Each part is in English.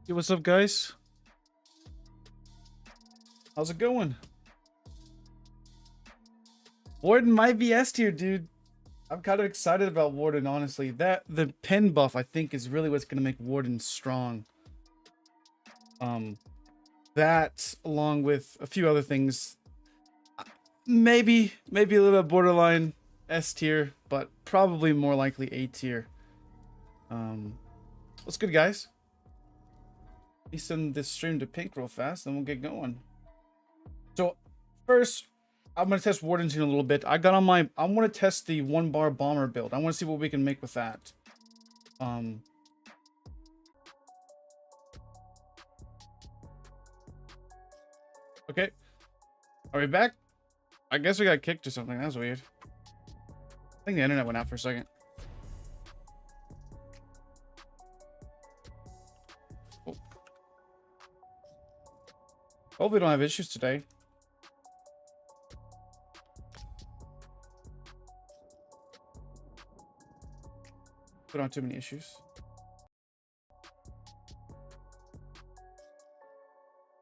Hey, what's up, guys? How's it going? Warden might be S tier, dude. I'm kind of excited about Warden, honestly. The pen buff, I think, is really what's gonna make Warden strong. That along with a few other things, maybe a little bit borderline S tier, but probably more likely A tier. What's good, guys? Let me send this stream to Pink real fast, then we'll get going. So first, I'm gonna test Wardens in a little bit. I want to test the 1-bar bomber build. I want to see what we can make with that. Okay. Are we back? I guess we got kicked or something. That's weird. I think the internet went out for a second. Oh. Hope we don't have issues today. We don't have too many issues.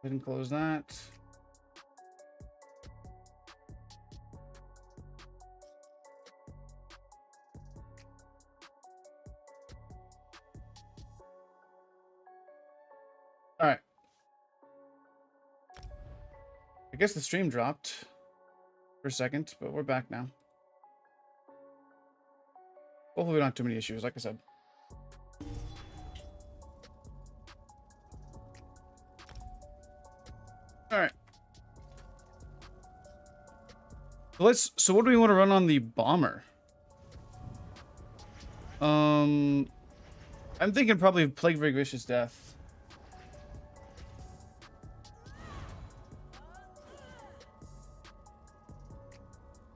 Didn't close that. All right. I guess the stream dropped for a second, but we're back now. Hopefully we don't have too many issues, like I said. All right. So what do we want to run on the bomber? I'm thinking probably Plague Rig Vicious Death.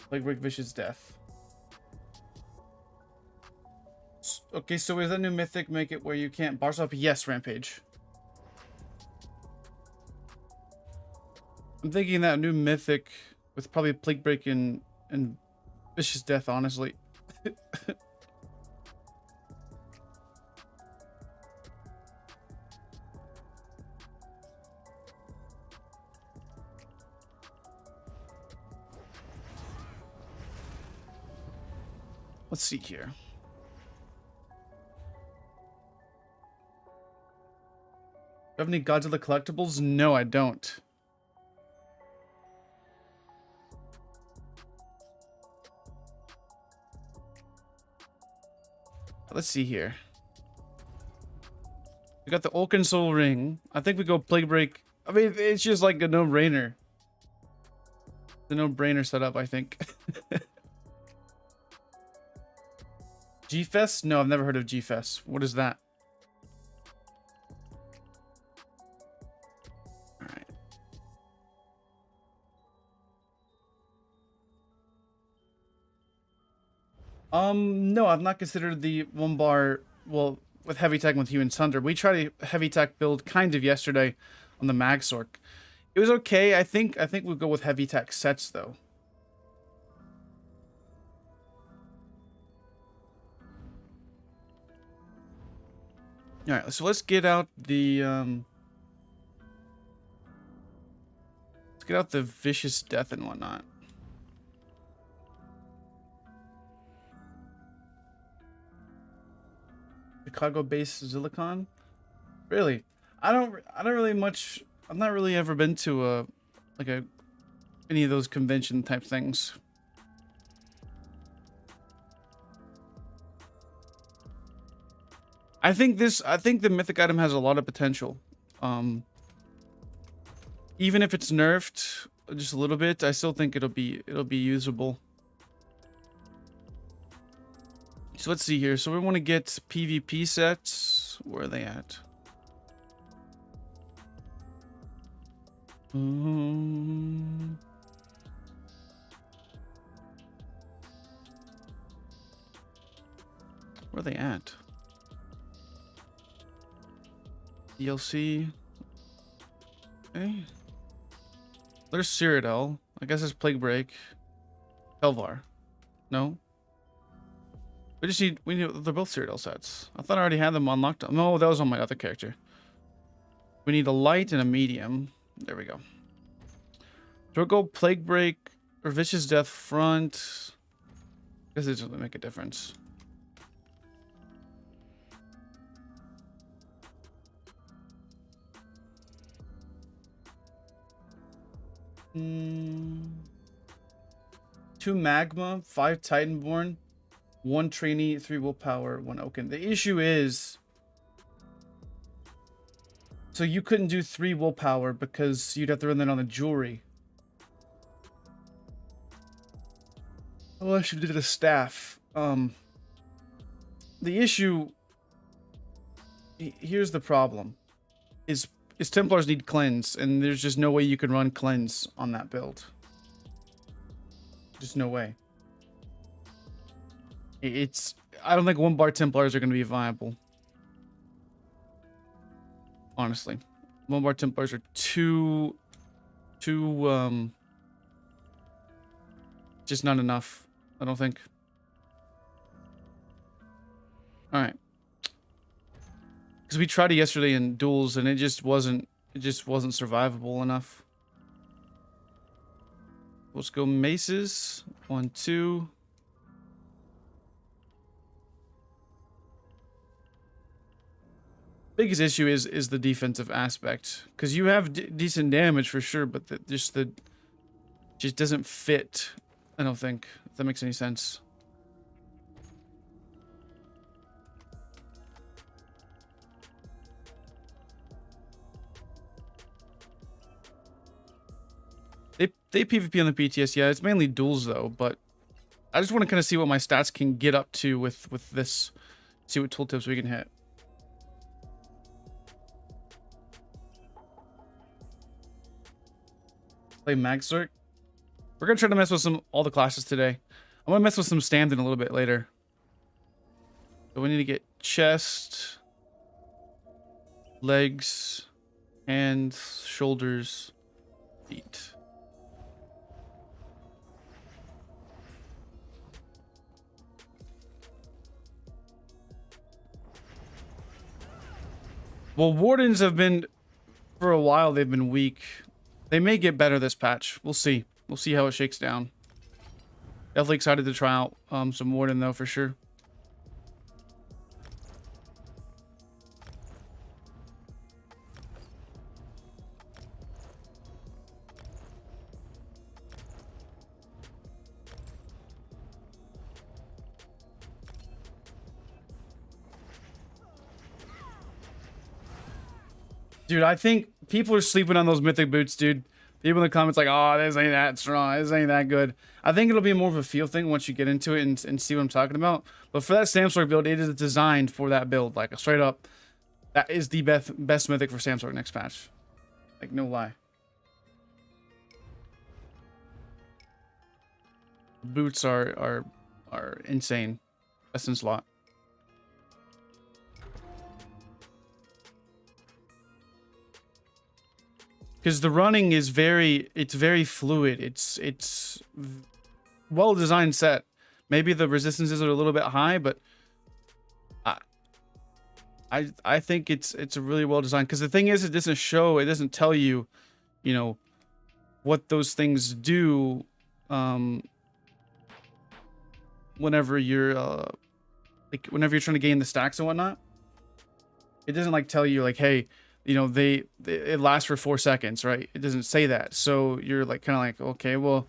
Plague Rig Vicious Death. Okay, so is that new mythic make it where you can't bar swap? Yes, Rampage. I'm thinking that new mythic with probably Plague Break and Vicious Death, honestly. Let's see here. Do you have any Godzilla collectibles? No, I don't. Let's see here. We got the Oaken Soul Ring. I think we go Plague Break. I mean, it's just like a no-brainer. The no-brainer setup, I think. G-Fest? No, I've never heard of G-Fest. What is that? Alright. No, I've not considered the 1-bar, well, with heavy tech with Human Thunder. We tried a heavy tech build kind of yesterday on the Magsork. It was okay. I think we'll go with heavy tech sets though. All right, so let's get out the let's get out the Vicious Death and whatnot. Chicago-based Zillicon? Really? I don't really much. I've not really ever been to any of those convention type things. I think the mythic item has a lot of potential. Even if it's nerfed just a little bit, I still think it'll be usable. So let's see here. So we want to get PvP sets. Where are they at? Where are they at? DLC. Okay. There's Cyrodiil. I guess it's Plague Break. Helvar. No. We need they're both Cyrodiil sets. I thought I already had them unlocked. No, that was on my other character. We need a light and a medium. There we go. Do I go Plague Break or Vicious Death front? I guess it doesn't make a difference. Mm. 2 Magma, 5 Titanborn, 1 Trainee, 3 Willpower, 1 Oaken. The issue is... So you couldn't do 3 Willpower because you'd have to run that on the jewelry. Unless you did a staff. The issue... Here's the problem. Is Templars need cleanse, and there's just no way you can run cleanse on that build. Just no way. I don't think 1-bar Templars are going to be viable. Honestly. 1-bar Templars are too just not enough, I don't think. Alright. Because we tried it yesterday in duels and it just wasn't survivable enough. Let's go maces. 1, 2. Biggest issue is the defensive aspect, because you have decent damage for sure, but just doesn't fit. I don't think, if that makes any sense. They PvP on the PTS, yeah. It's mainly duels though, but I just want to kind of see what my stats can get up to with this. See what tooltips we can hit. Play Magzerk. We're gonna try to mess with all the classes today. I'm gonna mess with some Stand-in a little bit later. So we need to get chest, legs, hands, shoulders, feet. Well, Wardens have been, for a while, they've been weak. They may get better this patch. We'll see. We'll see how it shakes down. Definitely excited to try out some Warden, though, for sure. Dude, I think people are sleeping on those mythic boots, dude. People in the comments like, oh, this ain't that strong. This ain't that good. I think it'll be more of a feel thing once you get into it and see what I'm talking about. But for that Samsung build, it is designed for that build. Like, straight up, that is the best mythic for Samsung next patch. Like, no lie. Boots are insane. Essence lot. Because the running is very fluid. It's well designed set. Maybe the resistances are a little bit high, but I think it's a really well designed. Because the thing is, it doesn't tell you, you know, what those things do. Whenever you're whenever you're trying to gain the stacks and whatnot, it doesn't like tell you like, hey, you know, it lasts for 4 seconds, right? It doesn't say that. So you're like kind of like, okay, well,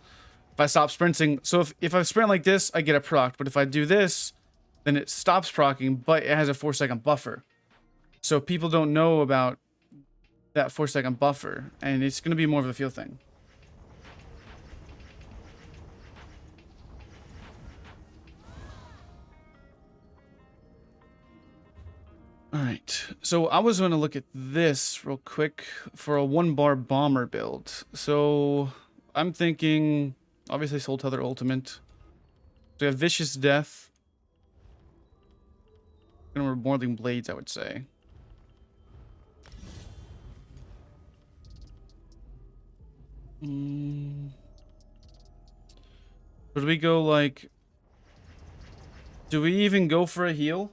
if I stop sprinting, so if I sprint like this, I get a proc, but if I do this, then it stops procking, but it has a 4-second buffer. So people don't know about that 4-second buffer, and it's going to be more of a feel thing. All right, so I was going to look at this real quick for a 1-bar bomber build. So I'm thinking, obviously, Soul Tether Ultimate. So we have Vicious Death. And we're Morling Blades, I would say. Should we go like... Do we even go for a heal?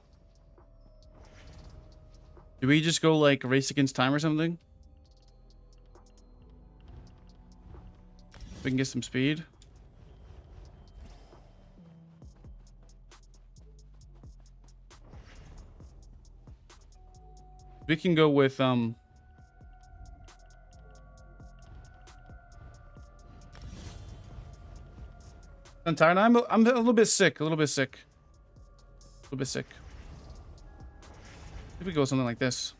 Do we just go like Race Against Time or something? We can get some speed. We can go with I'm tired. I'm a little bit sick. A little bit sick. If we go something like this.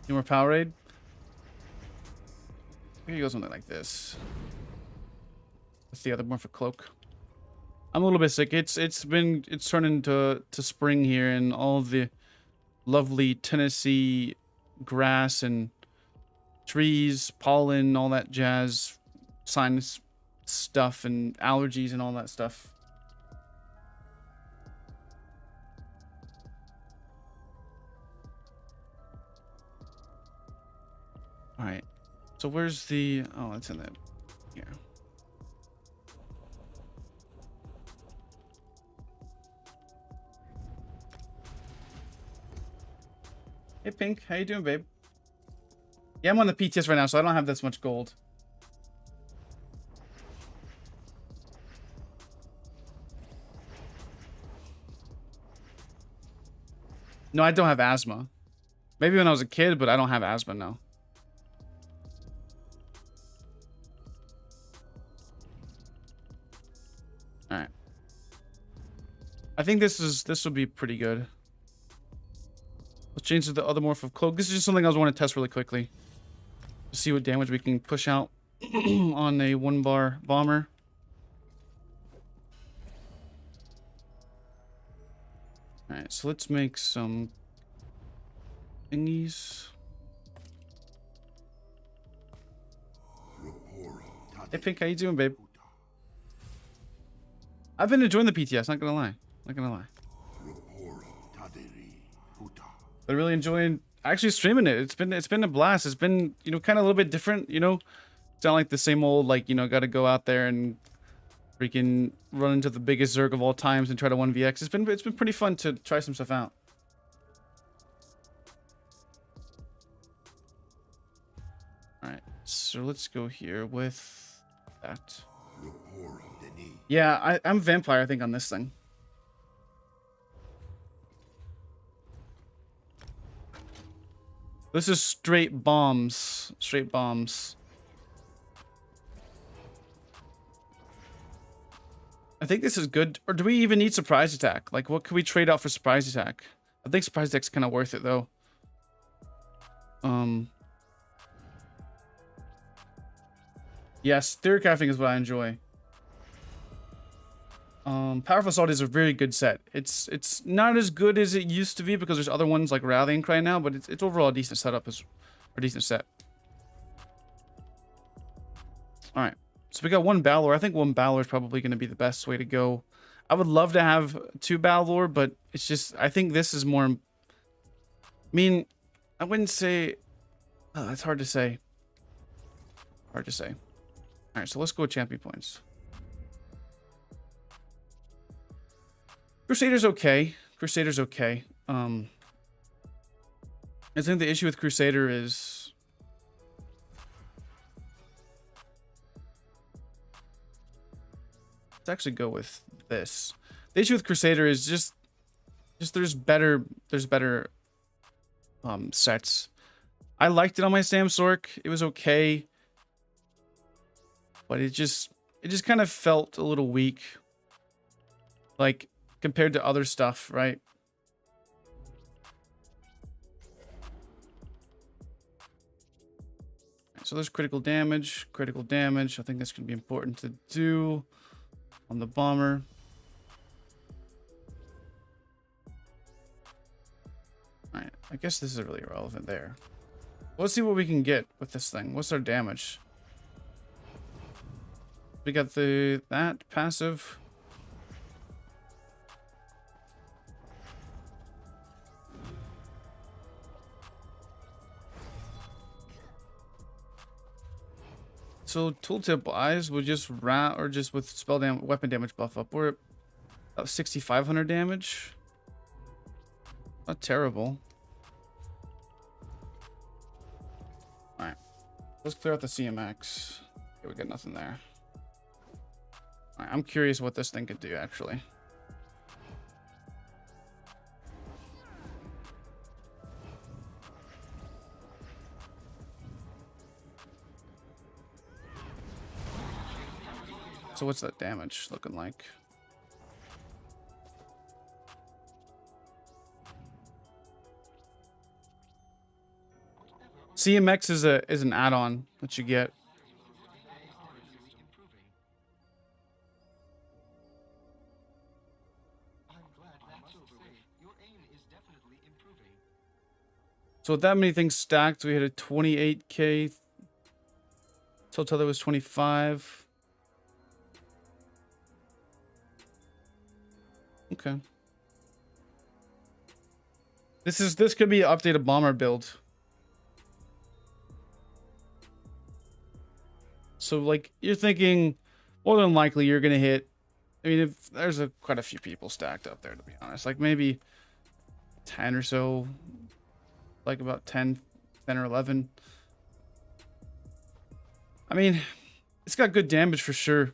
Any more Powerade? We can go something like this. That's the other one for cloak. I'm a little bit sick. It's turned into spring here, and all the lovely Tennessee grass and trees, pollen, all that jazz, sinus stuff, and allergies and all that stuff. All right. So where's the? Oh, it's in that here. Hey, Pink. How you doing, babe? Yeah, I'm on the PTS right now, so I don't have this much gold. No, I don't have asthma. Maybe when I was a kid, but I don't have asthma now. All right. I think this will be pretty good. Let's change to the other morph of cloak. This is just something I want to test really quickly. To see what damage we can push out on a 1-bar bomber. Alright, so let's make some thingies. Hey Pink, how you doing, babe? I've been enjoying the PTS, not gonna lie. Not gonna lie. But really enjoying actually streaming it. It's been a blast. It's been, you know, kind of a little bit different, you know. It's not like the same old, like, you know, gotta go out there and freaking run into the biggest Zerg of all times and try to 1vx. It's been pretty fun to try some stuff out. Alright, so let's go here with that. Yeah, I'm vampire, I think, on this thing. This is straight bombs. Straight bombs. I think this is good. Or do we even need surprise attack? Like, what could we trade out for surprise attack? I think surprise attack's kind of worth it, though. Yes, theory crafting is what I enjoy. Powerful Assault is a very good set. It's not as good as it used to be because there's other ones like Rallying Cry now, but it's overall a decent setup, or a decent set. All right, so we got 1 Balor. I think 1 Balor is probably going to be the best way to go. I would love to have 2 Balor, but it's just, I think this is more. I mean, I wouldn't say. Oh, that's hard to say. Hard to say. All right, so let's go with champion points. Crusader's okay. Crusader's okay. I think the issue with Crusader is let's actually go with this. The issue with Crusader is just there's better sets. I liked it on my Sam Sork. It was okay. But it just kind of felt a little weak. Like compared to other stuff, right? So there's critical damage. Critical damage. I think that's going to be important to do on the bomber. All right. I guess this is really irrelevant there. Let's see what we can get with this thing. What's our damage? We got that passive. So tooltip eyes would just or just with spell weapon damage buff up. We're at 6,500 damage. Not terrible. All right. Let's clear out the CMX. Okay, we got nothing there. All right, I'm curious what this thing could do, actually. So what's that damage looking like? CMX is an add-on that you get. So with that many things stacked, we hit a 28k. Total that was 25. Okay. This could be an updated bomber build. So like you're thinking more than likely you're gonna hit. I mean, if there's quite a few people stacked up there, to be honest, like maybe 10 or so, like about 10 or 11. I mean, it's got good damage for sure.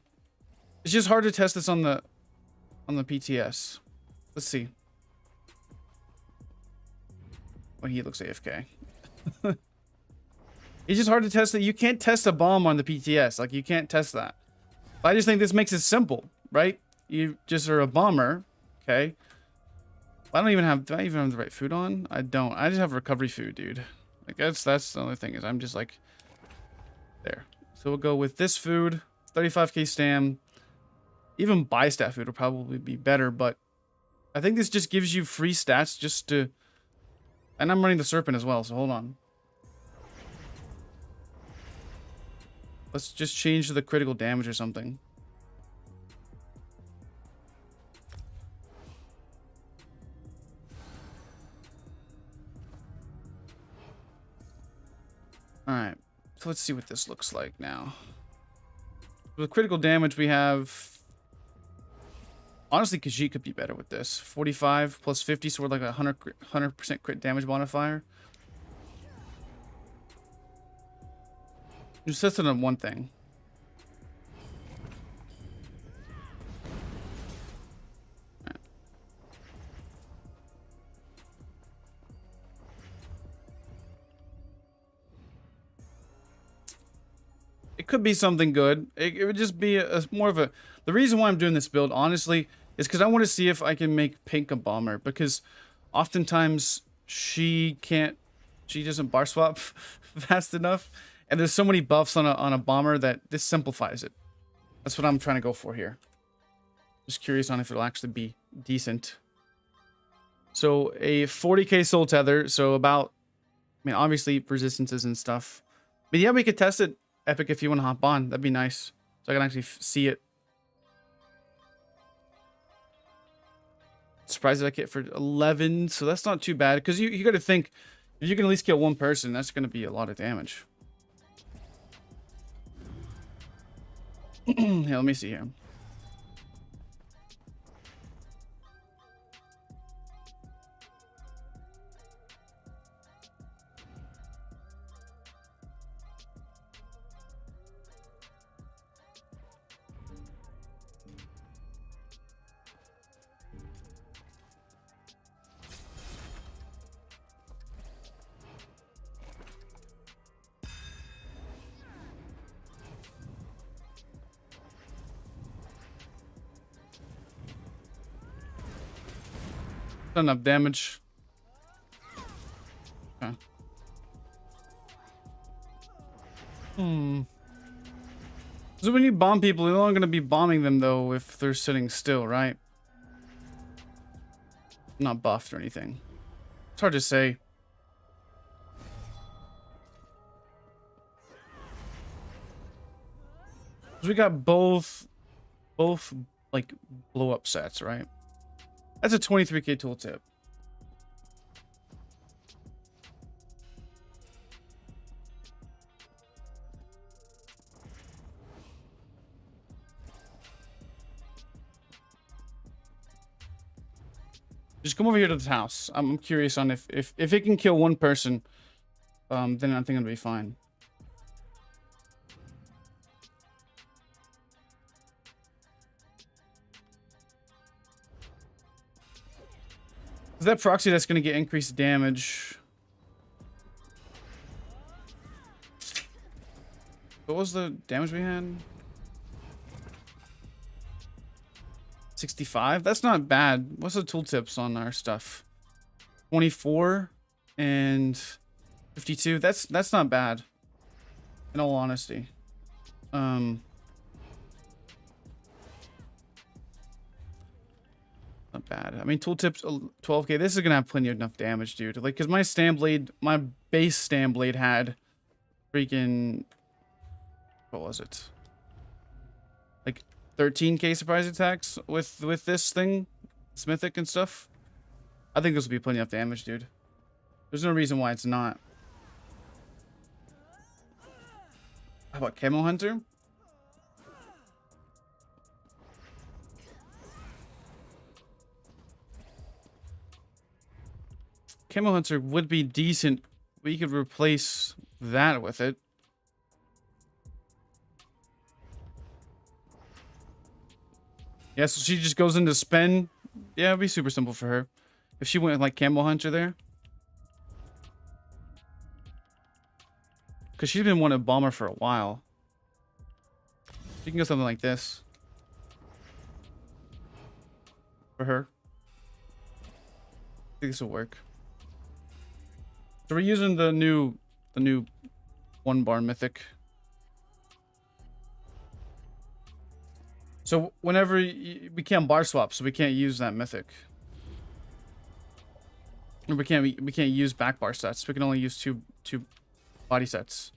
It's just hard to test this on the PTS. Let's see. Well, he looks AFK. It's just hard to test that. You can't test a bomb on the PTS. Like, you can't test that. But I just think this makes it simple, right? You just are a bomber, okay? I don't even have... Do I even have the right food on? I don't. I just have recovery food, dude. Like, that's the only thing is I'm just like... There. So we'll go with this food. 35k stam. Even buy stat food will probably be better, but... I think this just gives you free stats just to... And I'm running the serpent as well, so hold on. Let's just change to the critical damage or something. Alright, so let's see what this looks like now. With critical damage, we have... Honestly, Khajiit could be better with this. 45 plus 50, so we're like a 100% crit damage modifier. Just sets it on one thing. Right. It could be something good. It would just be more of a... The reason why I'm doing this build, honestly, is because I want to see if I can make Pink a bomber. Because oftentimes she doesn't bar swap fast enough. And there's so many buffs on a bomber that this simplifies it. That's what I'm trying to go for here. Just curious on if it'll actually be decent. So a 40k soul tether. So about, I mean, obviously resistances and stuff. But yeah, we could test it. Epic, if you want to hop on, that'd be nice. So I can actually see it. Surprised that I get for 11. So that's not too bad. Because you got to think, if you can at least kill one person, that's going to be a lot of damage. Here, let me see here. Not enough damage. Okay. So when you bomb people, you're not going to be bombing them, though, if they're sitting still, right? Not buffed or anything. It's hard to say. So we got both like blow up sets, right? That's a 23k tooltip. Just come over here to this house. I'm curious on if it can kill one person, then I think it'll be fine. That proxy that's going to get increased damage. What was the damage we had? 65? That's not bad. What's the tooltips on our stuff? 24 and 52. That's not bad. In all honesty. Not bad. I mean, tooltips 12k. This is gonna have plenty of enough damage, dude. Like, cause my stand blade, my base stand blade had freaking, what was it? Like 13k surprise attacks with this thing, it's mythic and stuff. I think this will be plenty of damage, dude. There's no reason why it's not. How about Camo Hunter? Camo Hunter would be decent. We could replace that with it. Yeah, so she just goes into spin. Yeah, it'd be super simple for her. If she went with like Camo Hunter there. Because she's been wanting a bomber for a while. She can go something like this. For her. I think this will work. So we're using the new 1-bar mythic. So whenever we can't bar swap, so we can't use that mythic. Or we can't use back bar sets. We can only use two body sets.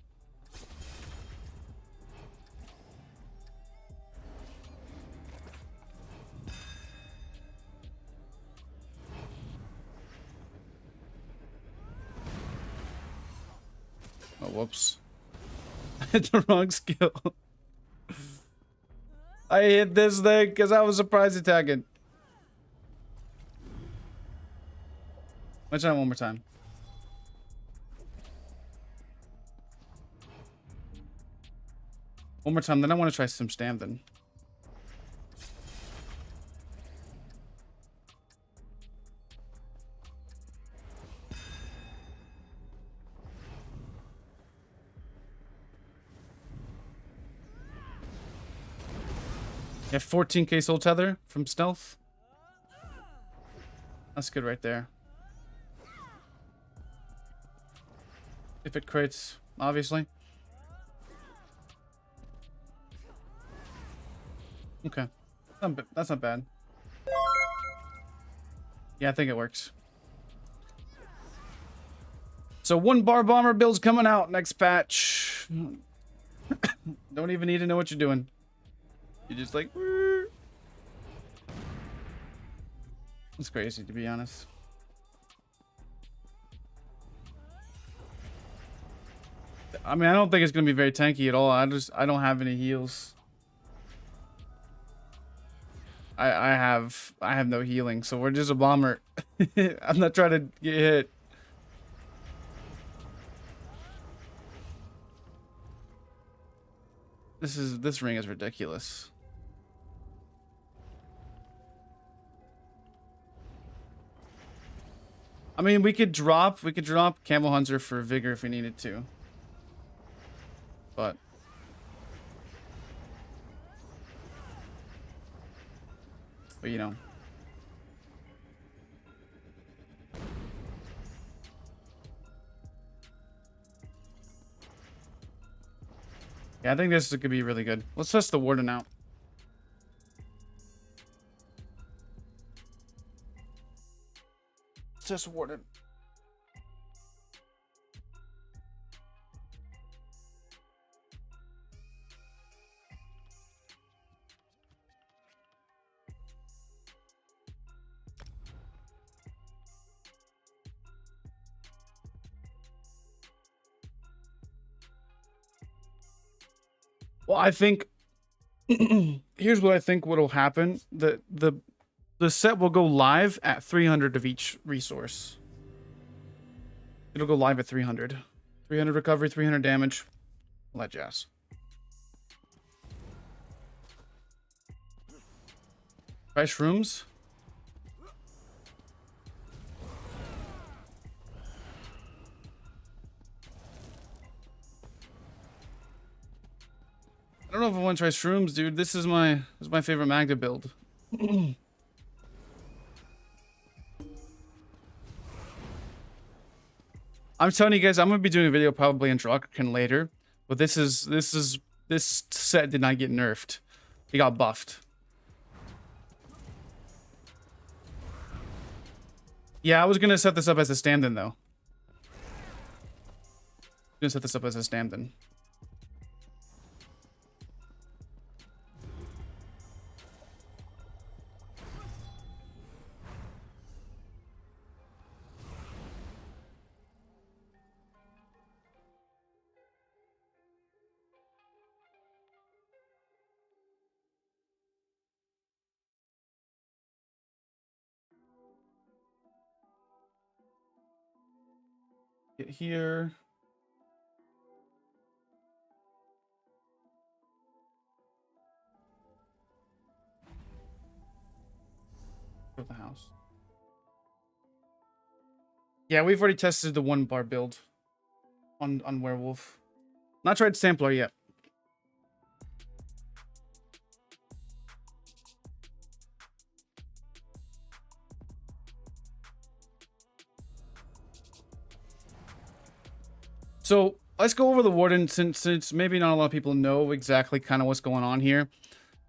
Oh, whoops. I hit the wrong skill. I hit this thing because I was surprise attacking. Let's try it one more time. One more time, then I want to try some stam then. You have 14k soul tether from stealth. That's good right there. If it crits, obviously. Okay. That's not bad. Yeah, I think it works. So 1-bar bomber build's coming out next patch. Don't even need to know what you're doing. You're just like, woo. It's crazy, to be honest. I mean, I don't think it's gonna be very tanky at all. I don't have any heals. I have no healing, so we're just a bomber. I'm not trying to get hit. This ring is ridiculous. I mean, we could drop Camel Hunter for Vigor if we needed to. But you know. Yeah, I think this could be really good. Let's test the Warden out. Let's test Warden. Well, I think here's what I think what'll happen. The set will go live at 300 of each resource. It'll go live at 300. 300 recovery, 300 damage. All that jazz. Price rooms. I don't know if I want to try shrooms, dude. This is my favorite Magda build. I'm telling you guys, I'm gonna be doing a video probably on Draugr later, but this set did not get nerfed. It got buffed. Yeah, I was gonna set this up as a stand-in though. Gonna set this up as a stand-in. Get here. Go to the house. Yeah, we've already tested the 1 bar build on Werewolf. Not tried Sampler yet. So let's go over the Warden since maybe not a lot of people know exactly kind of what's going on here.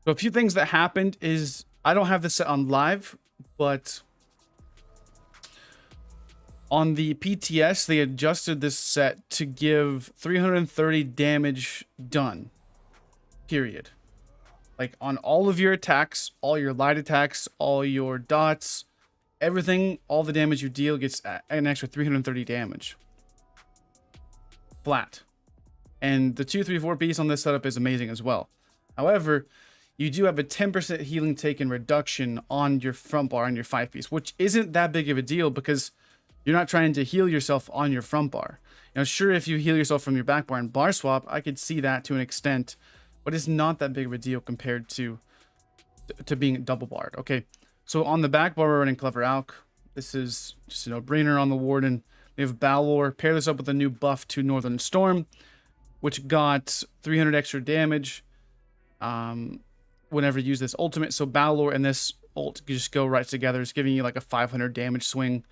So a few things that happened is I don't have this set on live, but on the PTS, they adjusted this set to give 330 damage done. Period. Like on all of your attacks, all your light attacks, all your dots, everything, all the damage you deal gets an extra 330 damage. Flat. And the 2-3-4 piece on this setup is amazing as well. However, you do have a 10% healing taken reduction on your front bar on your 5 piece, which isn't that big of a deal because you're not trying to heal yourself on your front bar. You know, sure, if you heal yourself from your back bar and bar swap, I could see that to an extent, but it's not that big of a deal compared to being double barred. Okay, so on the back bar, we're running Clever Alk. This is just a no-brainer on the Warden. We have Balor. Pair this up with a new buff to Northern Storm, which got 300 extra damage whenever you use this ultimate. So Balor and this ult just go right together. It's giving you like a 500 damage swing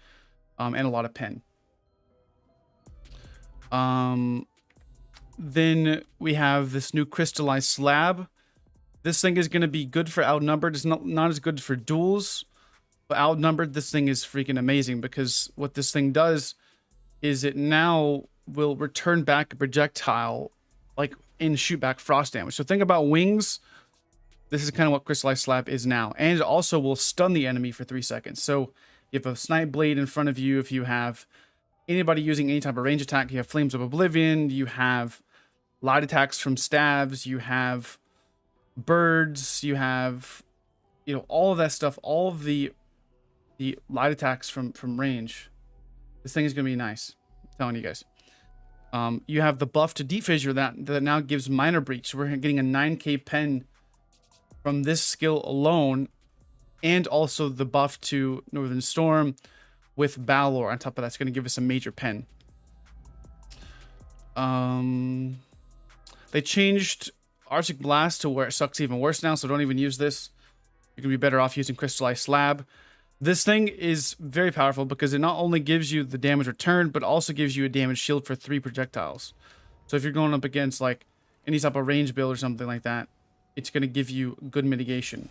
and a lot of pen. Then we have this new crystallized slab. This thing is going to be good for outnumbered. It's not as good for duels, but outnumbered, this thing is freaking amazing because what this thing does is it now will return back a projectile like in shoot back frost damage. So think about wings. This is kind of what crystallized slab is now, and it also will stun the enemy for 3 seconds. So you have a snipe blade in front of you. If you have anybody using any type of range attack, you have Flames of Oblivion, you have light attacks from stabs, you have birds, you have, you know, all of that stuff, all of the light attacks from range. This thing is going to be nice. I'm telling you guys. You have the buff to Deep Fissure that now gives Minor Breach. So we're getting a 9k pen from this skill alone, and also the buff to Northern Storm with Balor on top of that's going to give us a major pen. They changed Arctic Blast to where it sucks even worse now, so don't even use this. You're going to be better off using Crystallized Slab. This thing is very powerful because it not only gives you the damage return, but also gives you a damage shield for 3 projectiles. So if you're going up against like any type of range build or something like that, it's going to give you good mitigation.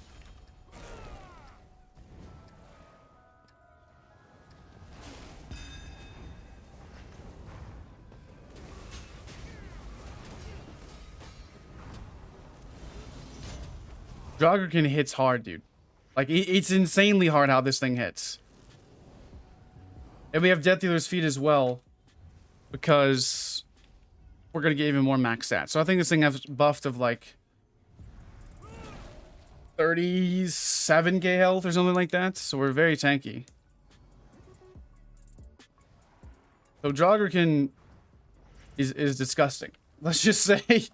Draugr hits hard, dude. Like, it's insanely hard how this thing hits. And we have Death Dealer's Feet as well, because we're going to get even more max stats. So I think this thing has buffed of like 37k health or something like that. So we're very tanky. So Draugr is disgusting. Let's just say.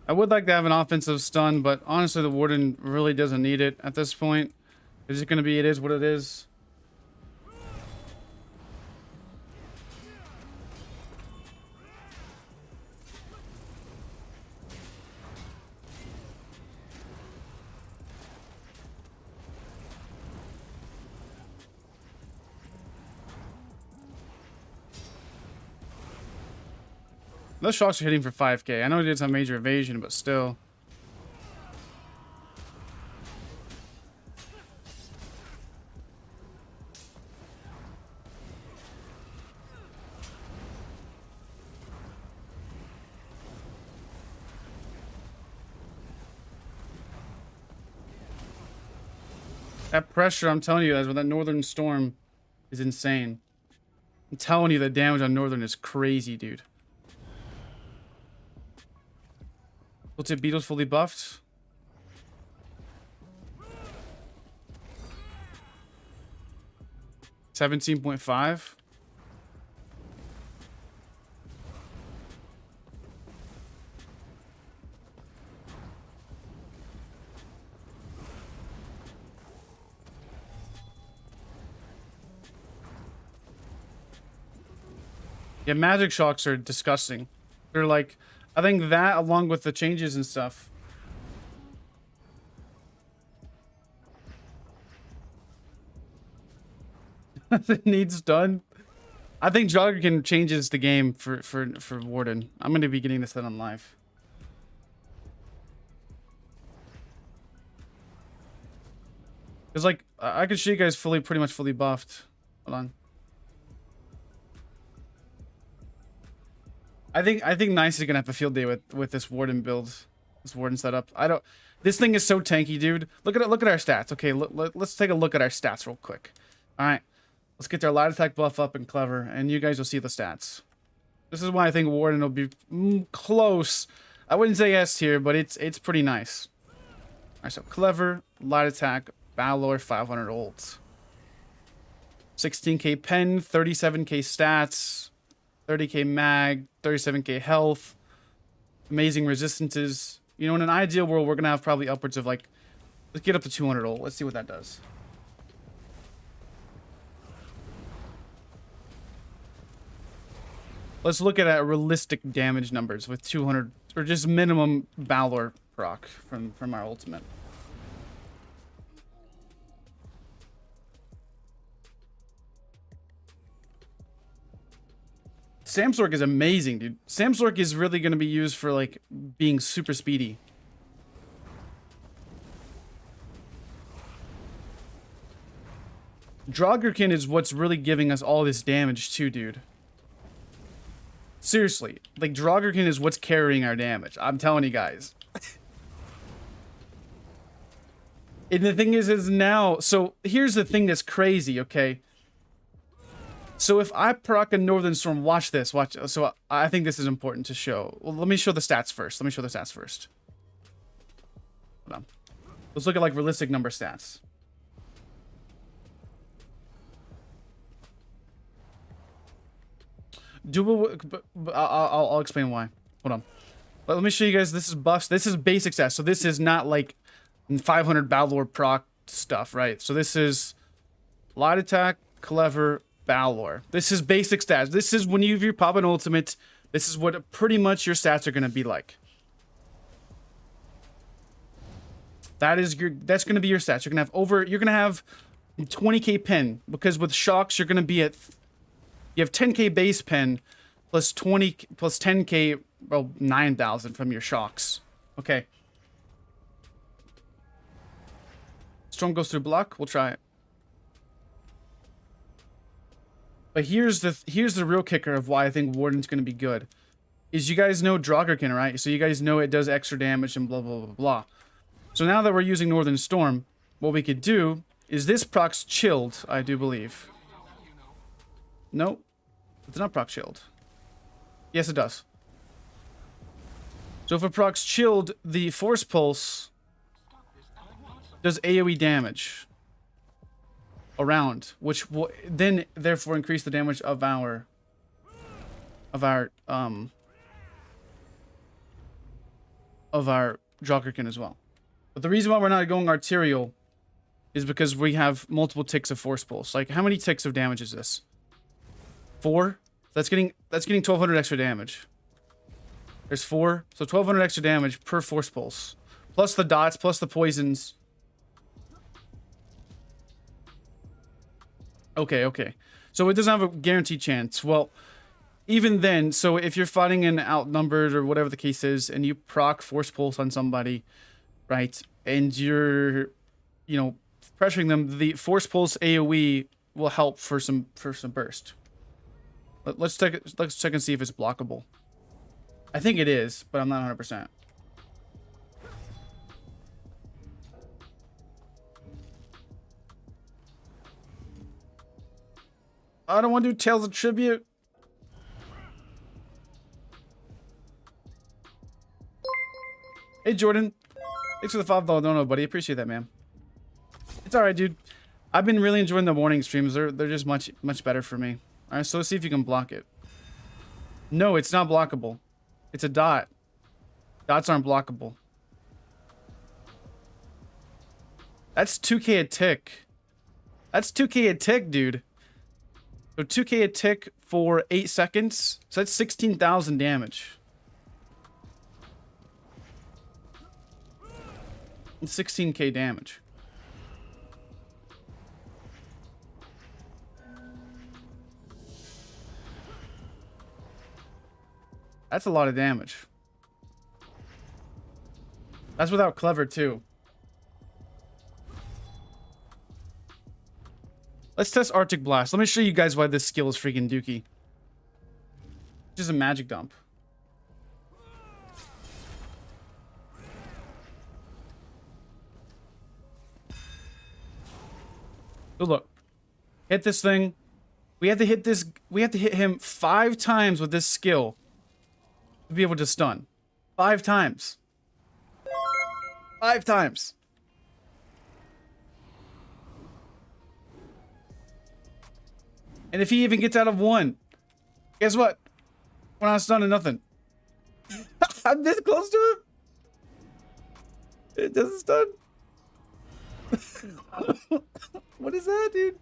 I would like to have an offensive stun, but honestly, the Warden really doesn't need it at this point. It's just going to be, it is what it is. Those shocks are hitting for 5k. I know he did some major evasion, but still. That pressure, I'm telling you guys, with that Northern Storm is insane. I'm telling you, the damage on Northern is crazy, dude. What's it? Beetle's fully buffed. $17.5. Yeah, magic shocks are disgusting. They're like, I think that along with the changes and stuff. It needs done. I think Joggerkin changes the game for Warden. I'm going to be getting this done on live. Because like, I could show you guys pretty much fully buffed. Hold on. I think Nice is gonna have a field day with this Warden build, this Warden setup. This thing is so tanky, dude. Look at it. Look at our stats. Okay, let's take a look at our stats real quick. All right, let's get our light attack buff up and clever, and you guys will see the stats. This is why I think Warden will be close. I wouldn't say S tier, but it's pretty nice. All right, so clever, light attack, Valor, 500 ults, 16k pen, 37k stats. 30k mag, 37k health, amazing resistances. You know, in an ideal world, we're gonna have probably upwards of like, let's get up to 200 ult. Let's see what that does. Let's look at realistic damage numbers with 200 or just minimum Valor proc from our ultimate. Samsork is amazing, dude. Samsork is really going to be used for, like, being super speedy. Joggerkin is what's really giving us all this damage, too, dude. Seriously. Like, Joggerkin is what's carrying our damage. I'm telling you guys. And the thing is now... So, here's the thing that's crazy, okay? So if I proc a Northern Storm, watch this. Watch. So I think this is important to show. Well, let me show the stats first. Hold on. Let's look at like realistic number stats. I'll explain why. Hold on. Let me show you guys. This is buffs. This is basic stats. So this is not like 500 Valor proc stuff, right? So this is light attack, clever, Valor. This is basic stats. This is when you pop an ultimate. This is what pretty much your stats are going to be like. That's going to be your stats. You're going to have 20k pen because with shocks you're going to be at, you have 10k base pen plus 10k, well, 9,000 from your shocks. Okay. Storm goes through block. We'll try it. But here's the real kicker of why I think Warden's going to be good. Is you guys know Joggerkin, right? So you guys know it does extra damage and blah, blah, blah, blah. So now that we're using Northern Storm, what we could do is this proc's chilled, I do believe. Nope. It's not proc chilled. Yes, it does. So if a proc's chilled, the Force Pulse does AoE damage around, which will then therefore increase the damage of our of our Jokerkin as well. But the reason why we're not going arterial is because we have multiple ticks of force pulse. Like, how many ticks of damage is this? 4? That's getting 1200 extra damage. There's 4, so 1200 extra damage per force pulse. Plus the dots, plus the poisons. Okay. So it doesn't have a guaranteed chance. Well, even then, so if you're fighting an outnumbered or whatever the case is, and you proc force pulse on somebody, right, and you're, you know, pressuring them, the force pulse AoE will help for some burst. Let's check and see if it's blockable. I think it is, but I'm not 100%. I don't want to do Tales of Tribute. Hey, Jordan. Thanks for the $5 dono, buddy. Appreciate that, man. It's alright, dude. I've been really enjoying the morning streams. They're just much better for me. Alright, so let's see if you can block it. No, it's not blockable. It's a dot. Dots aren't blockable. That's 2k a tick. That's 2k a tick, dude. So 2k a tick for 8 seconds. So that's 16,000 damage. And 16k damage. That's a lot of damage. That's without clever too. Let's test Arctic Blast. Let me show you guys why this skill is freaking dookie. Just a magic dump. So look. Hit this thing. We have to hit this. We have to hit him 5 times with this skill to be able to stun. 5 times. 5 times. And if he even gets out of 1, guess what? We're not stunning nothing. I'm this close to him. It doesn't stun. What is that, dude?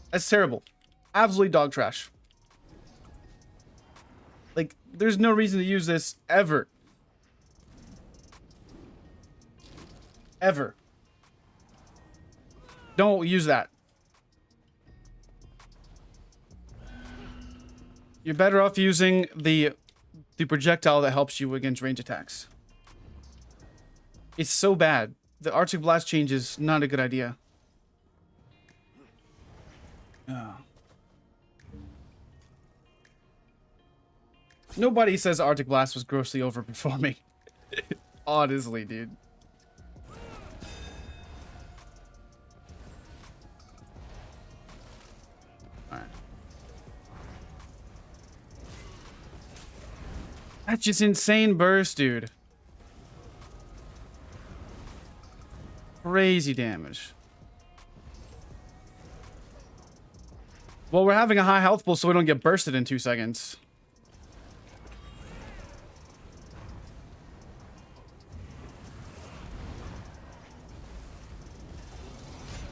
That's terrible. Absolutely dog trash. Like, there's no reason to use this ever. Ever. Don't use that. You're better off using the projectile that helps you against range attacks. It's so bad. The Arctic Blast change is not a good idea. Oh. Nobody says Arctic Blast was grossly overperforming. Honestly, dude. Alright. That's just insane burst, dude. Crazy damage. Well, we're having a high health pool so we don't get bursted in 2 seconds.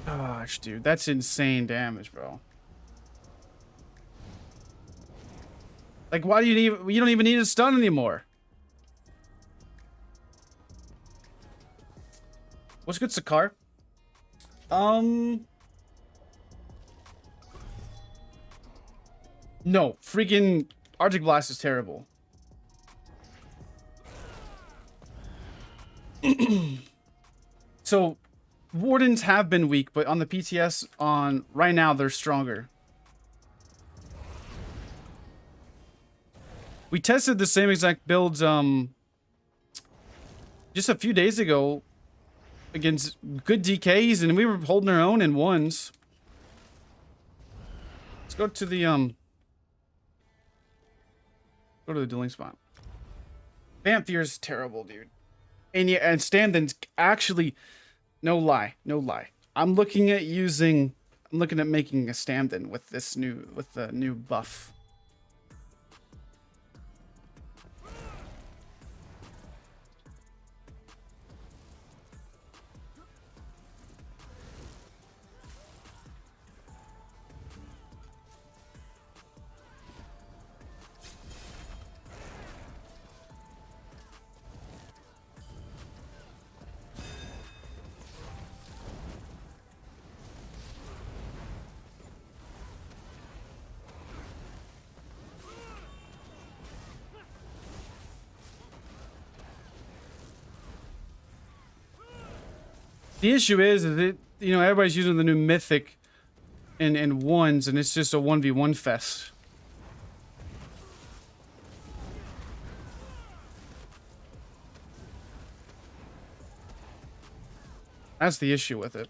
Gosh, dude, that's insane damage, bro. Like, why do you need... You don't even need a stun anymore. What's good, Sakar? No, freaking Arctic Blast is terrible. So, Wardens have been weak, but on the PTS, on right now, they're stronger. We tested the same exact builds, just a few days ago against good DKs, and we were holding our own in 1s. Let's go to the, go to the dueling spot. Vampire is terrible, dude. And yeah, and stand-ins actually, no lie. I'm looking at making a stand-in with this new, with the new buff. The issue is it, you know, everybody's using the new mythic and ones, and it's just a 1v1 fest. That's the issue with it.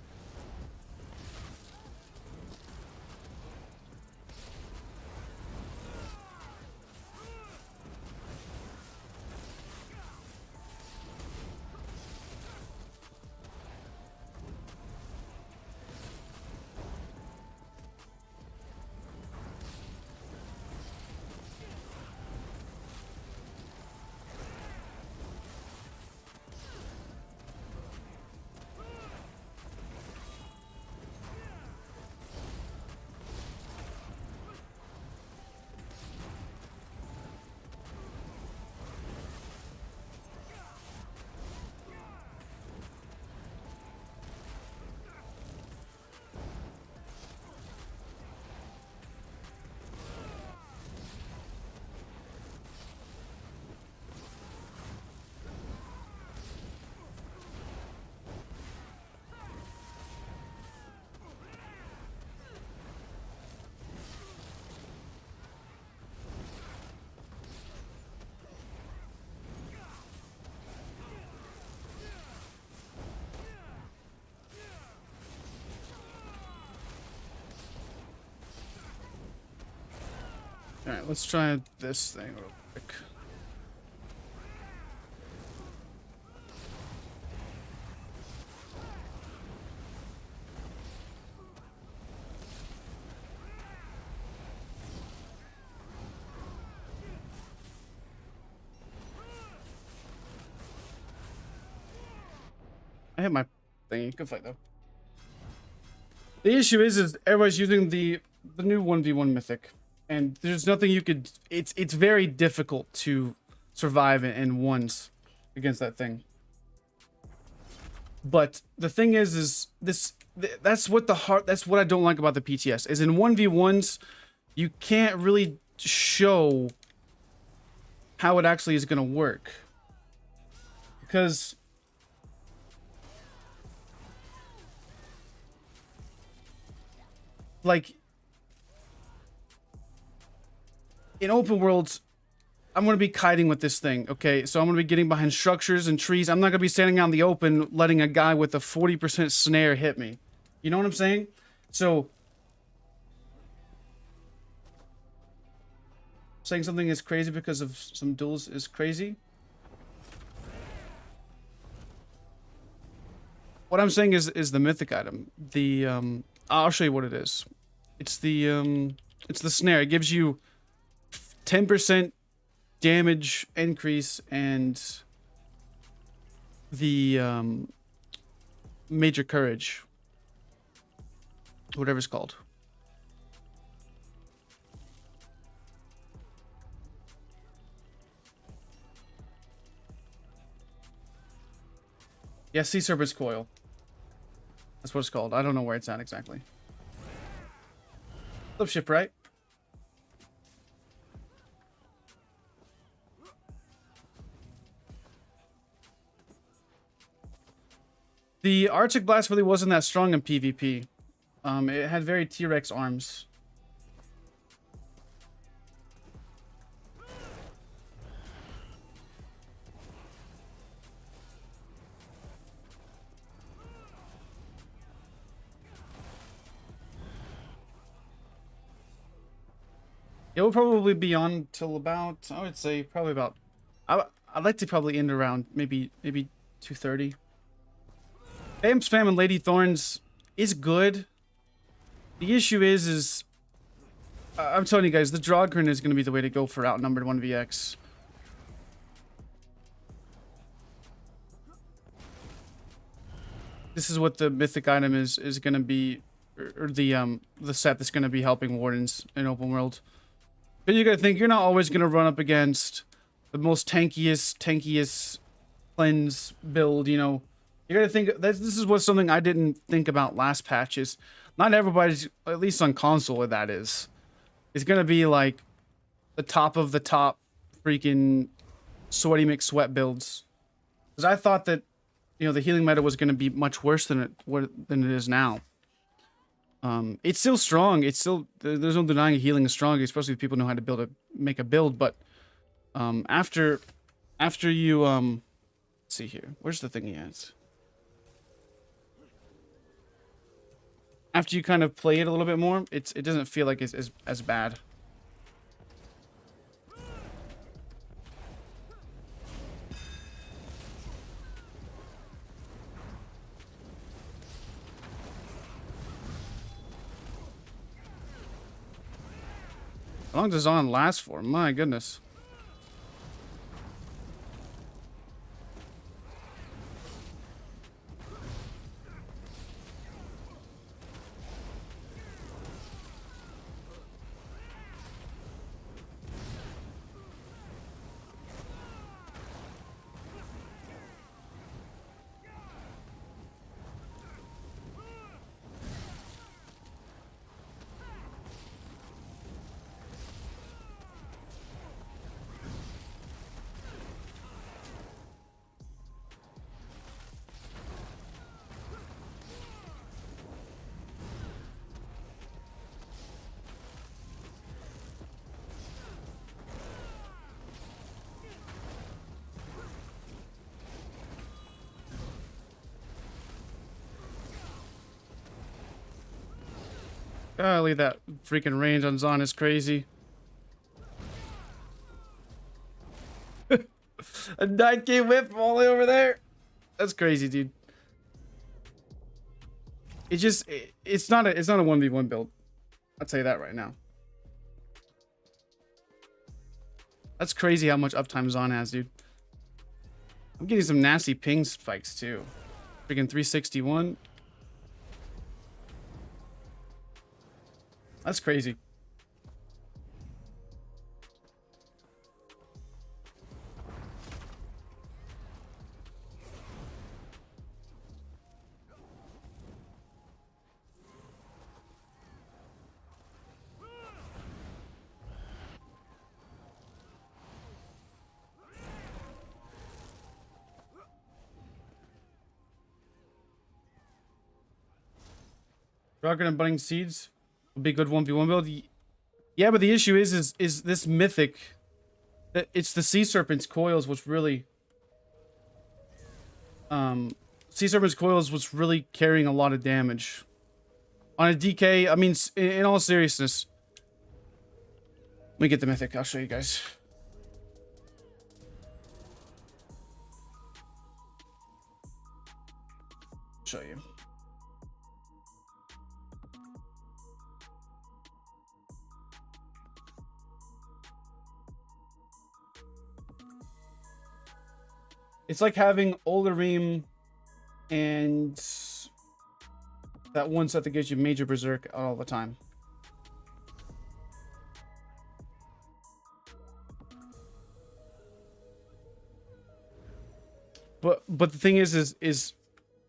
Alright, let's try this thing real quick. I hit my thing. Good fight though. The issue is everybody's using the new 1v1 mythic. And there's nothing you could... It's very difficult to survive in ones against that thing. But the thing is that's what I don't like about the PTS. Is in 1v1s, you can't really show how it actually is going to work. Because... like... in open worlds, I'm going to be kiting with this thing, okay? So I'm going to be getting behind structures and trees. I'm not going to be standing out in the open letting a guy with a 40% snare hit me. You know what I'm saying? So... saying something is crazy because of some duels is crazy? What I'm saying is the mythic item. The, I'll show you what it is. It's the snare. It gives you 10% damage increase and the major courage, whatever it's called. Yeah, Sea-serpent's coil. That's what it's called. I don't know where it's at exactly. Flip ship, right? The Arctic Blast really wasn't that strong in PvP. It had very T-Rex arms. It will probably be on till about, I would say, probably about... I'd like to probably end around maybe 2:30. Spam Spam and Lady Thorns is good. The issue is I'm telling you guys, the Drogrin is going to be the way to go for outnumbered 1vx. This is what the mythic item is going to be, or the set that's going to be helping Wardens in open world. But you got to think, you're not always going to run up against the most tankiest cleanse build, you know. You got to think, this is what something I didn't think about last patch is, not everybody's, at least on console, that is going to be like the top of the top freaking sweaty McSweat builds. Because I thought that you know, the healing meta was going to be much worse than it is now. It's still strong. It's still, there's no denying healing is strong, especially if people know how to make a build. But after you let's see here, where's the thing he has? After you kind of play it a little bit more, it doesn't feel like it's as bad. How long does on last for? My goodness. Golly, that freaking range on Zon is crazy. A 9K whip from all the way over there. That's crazy, dude. It's not a 1v1 build. I'll tell you that right now. That's crazy how much uptime Zon has, dude. I'm getting some nasty ping spikes too. Freaking 361. That's crazy. Rocket and Budding Seeds would be a good 1v1 build. Yeah, but the issue is this mythic. It's the Sea-serpent's coils which really... Sea-serpent's coils was really carrying a lot of damage. On a DK, I mean, in all seriousness... Let me get the mythic, I'll show you guys. Show you. It's like having Eyr0n and that one set that gives you Major Berserk all the time. But the thing is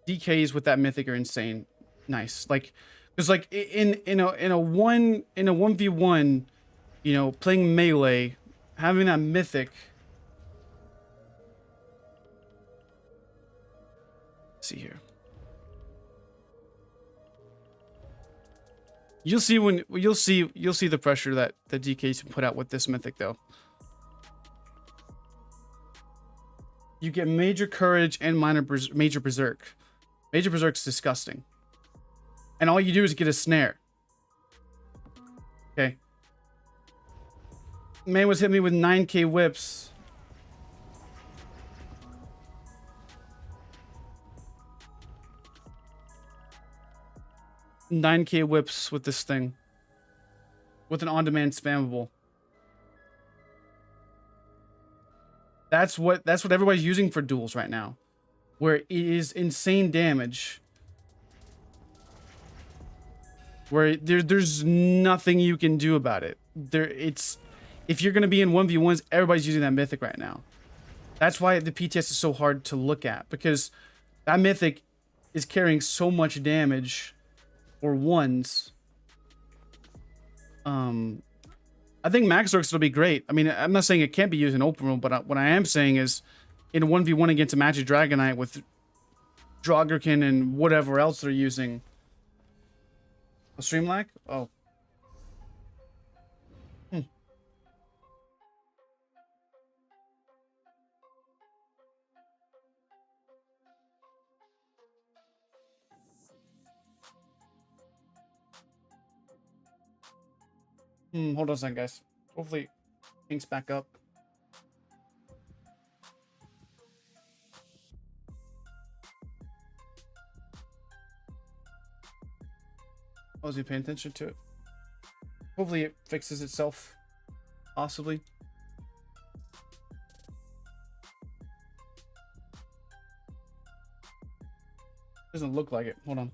DKs with that mythic are insane nice. Like, because like in a 1v1, you know, playing melee, having that mythic. See here. You'll see the pressure that the DKs can put out with this mythic though. You get major courage and major berserk. Major berserk's disgusting. And all you do is get a snare. Okay. Man was hitting me with 9k whips. 9k whips with this thing. With an on-demand spammable. That's what everybody's using for duels right now. Where it is insane damage. Where there's nothing you can do about it. If you're gonna be in 1v1s, everybody's using that mythic right now. That's why the PTS is so hard to look at, because that mythic is carrying so much damage for ones. I think Max Orcs will be great. I mean, I'm not saying it can't be used in open world, but what I am saying is in 1v1 against a Magic Dragonite with Draugr and whatever else they're using. A stream lag? Oh. Hold on a second, guys. Hopefully, Pink's back up. I wasn't paying attention to it. Hopefully, it fixes itself. Possibly. Doesn't look like it. Hold on.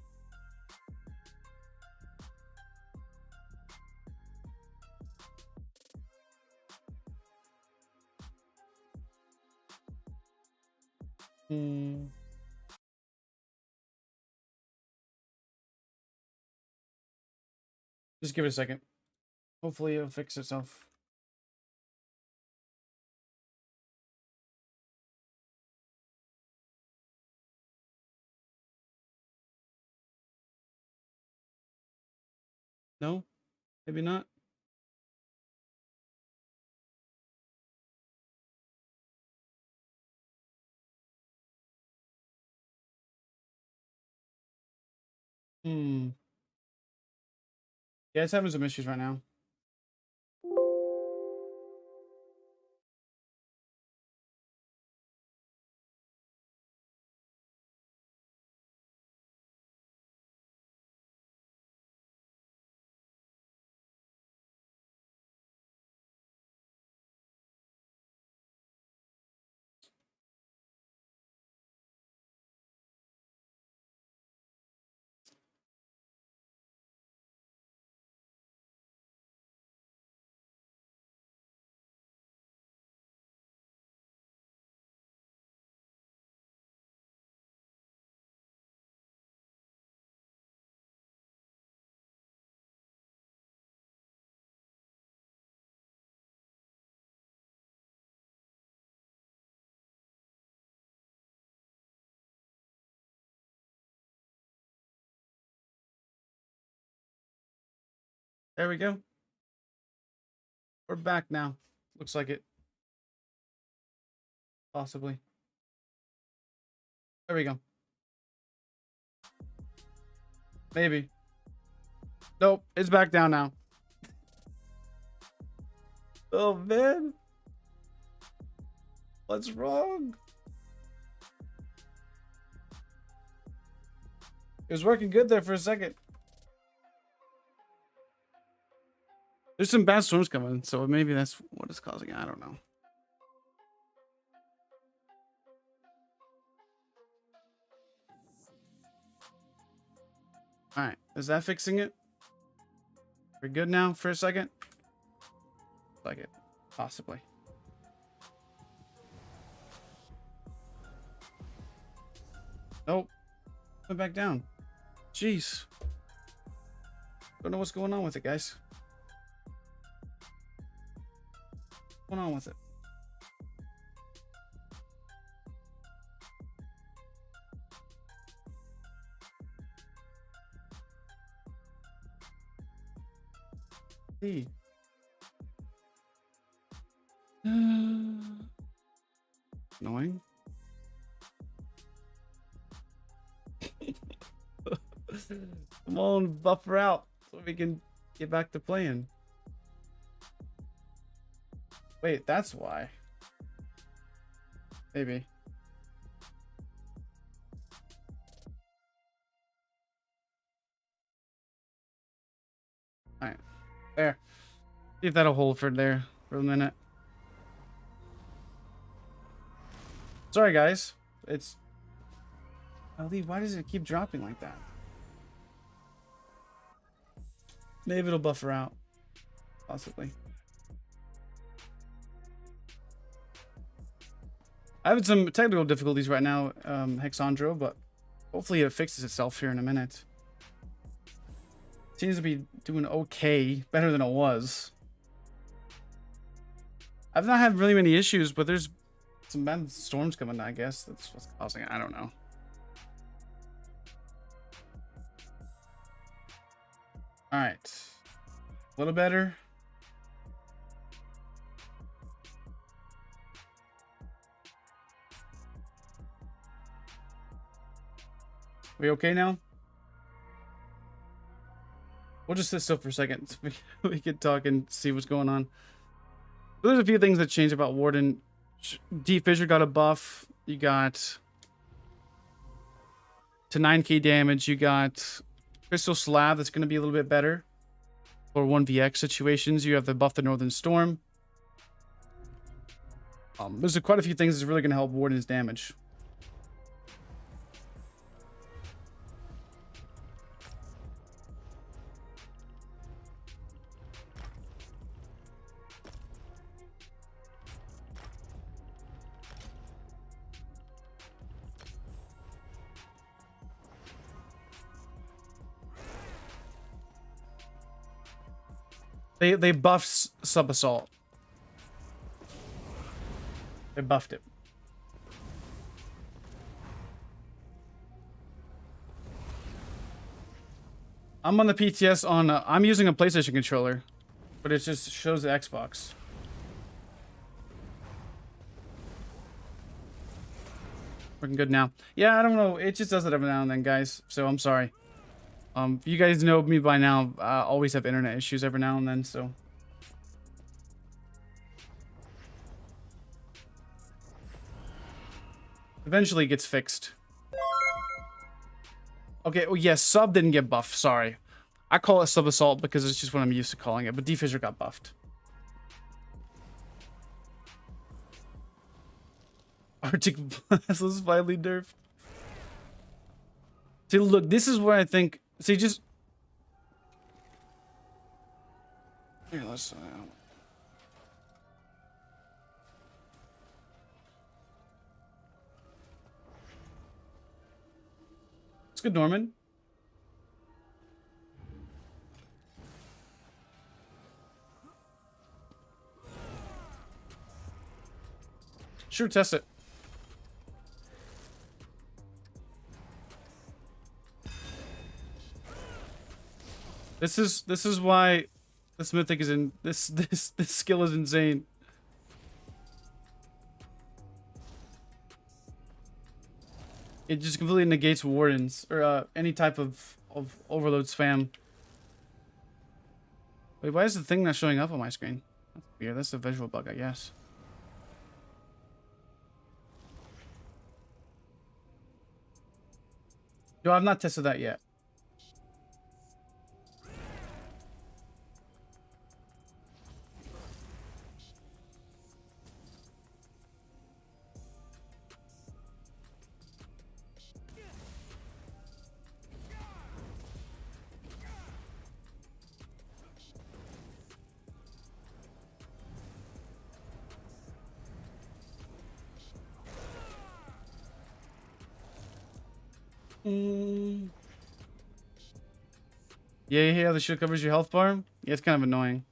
Just give it a second. Hopefully it'll fix itself. No? Maybe not. Yeah, it's having some issues right now. There we go. We're back now. Looks like it. Possibly. There we go. Maybe. Nope, it's back down now. Oh, man. What's wrong? It was working good there for a second. There's some bad storms coming, so maybe that's what it's causing. I don't know. All right, is that fixing it? We're good now for a second? Like it, possibly. Nope. Went back down. Jeez. Don't know what's going on with it, guys. What's going on with it? Annoying. Come on, buffer out so we can get back to playing. Wait, that's why. Maybe. Alright. There. See if that'll hold for there for a minute. Sorry, guys. It's... Letï, why does it keep dropping like that? Maybe it'll buffer out. Possibly. I have some technical difficulties right now, Hexandro, but hopefully it fixes itself here in a minute. Seems to be doing okay, better than it was. I've not had really many issues, but there's some bad storms coming, I guess. That's what's causing it. I don't know. All right. A little better. We okay now? We'll just sit still for a second so we can talk and see what's going on. There's a few things that changed about Warden. Deep Fissure got a buff. You got to 9k damage. You got Crystal Slab that's going to be a little bit better for 1vx situations. You have the buff the Northern Storm. There's quite a few things that's really going to help Warden's damage. They buffed Sub Assault. They buffed it. I'm on the PTS on I'm using a PlayStation controller, but it just shows the Xbox. Working good now. Yeah, I don't know. It just does it every now and then, guys. So I'm sorry. You guys know me by now. I always have internet issues every now and then, so. Eventually it gets fixed. Okay, well, yes, Sub didn't get buffed. Sorry. I call it Sub Assault because it's just what I'm used to calling it, but Deep Fissure got buffed. Arctic Blast was finally nerfed. See, look, this is where I think... See, just... Here, let's... It's good, Norman. Sure, test it. This is why this mythic is in this skill is insane. It just completely negates wardens or any type of overload spam. Wait, why is the thing not showing up on my screen? That's weird. That's a visual bug, I guess. No, I've not tested that yet. Yeah, the shield covers your health bar. Yeah, it's kind of annoying.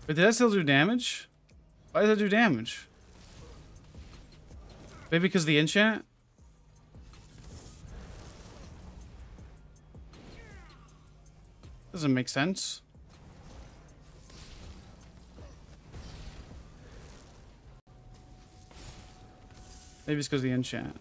But did that still do damage? Why does that do damage? Maybe because of the enchant? Doesn't make sense. Maybe it's because of the enchant.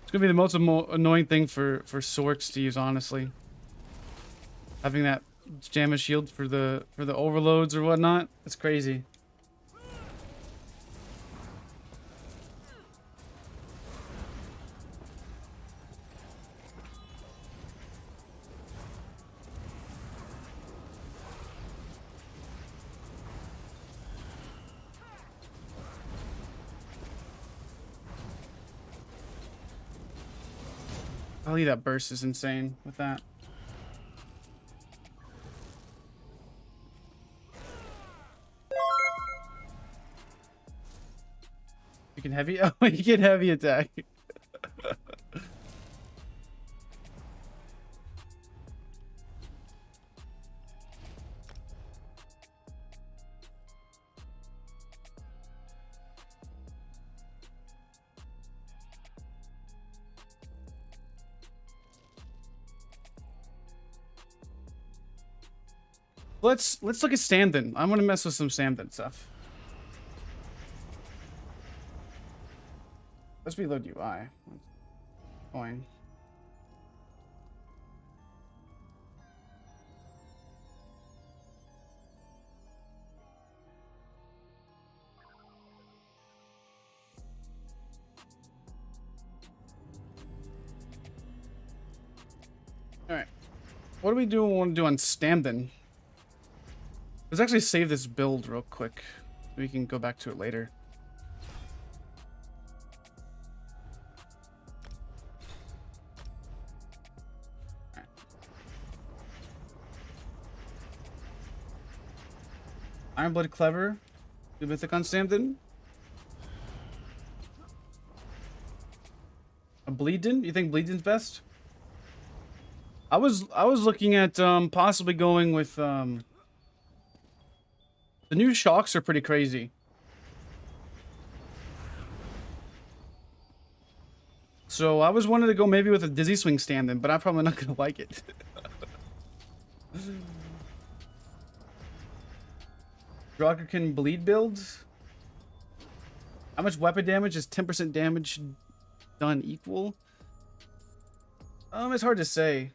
It's gonna be the most annoying thing for Sorks to use, honestly. Having that damage shield for the overloads or whatnot. It's crazy. I'll leave that burst is insane with that. You can heavy. Oh, you can heavy attack. Let's look at stand-in. I'm gonna mess with some stand-in stuff. Let's reload UI. Going. All right. What do we want to do on stand-in? Let's actually save this build real quick. We can go back to it later. Right. Ironblood Clever. Do Mythic on stand-in. A Bleedin? You think Bleedin's best? I was looking at possibly going with the new shocks are pretty crazy. So I was wanting to go maybe with a Dizzy Swing stand-in, but I'm probably not gonna like it. Drocker can bleed builds. How much weapon damage is 10% damage done equal? It's hard to say.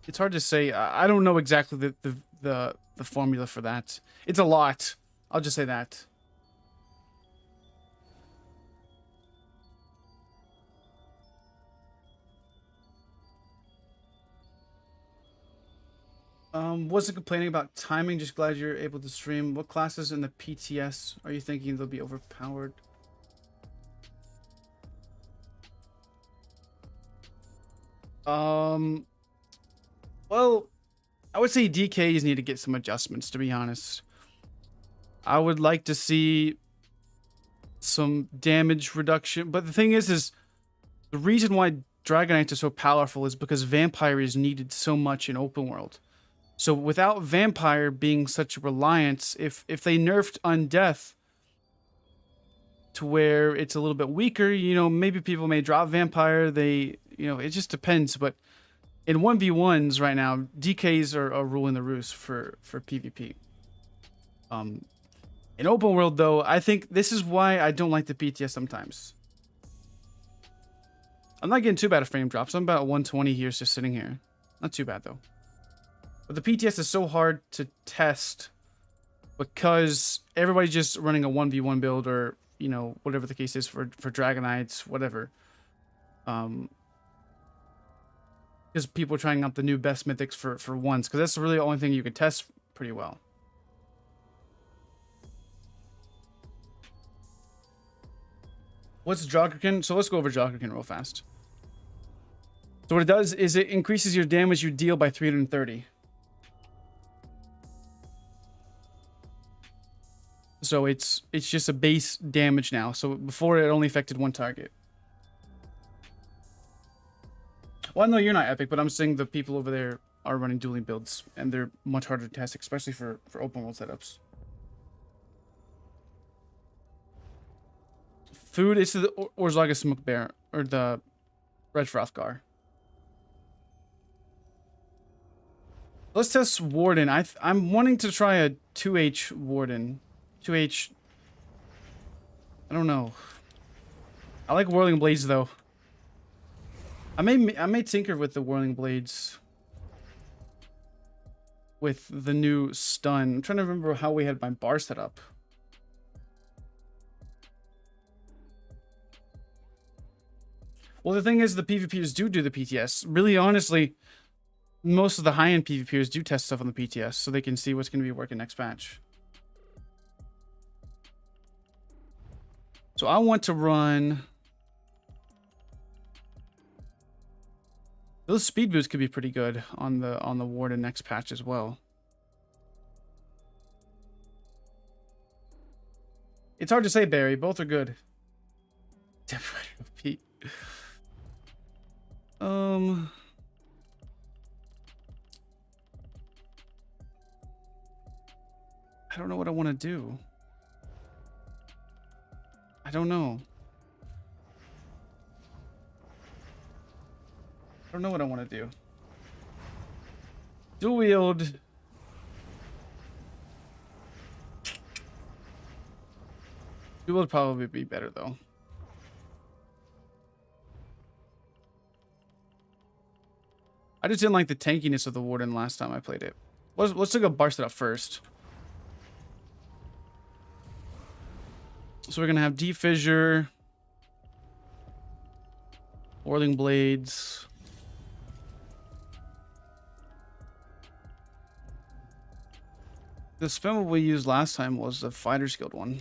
It's hard to say. I don't know exactly the formula for that. It's a lot. I'll just say that. Wasn't complaining about timing. Just glad you're able to stream. What classes in the PTS are you thinking they'll be overpowered? Well, I would say DKs need to get some adjustments, to be honest. I would like to see some damage reduction, but the thing is the reason why Dragonites are so powerful is because Vampire is needed so much in open world. So without Vampire being such a reliance, if they nerfed Undeath to where it's a little bit weaker, you know, maybe people may drop Vampire. They, you know, it just depends, but in 1v1s right now, DKs are ruling the roost for PvP. In open world, though, I think this is why I don't like the PTS sometimes. I'm not getting too bad at frame drops. I'm about 120 here, just sitting here. Not too bad, though. But the PTS is so hard to test because everybody's just running a 1v1 build or, you know, whatever the case is for Dragonites, whatever. Because people are trying out the new best mythics for once, because that's really the only thing you can test pretty well. What's Jokerkin? So let's go over Jokerkin real fast. So what it does is it increases your damage you deal by 330. So it's just a base damage now. So before it only affected one target. Well, no, you're not epic, but I'm saying the people over there are running dueling builds, and they're much harder to test, especially for open world setups. Food is the Orzhega Smoke Bear, or the Red Frothgar. Let's test Warden. I'm wanting to try a 2H Warden. 2H. I don't know. I like Whirling Blades though. I may tinker with the Whirling Blades with the new stun. I'm trying to remember how we had my bar set up. Well, the thing is, the PvPers do the PTS. Really, honestly, most of the high-end PvPers do test stuff on the PTS so they can see what's going to be working next patch. So I want to run Those speed boosts could be pretty good on the Warden next patch as well. It's hard to say, Barry. Both are good. Pete. I don't know what I want to do. I don't know. I don't know what I want to do. Dual wield. Dual would probably be better though. I just didn't like the tankiness of the Warden last time I played it. Let's look at bar setup first. So we're gonna have Deep Fissure, Whirling Blades. The spell we used last time was the Fighter's Guild one.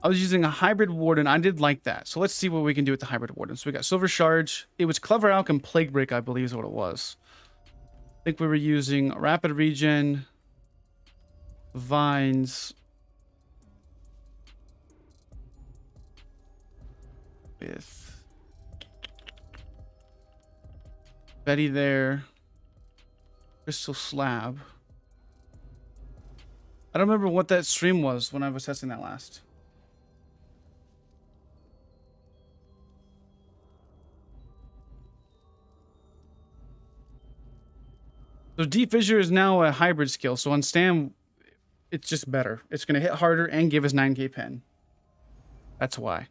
I was using a hybrid Warden. I did like that. So let's see what we can do with the hybrid Warden. So we got Silver Charge. It was Clever Alch and Plague Break, I believe is what it was. I think we were using Rapid Regen, Vines, with Betty there, Crystal Slab. I don't remember what that stream was when I was testing that last. So Deep Fissure is now a hybrid skill. So on Stam, it's just better. It's going to hit harder and give us 9k pen. That's why.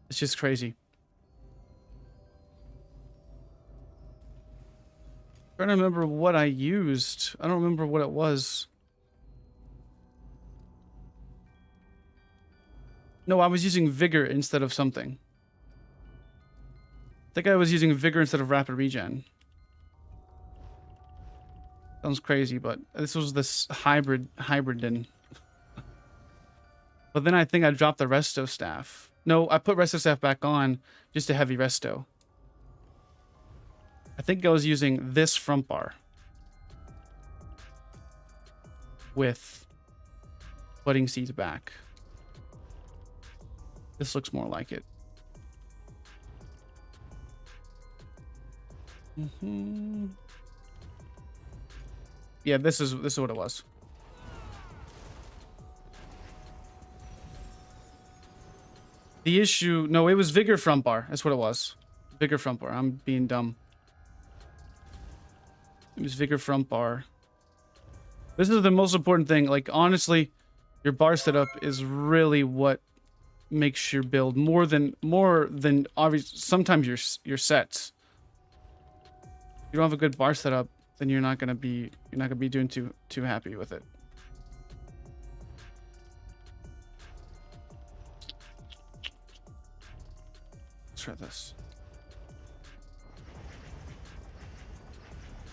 It's just crazy. I'm trying to remember what I used. I don't remember what it was. No, I was using Vigor instead of something. I think I was using Vigor instead of Rapid Regen. Sounds crazy, but this was this hybrid then. But then I think I dropped the Resto Staff. No, I put Resto Staff back on just a heavy Resto. I think I was using this front bar with Budding Seeds back. This looks more like it. Yeah, this is what it was. The issue, no, it was Vigor front bar. That's what it was. Vigor front bar. I'm being dumb. It was Vigor front bar. This is the most important thing. Like, honestly, your bar setup is really what makes your build more than obviously sometimes your sets. If you don't have a good bar setup, then you're not gonna be doing too happy with it. Let's try this.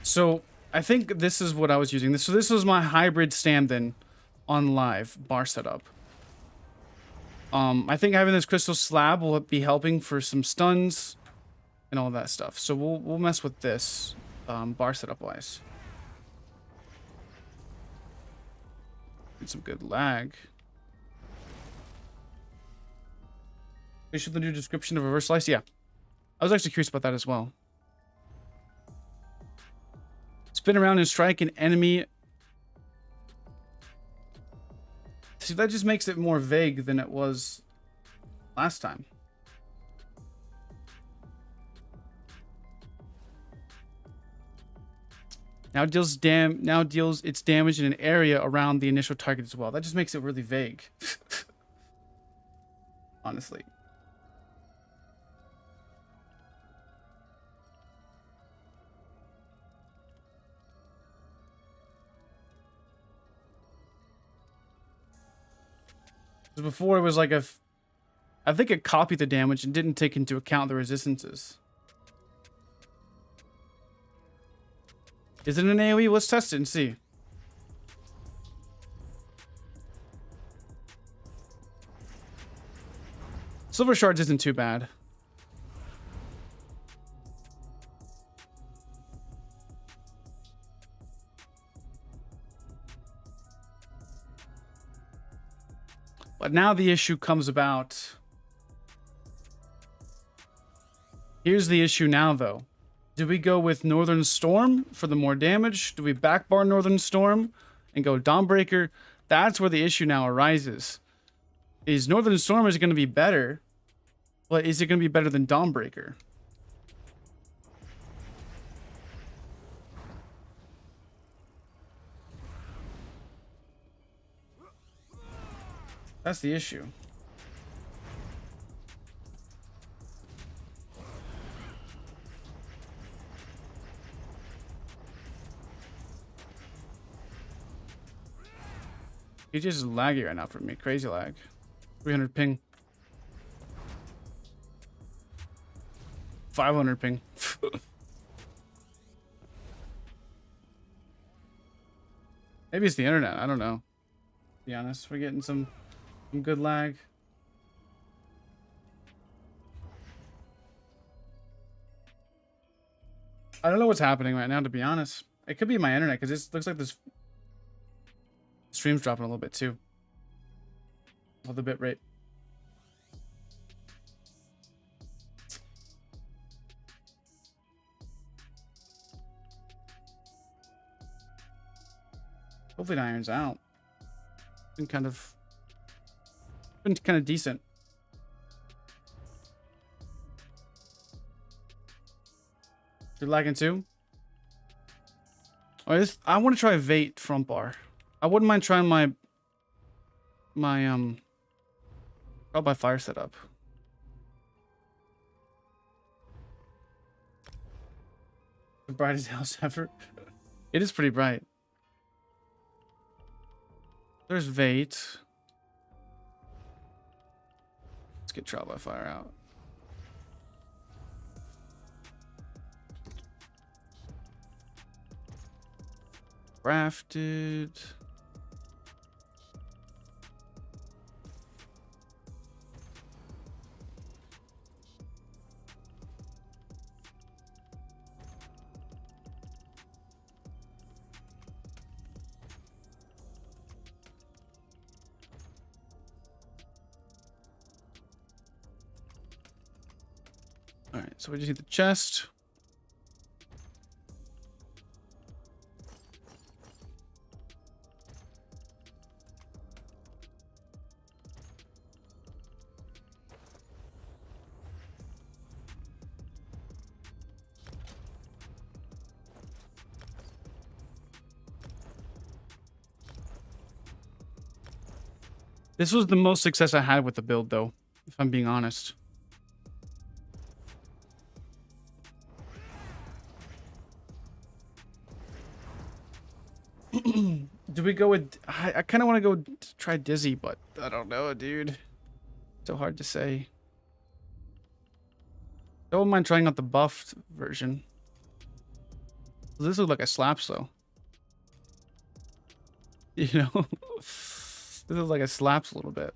So I think this is what I was using. So this was my hybrid stand-in on live bar setup. I think having this Crystal Slab will be helping for some stuns and all that stuff. So we'll mess with this bar setup wise. Get some good lag. They should the new description of reverse slice. Yeah, I was actually curious about that as well. Spin around and strike an enemy. See, that just makes it more vague than it was last time. Now deals its damage in an area around the initial target as well. That just makes it really vague. Honestly. Before it was like I think it copied the damage and didn't take into account the resistances. Is it an AoE? Let's test it and see. Silver shards isn't too bad. But now the issue comes about. Here's the issue now, though. Do we go with Northern Storm for the more damage? Do we backbar Northern Storm and go Dawnbreaker? That's where the issue now arises. Is Northern Storm is going to be better, but is it going to be better than Dawnbreaker? That's the issue. He just laggy right now for me. Crazy lag. 300 ping. 500 ping. Maybe it's the internet. I don't know. To be honest, we're getting some good lag. I don't know what's happening right now, to be honest. It could be my internet, because it looks like this stream's dropping a little bit too. All the bit rate. Hopefully it irons out. Been kind of decent. You're lagging too? Oh, I want to try Vate front bar. I wouldn't mind trying my trial by fire setup. The brightest house ever. It is pretty bright. There's Vate. Let's get trial by fire out. Crafted. All right, so we just need the chest. This was the most success I had with the build, though, if I'm being honest. Do we go with... I kind of want to go try Dizzy, but I don't know, dude. So hard to say. Don't mind trying out the buffed version. This looks like a slaps, though. You know? This looks like it slaps a little bit.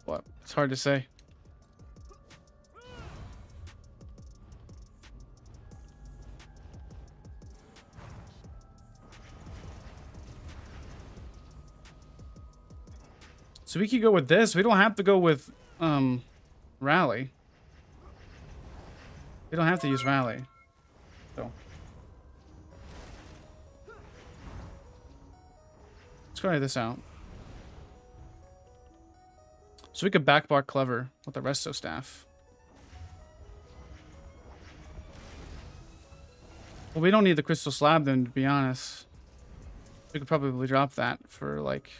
What? It's hard to say. So we could go with this. We don't have to go with Rally. We don't have to use Rally. So let's try this out. So we could backbar Clever with the Resto staff. Well, we don't need the crystal slab then, to be honest. We could probably drop that for like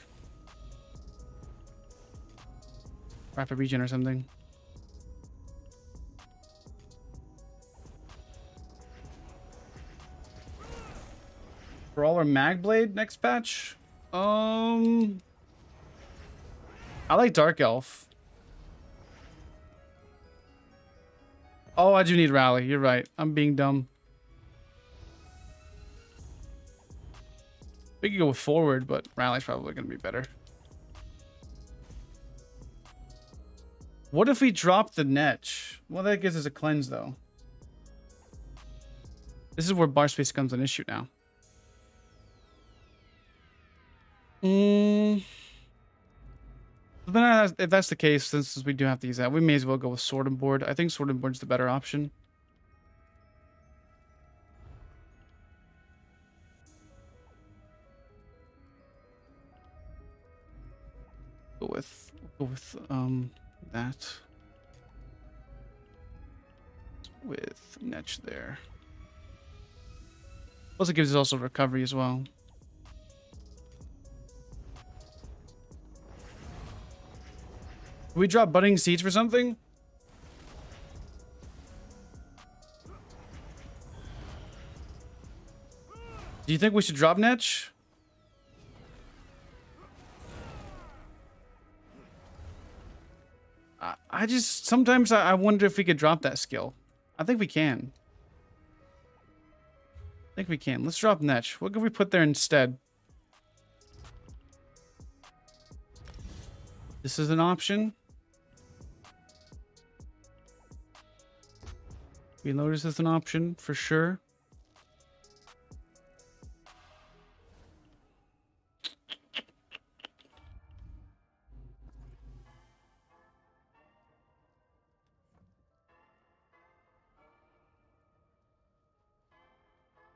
rapid regen or something. Brawler Magblade next patch? I like Dark Elf. Oh, I do need Rally. You're right. I'm being dumb. We could go with forward, but rally's probably going to be better. What if we drop the Netch? Well, that gives us a cleanse, though. This is where bar space becomes an issue now. But then if that's the case, since we do have to use that, we may as well go with Sword and Board. I think Sword and Board's the better option. Go with that. With Netch there. Plus it gives us also recovery as well. We drop budding seeds for something? Do you think we should drop Netch? I just sometimes I wonder if we could drop that skill. I think we can. I think we can. Let's drop Netch. What could we put there instead? This is an option. Reload is an option for sure.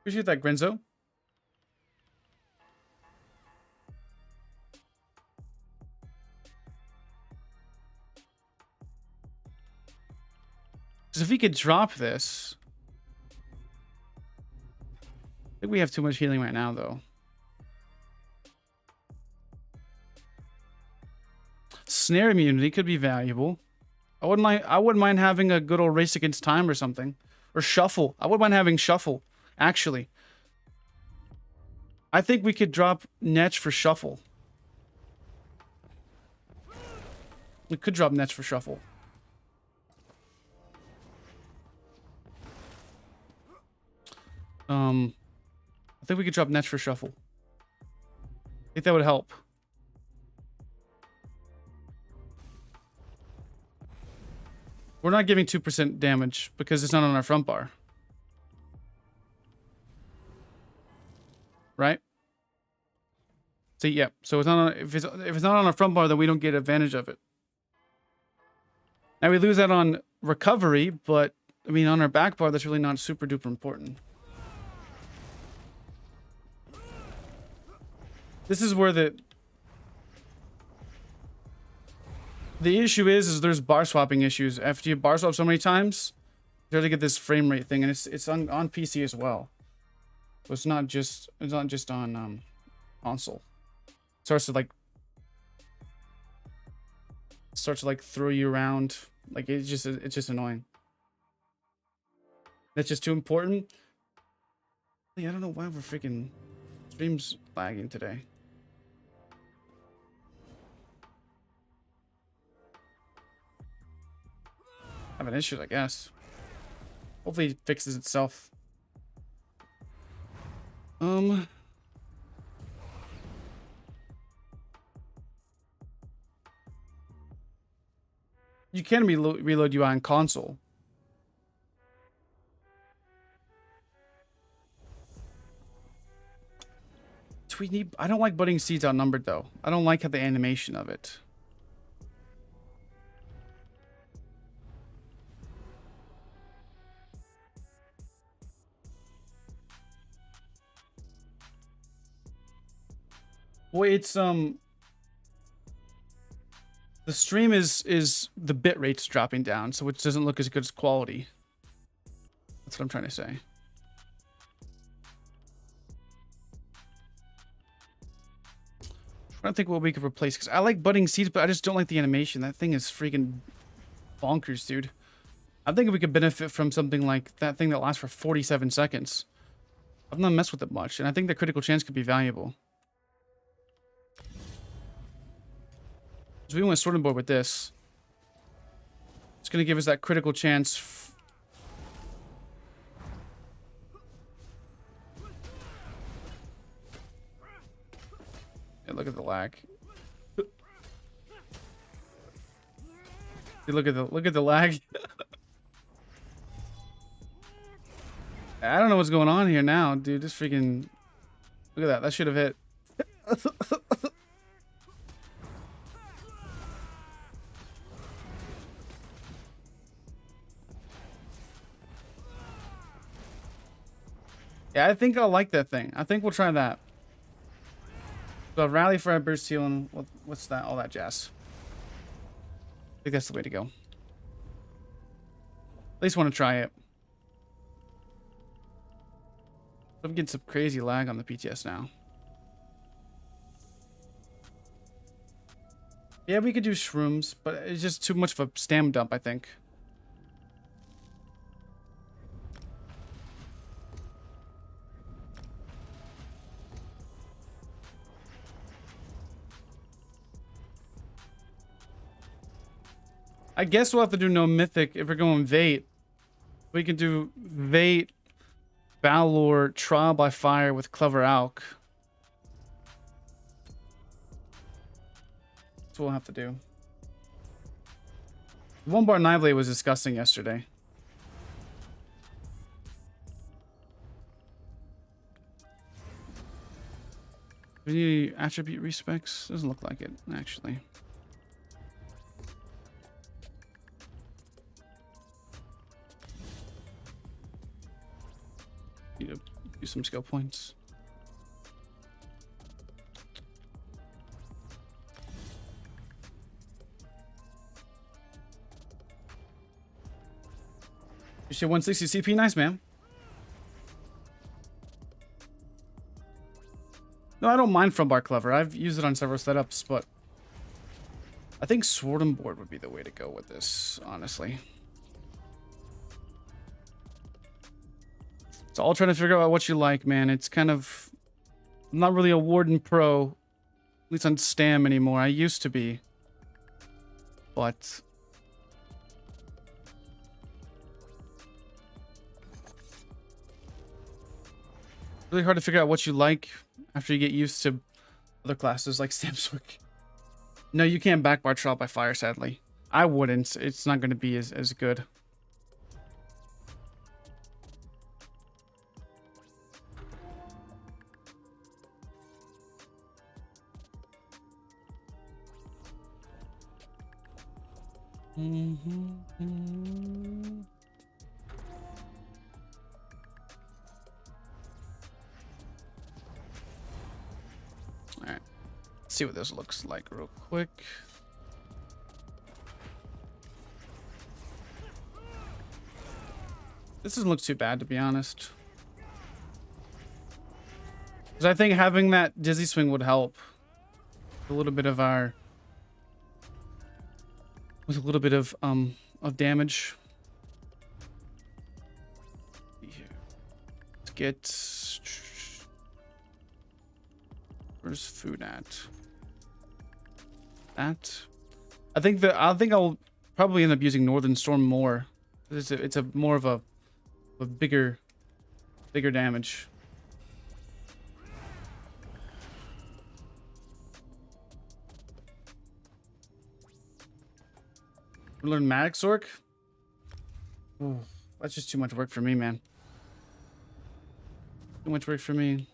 Appreciate that, Grenzo. Because if we could drop this... I think we have too much healing right now, though. Snare immunity could be valuable. I wouldn't mind having a good old race against time or something. Or shuffle. I wouldn't mind having shuffle. Actually, I think we could drop Netch for shuffle. We could drop Netch for shuffle. I think we could drop Netch for shuffle. I think that would help. We're not giving 2% damage because it's not on our front bar. Right? So yeah, so it's not on, if it's not on our front bar, then we don't get advantage of it. Now we lose that on recovery, but I mean on our back bar, that's really not super duper important. This is where the issue is there's bar swapping issues. After you bar swap so many times, you start to get this frame rate thing, and it's on PC as well. So it's not just on console. It starts to like throw you around. Like it's just annoying. That's just too important. I don't know why we're freaking streams lagging today. Having issues, I guess. Hopefully it fixes itself. You can reload UI on console. I don't like budding seeds outnumbered though. I don't like how the animation of it. Well, it's the stream is the bit rate's dropping down, so it doesn't look as good as quality. That's what I'm trying to say. I don't think what we could replace, because I like budding seeds, but I just don't like the animation. That thing is freaking bonkers, dude. I think we could benefit from something like that thing that lasts for 47 seconds. I've not messed with it much, and I think the critical chance could be valuable. So we went Sword and Board with this. It's going to give us that critical chance. look at the lag. Look at the lag. I don't know what's going on here now, dude. Just freaking look at that. That should have hit. Yeah, I think I'll like that thing. I think we'll try that. So rally for a burst healing. What's that? All that jazz. I think that's the way to go. At least want to try it. I'm getting some crazy lag on the PTS now. Yeah, we could do shrooms, but it's just too much of a stam dump, I think. I guess we'll have to do no mythic if we're going Vate. We can do Vate, Valor, Trial by Fire with Clever Alk. That's what we'll have to do. One bar Niblade was disgusting yesterday. Do we need any attribute respecs? Doesn't look like it, actually. Need to do some skill points. You should 160 CP, nice man. No, I don't mind from bar clever. I've used it on several setups, but I think sword and board would be the way to go with this, honestly. It's all trying to figure out what you like, man. It's kind of... I'm not really a Warden pro, at least on Stam anymore. I used to be. But... really hard to figure out what you like after you get used to other classes like Stamswick. No, you can't backbar Trial by Fire, sadly. I wouldn't. It's not going to be as good. Alright. Let's see what this looks like real quick. This doesn't look too bad, to be honest. Because I think having that dizzy swing would help. A little bit of our... with a little bit of damage. Let's get... where's food at? That. I think I'll probably end up using Northern Storm more. It's a more of a bigger damage. We learn Maddox Orc? Ooh, that's just too much work for me, man. Too much work for me.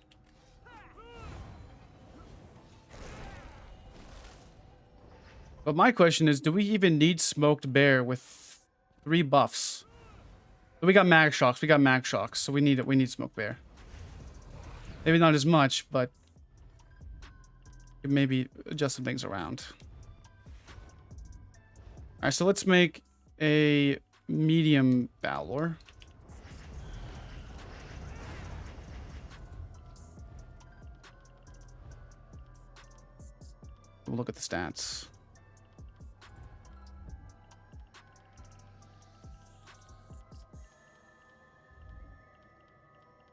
But my question is, do we even need Smoked Bear with 3 buffs? We got Mag Shocks, so we need Smoked Bear. Maybe not as much, but maybe adjust some things around. Alright, so let's make a medium Valor. We'll look at the stats.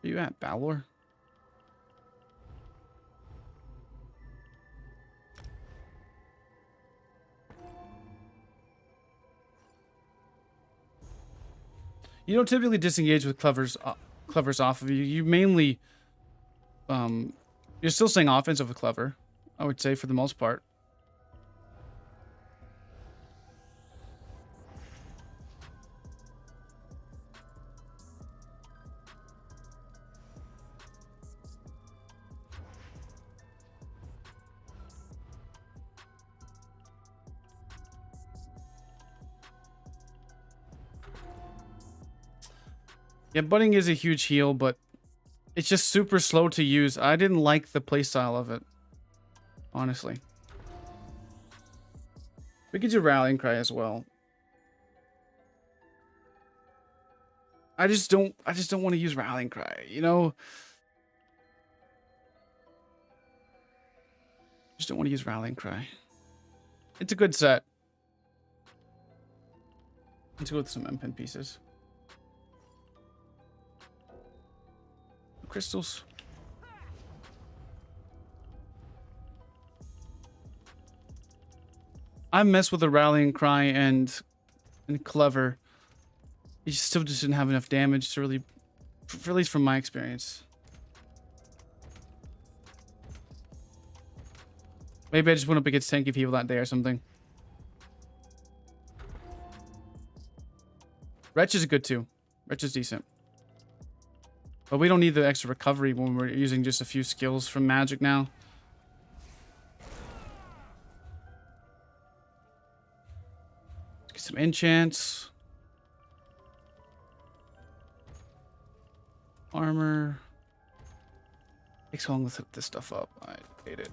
Where you at, Valor? You don't typically disengage with clevers off of you. You mainly, you're still staying offensive with clever. I would say, for the most part. Yeah, budding is a huge heal, but it's just super slow to use. I didn't like the playstyle of it, honestly. We could do Rallying Cry as well. I just don't want to use Rallying Cry, you know? Just don't want to use Rallying Cry. It's a good set. Let's go with some M-Pen pieces. Crystals. I messed with the Rallying Cry and Clever. He still just didn't have enough damage to really, at least from my experience. Maybe I just went up against tanky people that day or something. Wretch is good too. Wretch is decent. But we don't need the extra recovery when we're using just a few skills from magic now. Let's get some enchants. Armor. Takes long to set this stuff up. I hate it.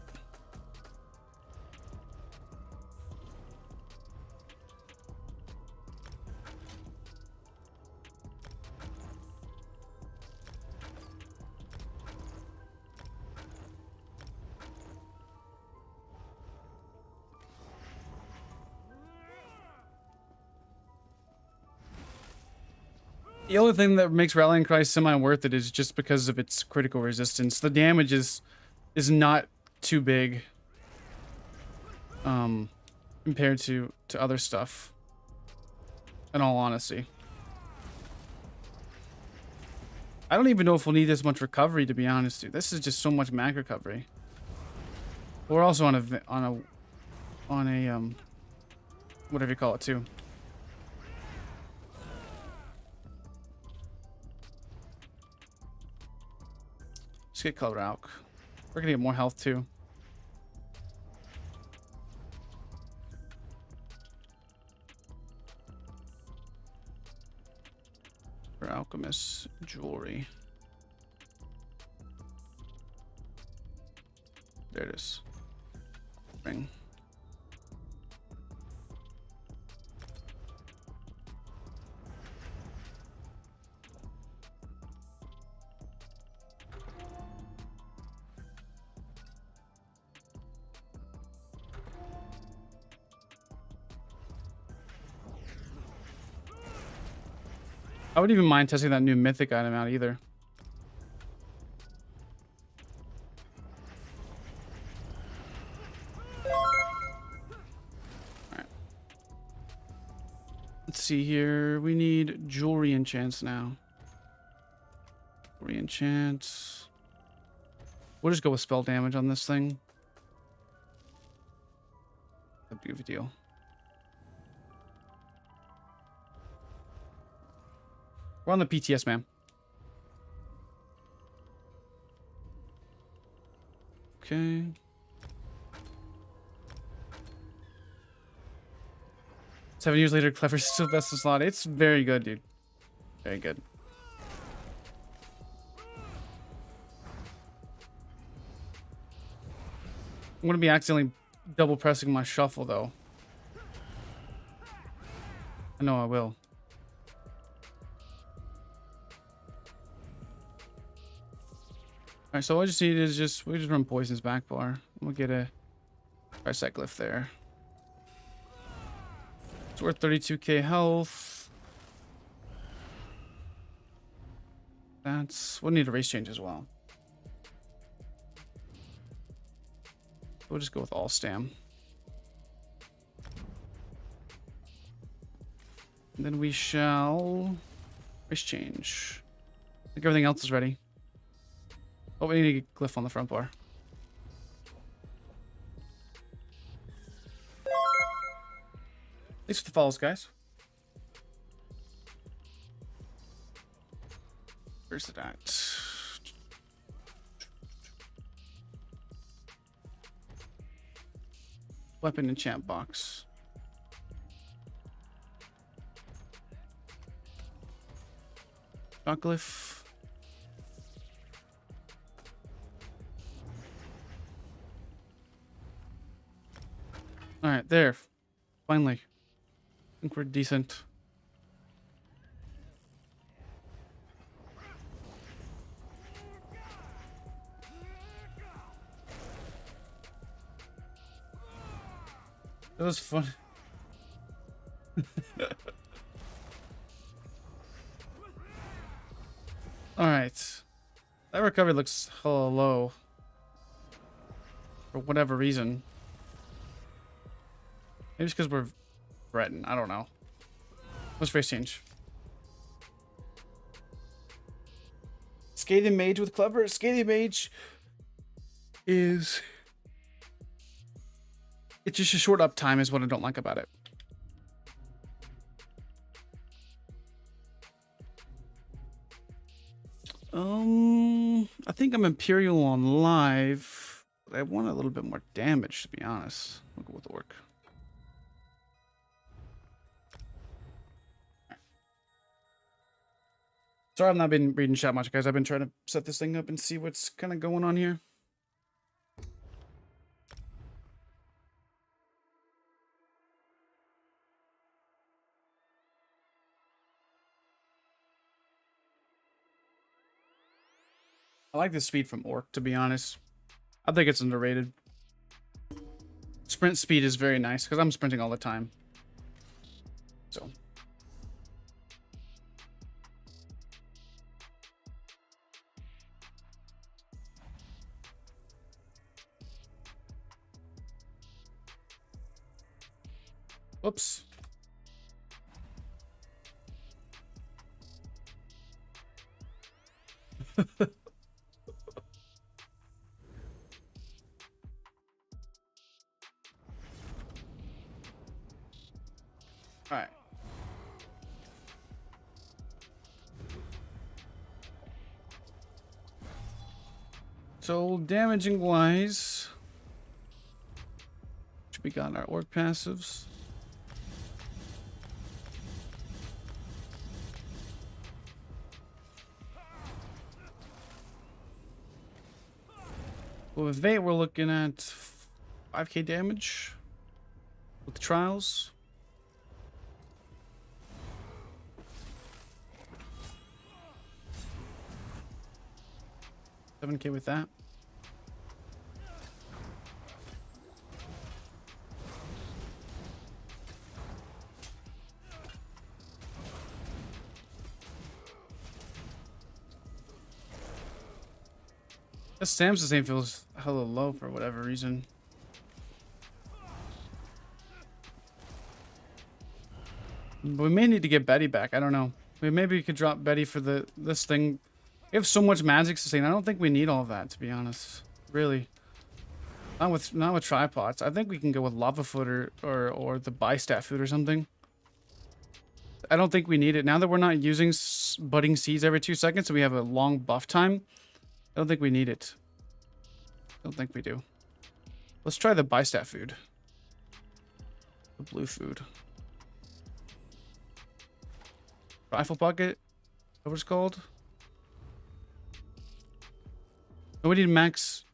The only thing that makes Rallying Cry semi-worth it is just because of its critical resistance. The damage is not too big compared to other stuff, in all honesty. I don't even know if we'll need this much recovery, to be honest, dude. This is just so much mag recovery. We're also on a whatever you call it too. Let's get Color Alk. We're gonna get more health too. For Alchemist jewelry. There it is. Ring. I wouldn't even mind testing that new mythic item out either. Alright. Let's see here. We need jewelry enchants now. Jewelry enchants. We'll just go with spell damage on this thing. That'd be a good deal. We're on the PTS, man. Okay. 7 years later, Clever's still best in slot. It's very good, dude. Very good. I'm gonna be accidentally double pressing my shuffle, though. I know I will. Alright, so all I just need is we just run Poison's back bar. We'll get a price that glyph there. It's worth 32k health. We'll need a race change as well. We'll just go with all stam. And then we shall race change. I think everything else is ready. Oh, we need a glyph on the front bar. Thanks for the follows, guys. Where's it at? Weapon enchant box. Glyph. All right, there. Finally. I think we're decent. That was fun. All right. That recovery looks hella low. For whatever reason. Maybe it's because we're threatened. I don't know. Let's race change. Skating Mage with Clever. Skating Mage is... It's just a short uptime is what I don't like about it. I think I'm Imperial on live. But I want a little bit more damage, to be honest. We'll go with the work. Sorry I've not been reading chat much, guys. I've been trying to set this thing up and see what's kind of going on here. I like the speed from Orc, to be honest. I think it's underrated. Sprint speed is very nice, because I'm sprinting all the time. So. Whoops. All right. So damaging wise, we got our orc passives. Well, with Vate, we're looking at 5k damage with trials. 7k with that. This Sam's name feels hella low for whatever reason. But we may need to get Betty back. I don't know. Maybe we could drop Betty for this thing. We have so much magic sustain. I don't think we need all of that, to be honest. Really. Not with tripods. I think we can go with Lava Foot or the Bistat Food or something. I don't think we need it. Now that we're not using budding seeds every 2 seconds, so we have a long buff time, I don't think we need it. I don't think we do. Let's try the Bistat Food. The blue food. Rifle Bucket? What it's called? No, we need max.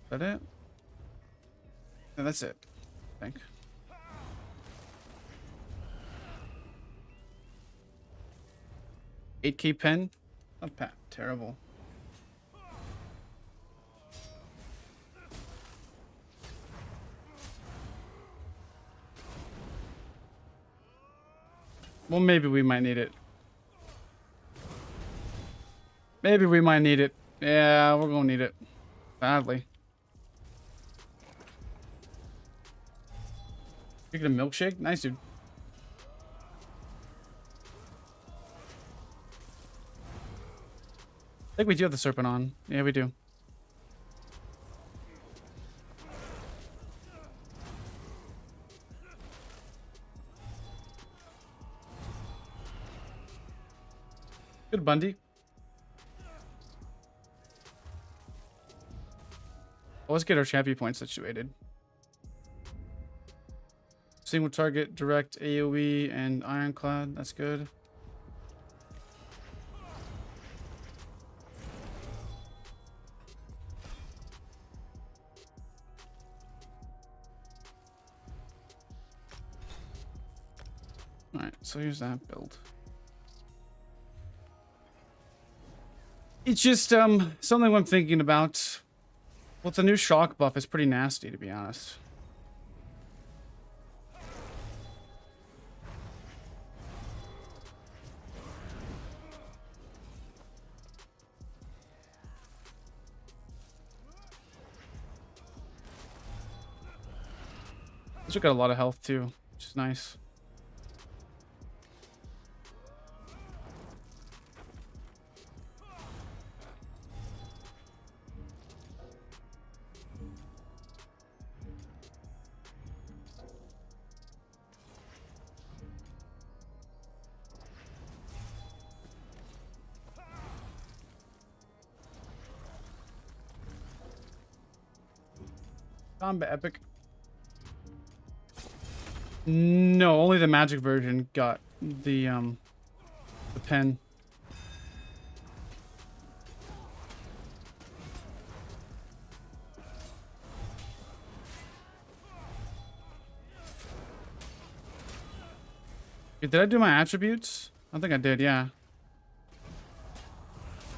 Is that it? No, that's it. I think. $8k pen? Not bad. Terrible. Well, maybe we might need it. Maybe we might need it. Yeah, we're gonna need it. Badly. You get a milkshake? Nice, dude. think we do have the serpent on. Yeah, we do. Good Bundy. Well, let's get our champion point situated. Single target, direct AoE, and ironclad. That's good. Alright, so here's that build. It's just something I'm thinking about. Well, it's a new shock buff. It's pretty nasty, to be honest. This got a lot of health too, which is nice. Combat epic. No, only the magic version got the pen. Did I do my attributes? I think I did, yeah.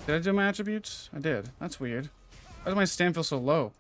Did I do my attributes? I did. That's weird. Why does my stand feel so low?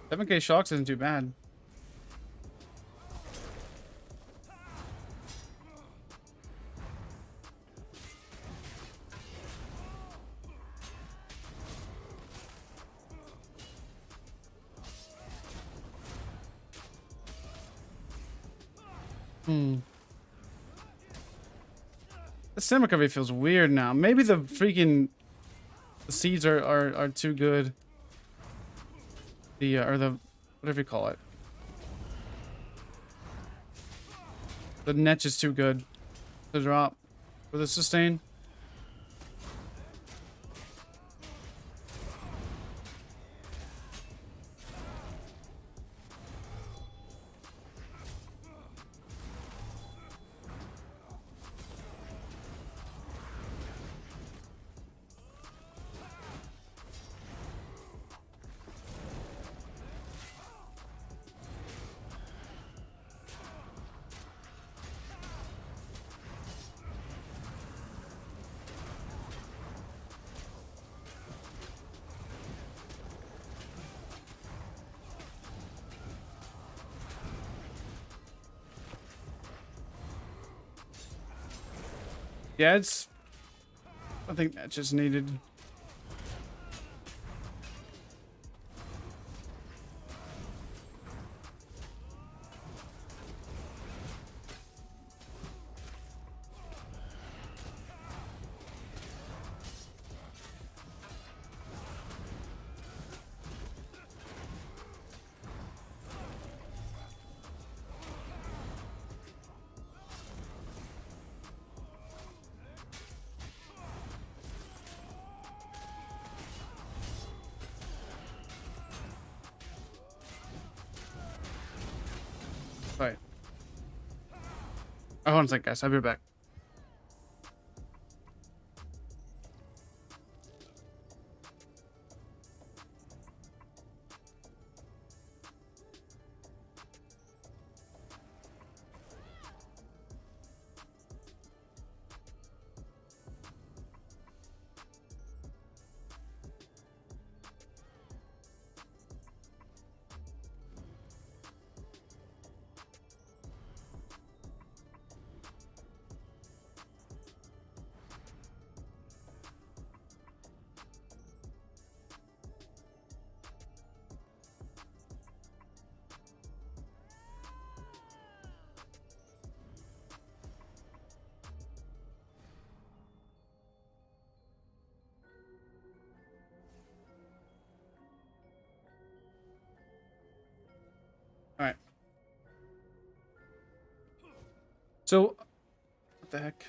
$7K shocks isn't too bad. The sim recovery feels weird now. Maybe the freaking seeds are too good. The or the whatever you call it. The netch is too good to drop for the sustain. Yeah, it's... I think that just needed... Right. Oh, hold on a second, guys. I'll be back. So, what the heck?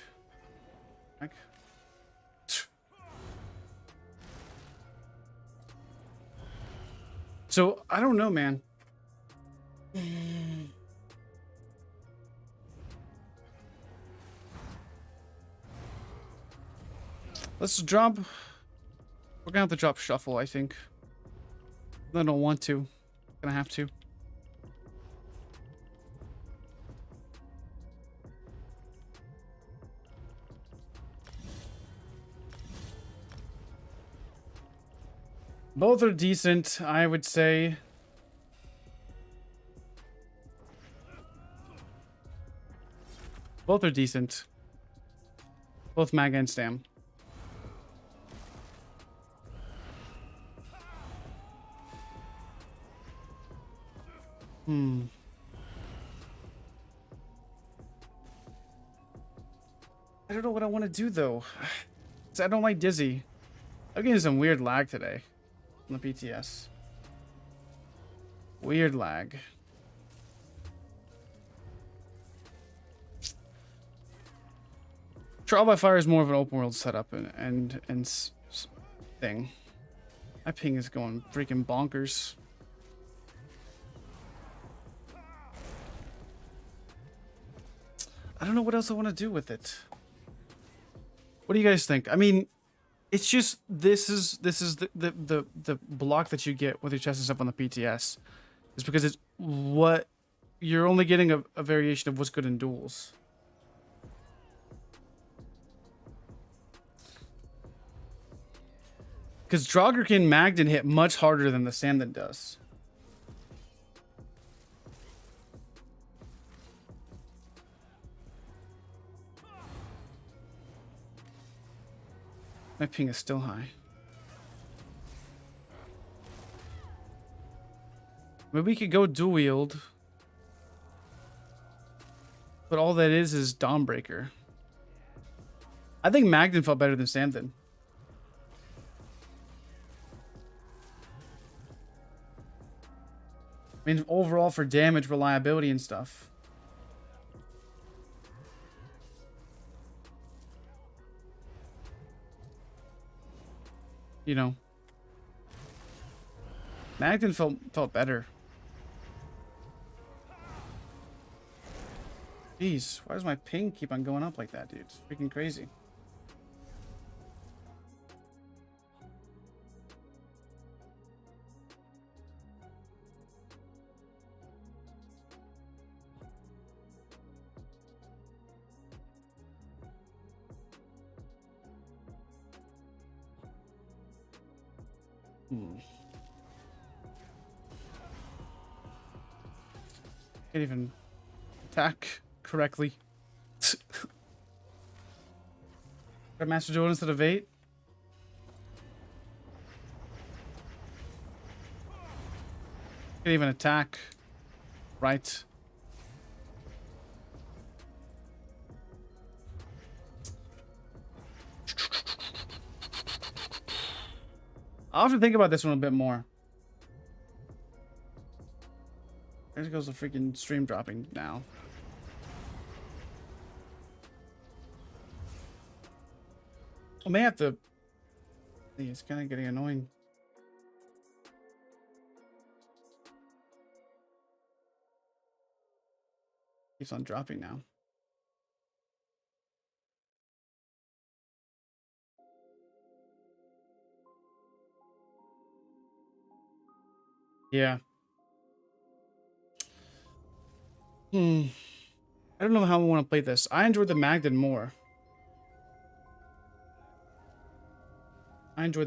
So, I don't know, man. Let's drop... We're gonna have to drop Shuffle, I think. I don't want to. Gonna have to. Both are decent, I would say. Both are decent. Both Mag and Stam. I don't know what I want to do, though. I don't like Dizzy. I'm getting some weird lag today on the PTS. Weird lag. Trial by Fire is more of an open world setup and thing. My ping is going freaking bonkers. I don't know what else I want to do with it. What do you guys think? I mean, it's just this is the block that you get with your chest and stuff on the PTS. It's because it's what you're only getting a variation of what's good in duels. Because Draugr can Magden hit much harder than the Sandin does. My ping is still high. Maybe we could go dual wield. But all that is Dawnbreaker. I think Magden felt better than Sandin. I mean, overall for damage, reliability, and stuff. You know. Magden felt better. Jeez, why does my ping keep on going up like that, dude? It's freaking crazy. Can't even attack correctly. Got Master Duel instead of 8. Can't even attack. Right. I'll have to think about this one a bit more. There goes the freaking stream dropping now. I may have to... It's kind of getting annoying. Keeps on dropping now. Yeah. I don't know how I want to play this. I enjoyed the Magden more. I don't know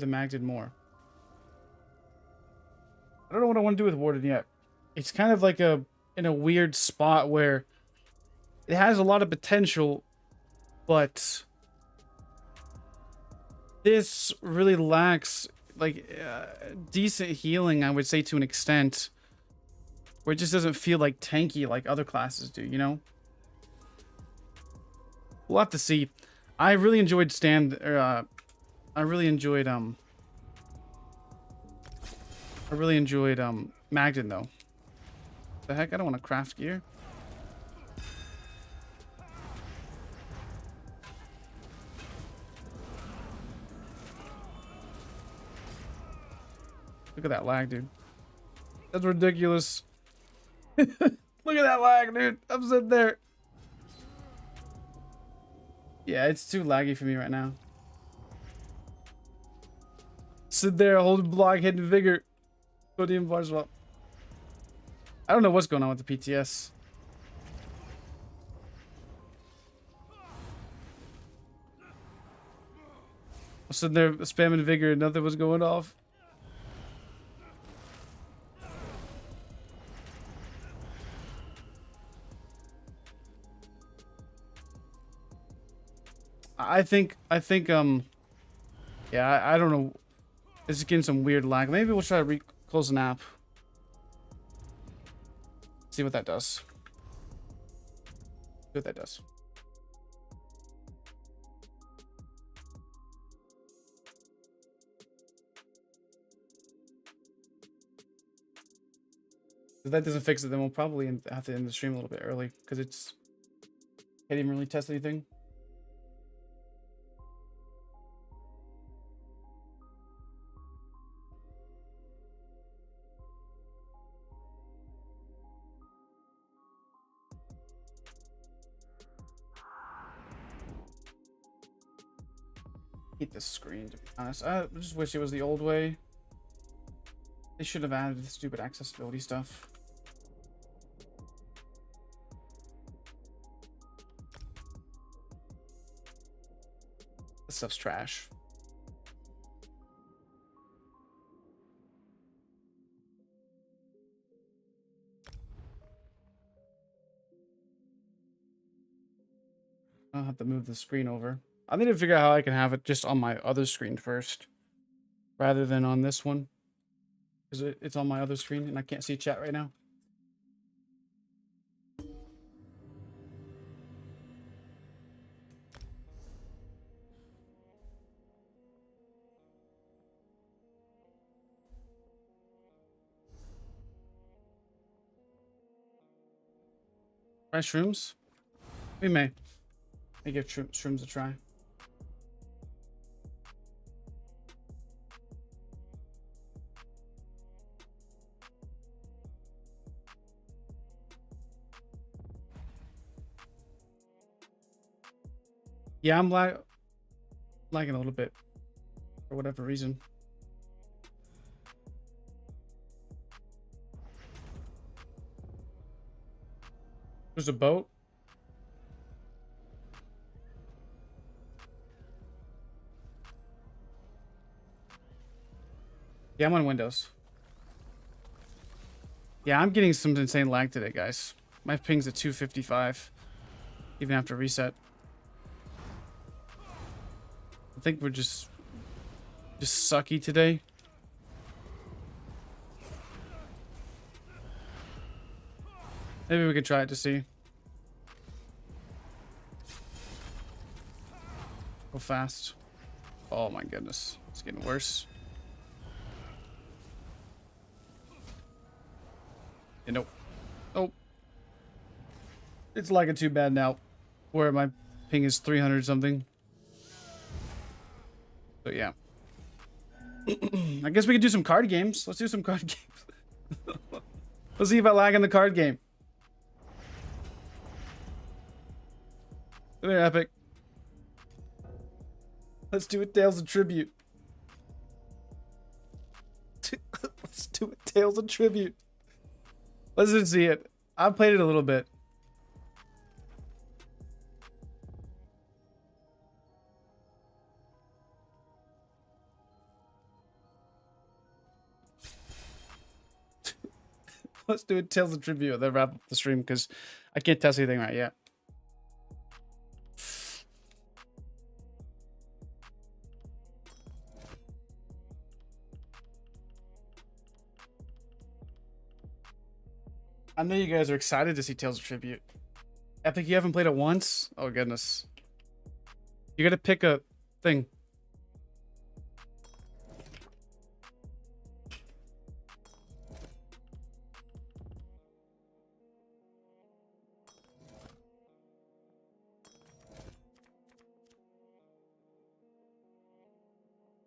what I want to do with Warden yet. It's kind of like in a weird spot where it has a lot of potential, but this really lacks like decent healing, I would say, to an extent, where it just doesn't feel like tanky like other classes do, you know? We'll have to see. I really enjoyed Magden though. The heck, I don't want to craft gear. Look at that lag, dude. That's ridiculous. Look at that lag, dude. I'm sitting there. Yeah, it's too laggy for me right now. Sit there, hold block, hidden vigor. Podium bar swap. I don't know what's going on with the PTS. I'm sitting there spamming vigor and nothing was going off. I think, yeah, I don't know. It's getting some weird lag. Maybe we'll try to close an app. See what that does. See what that does. If that doesn't fix it, then we'll probably have to end the stream a little bit early because it's can't even really test anything. Hate this screen, to be honest. I just wish it was the old way. They should have added the stupid accessibility stuff. This stuff's trash. I'll have to move the screen over. I need to figure out how I can have it just on my other screen first, rather than on this one. Because it's on my other screen and I can't see chat right now. Try shrooms? We may. May give shrooms a try. Yeah, I'm lagging a little bit for whatever reason. There's a boat. Yeah, I'm on Windows. Yeah, I'm getting some insane lag today, guys. My ping's at 255, even after reset. I think we're just sucky today. Maybe we could try it to see. Go fast. Oh my goodness. It's getting worse. Yeah, nope. Nope. It's lagging too bad now. Where my ping is 300 something. So yeah. I guess we could do some card games. Let's do some card games. Let's see if I lag in the card game. Come here, Epic. Let's do it, Tales of Tribute. Let's do it, Tales of Tribute. Let's just see it. I've played it a little bit. Let's do it, Tales of Tribute. Then wrap up the stream because I can't test anything right yet. I know you guys are excited to see Tales of Tribute. Epic, you haven't played it once? Oh, goodness. You gotta pick a thing.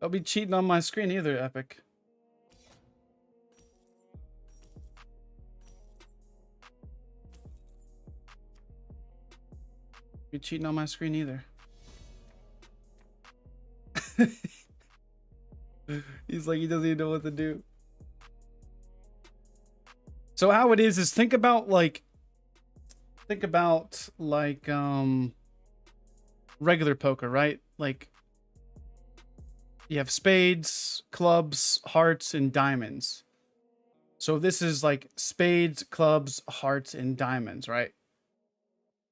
Don't be cheating on my screen either, Epic. You're cheating on my screen either. He's like, he doesn't even know what to do. So how it is think about like regular poker, right? Like you have spades, clubs, hearts, and diamonds. So this is like spades, clubs, hearts, and diamonds, right?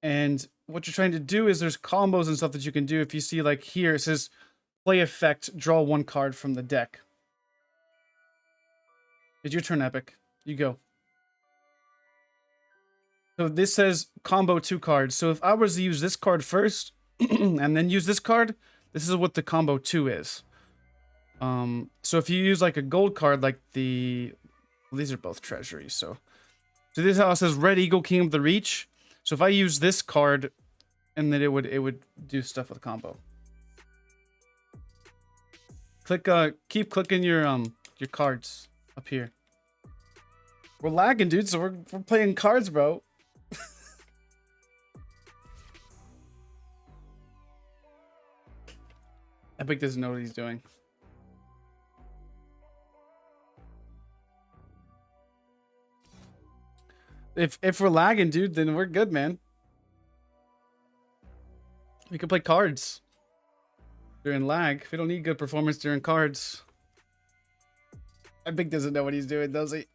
And what you're trying to do is there's combos and stuff that you can do. If you see like here, it says play effect, draw one card from the deck. It's your turn, Epic. You go. So this says combo 2 cards. So if I was to use this card first and then use this card, this is what the combo 2 is. So if you use like a gold card, like these are both treasuries. So this is how it says Red Eagle, King of the Reach. So if I use this card, and then it would do stuff with combo. Click keep clicking your cards up here. We're lagging, dude, so we're playing cards, bro. Epic doesn't know what he's doing. If we're lagging, dude, then we're good, man. We can play cards during lag. We don't need good performance during cards. Epic doesn't know what he's doing, does he?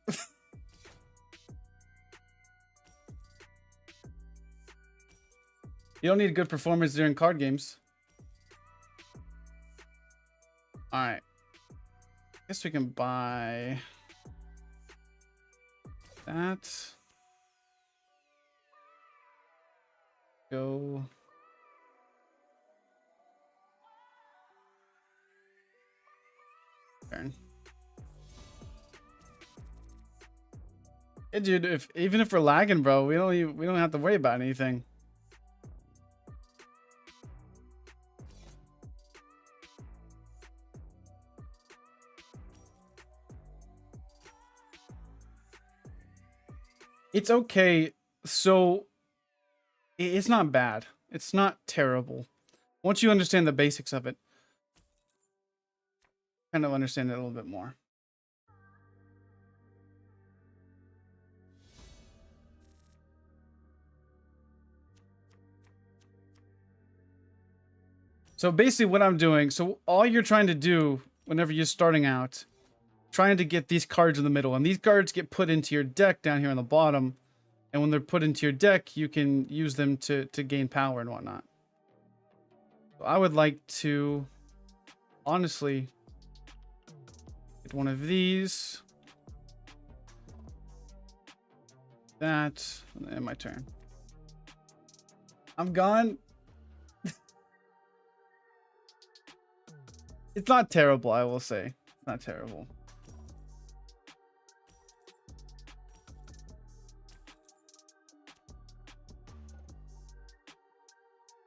You don't need good performance during card games. Alright. Guess we can buy that. Go. Turn. Hey, dude, even if we're lagging, bro, we don't have to worry about anything. It's okay. So it's not bad. It's not terrible. Once you understand the basics of it, kind of understand it a little bit more. So basically what I'm doing, so all you're trying to do whenever you're starting out, trying to get these cards in the middle, and these cards get put into your deck down here on the bottom, and when they're put into your deck, you can use them to gain power and whatnot. So I would like to, honestly, get one of these, that, and my turn. I'm gone. It's not terrible, I will say. It's not terrible.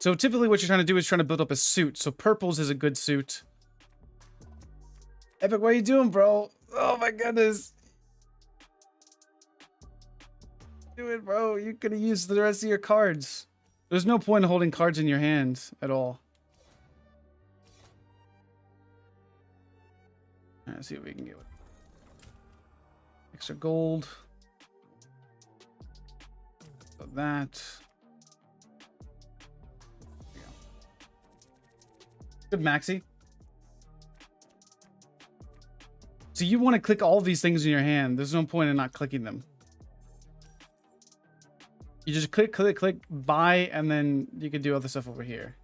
So typically what you're trying to do is trying to build up a suit. So purples is a good suit. Epic, what are you doing, bro? Oh my goodness. Do it, bro. You could have used the rest of your cards. There's no point in holding cards in your hands at all. All right, let's see what we can get with extra gold. So that. Good, Maxi. So you want to click all these things in your hand. There's no point in not clicking them. You just click, click, click, buy, and then you can do other stuff over here.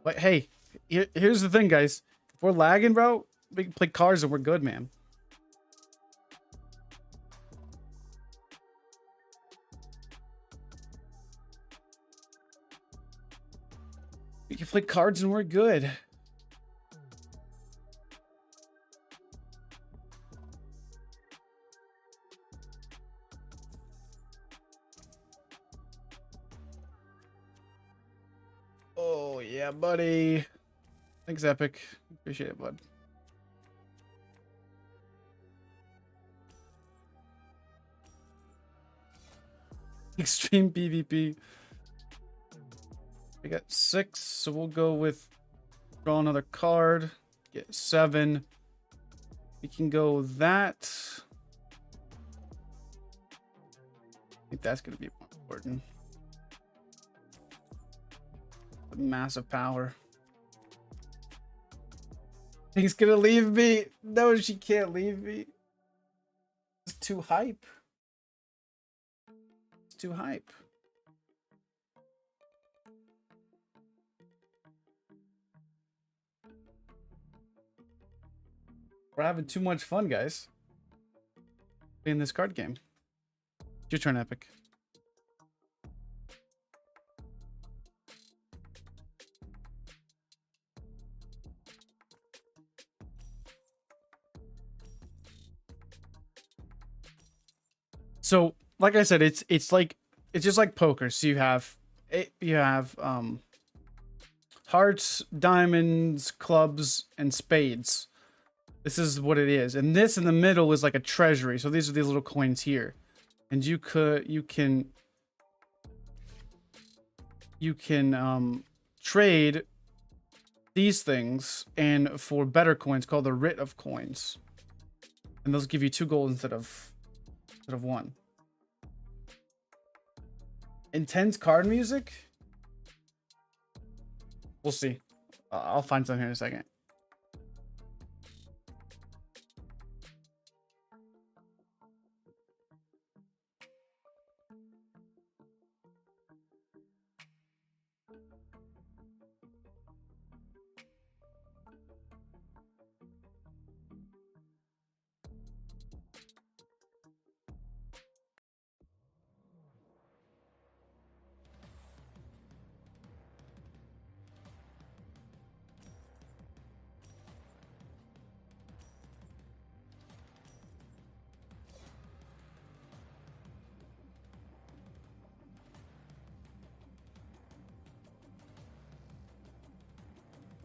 But hey, here's the thing, guys. If we're lagging, bro, we can play cards and we're good, man. We can play cards and we're good. Oh, yeah, buddy. Thanks, Epic. Appreciate it, bud. Extreme PvP. I got 6, so we'll go with draw another card. Get 7. We can go that. I think that's going to be more important. Massive power. He's gonna leave me. No, she can't leave me. It's too hype. It's too hype. We're having too much fun, guys. Playing this card game. Your turn, Epic. So, like I said, it's just like poker. So you have hearts, diamonds, clubs, and spades. This is what it is, and this in the middle is like a treasury. So these are these little coins here, and you can trade these things and for better coins called the writ of coins, and those give you 2 gold instead of 1. Intense card music? We'll see. I'll find some here in a second.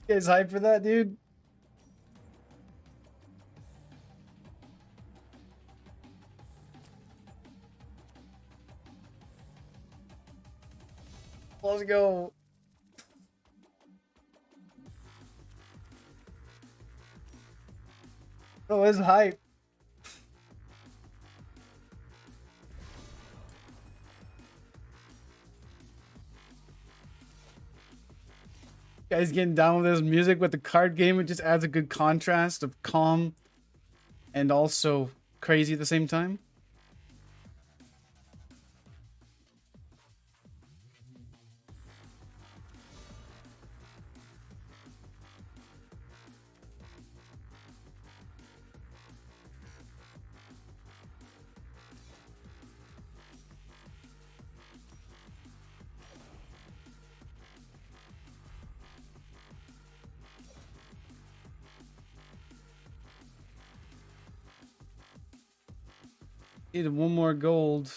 You guys hyped for that, dude? Let's go. Oh, it's hype. Guys getting down with this music with the card game. It just adds a good contrast of calm and also crazy at the same time. Need 1 more gold.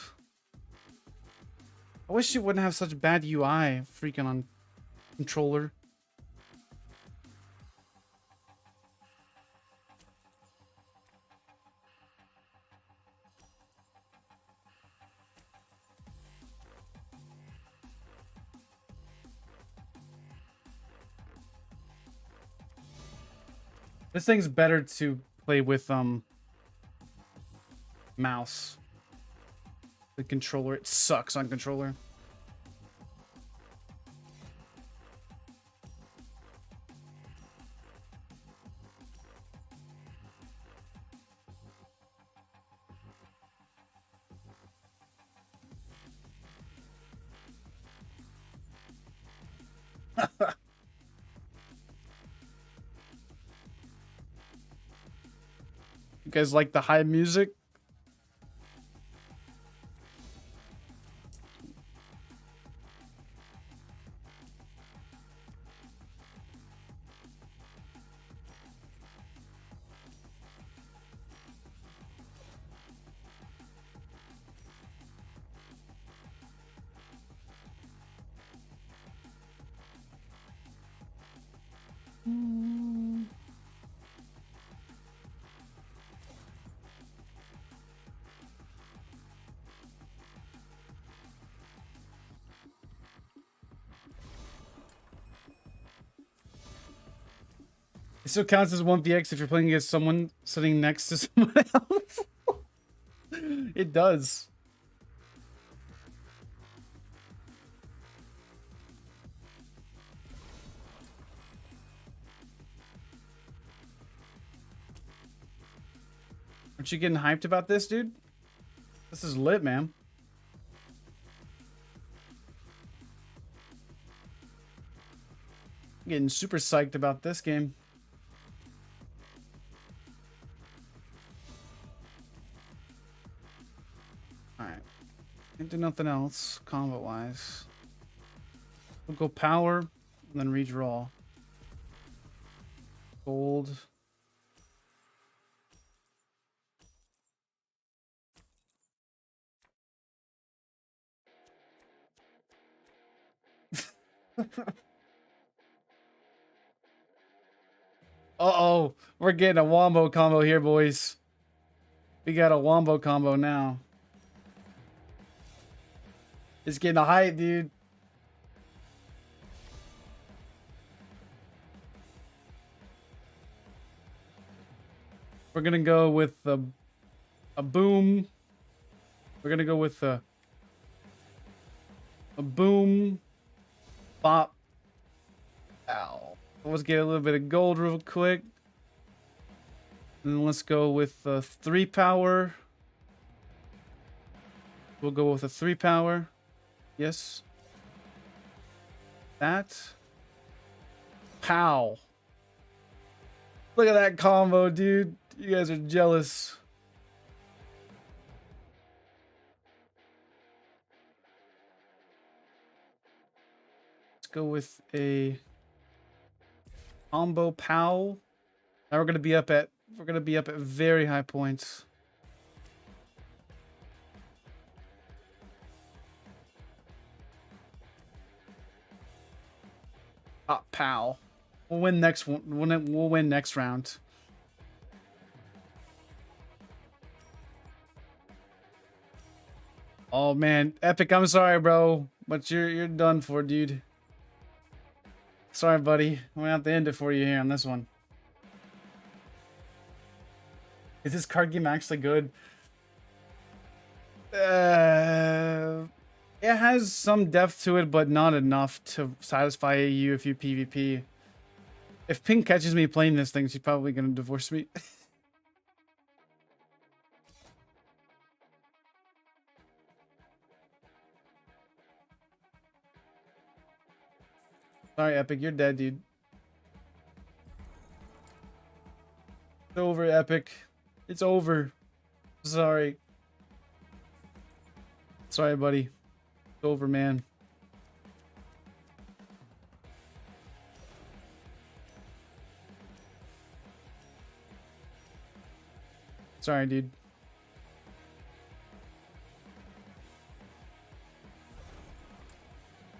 I wish you wouldn't have such bad UI freaking on controller. This thing's better to play with mouse. The controller, it sucks on controller. You guys like the high music? It still counts as 1px if you're playing against someone sitting next to someone else. It does. Aren't you getting hyped about this, dude? This is lit, man. I'm getting super psyched about this game. Alright. Can't do nothing else, combo-wise. We'll go power, and then redraw. Gold. Uh-oh, we're getting a wombo combo here, boys. We got a wombo combo now. It's getting a hype, dude. We're gonna go with a boom. We're gonna go with a boom, bop. Ow. Let's get a little bit of gold real quick. And then let's go with 3 power. We'll go with a 3 power. Yes. That. Pow. Look at that combo, dude. You guys are jealous. Let's go with a combo pow. Now we're gonna be up at very high points. Ah, pow. We'll win next one. We'll win next round. Oh man, Epic, I'm sorry, bro, but you're done for, dude. Sorry, buddy. I'm gonna have to end it for you here on this one. Is this card game actually good? It has some depth to it, but not enough to satisfy you if you PvP. If Pink catches me playing this thing, she's probably gonna divorce me. Sorry, Epic, you're dead, dude. It's over, Epic. It's over. Sorry. Sorry, buddy. It's over, man. Sorry, dude.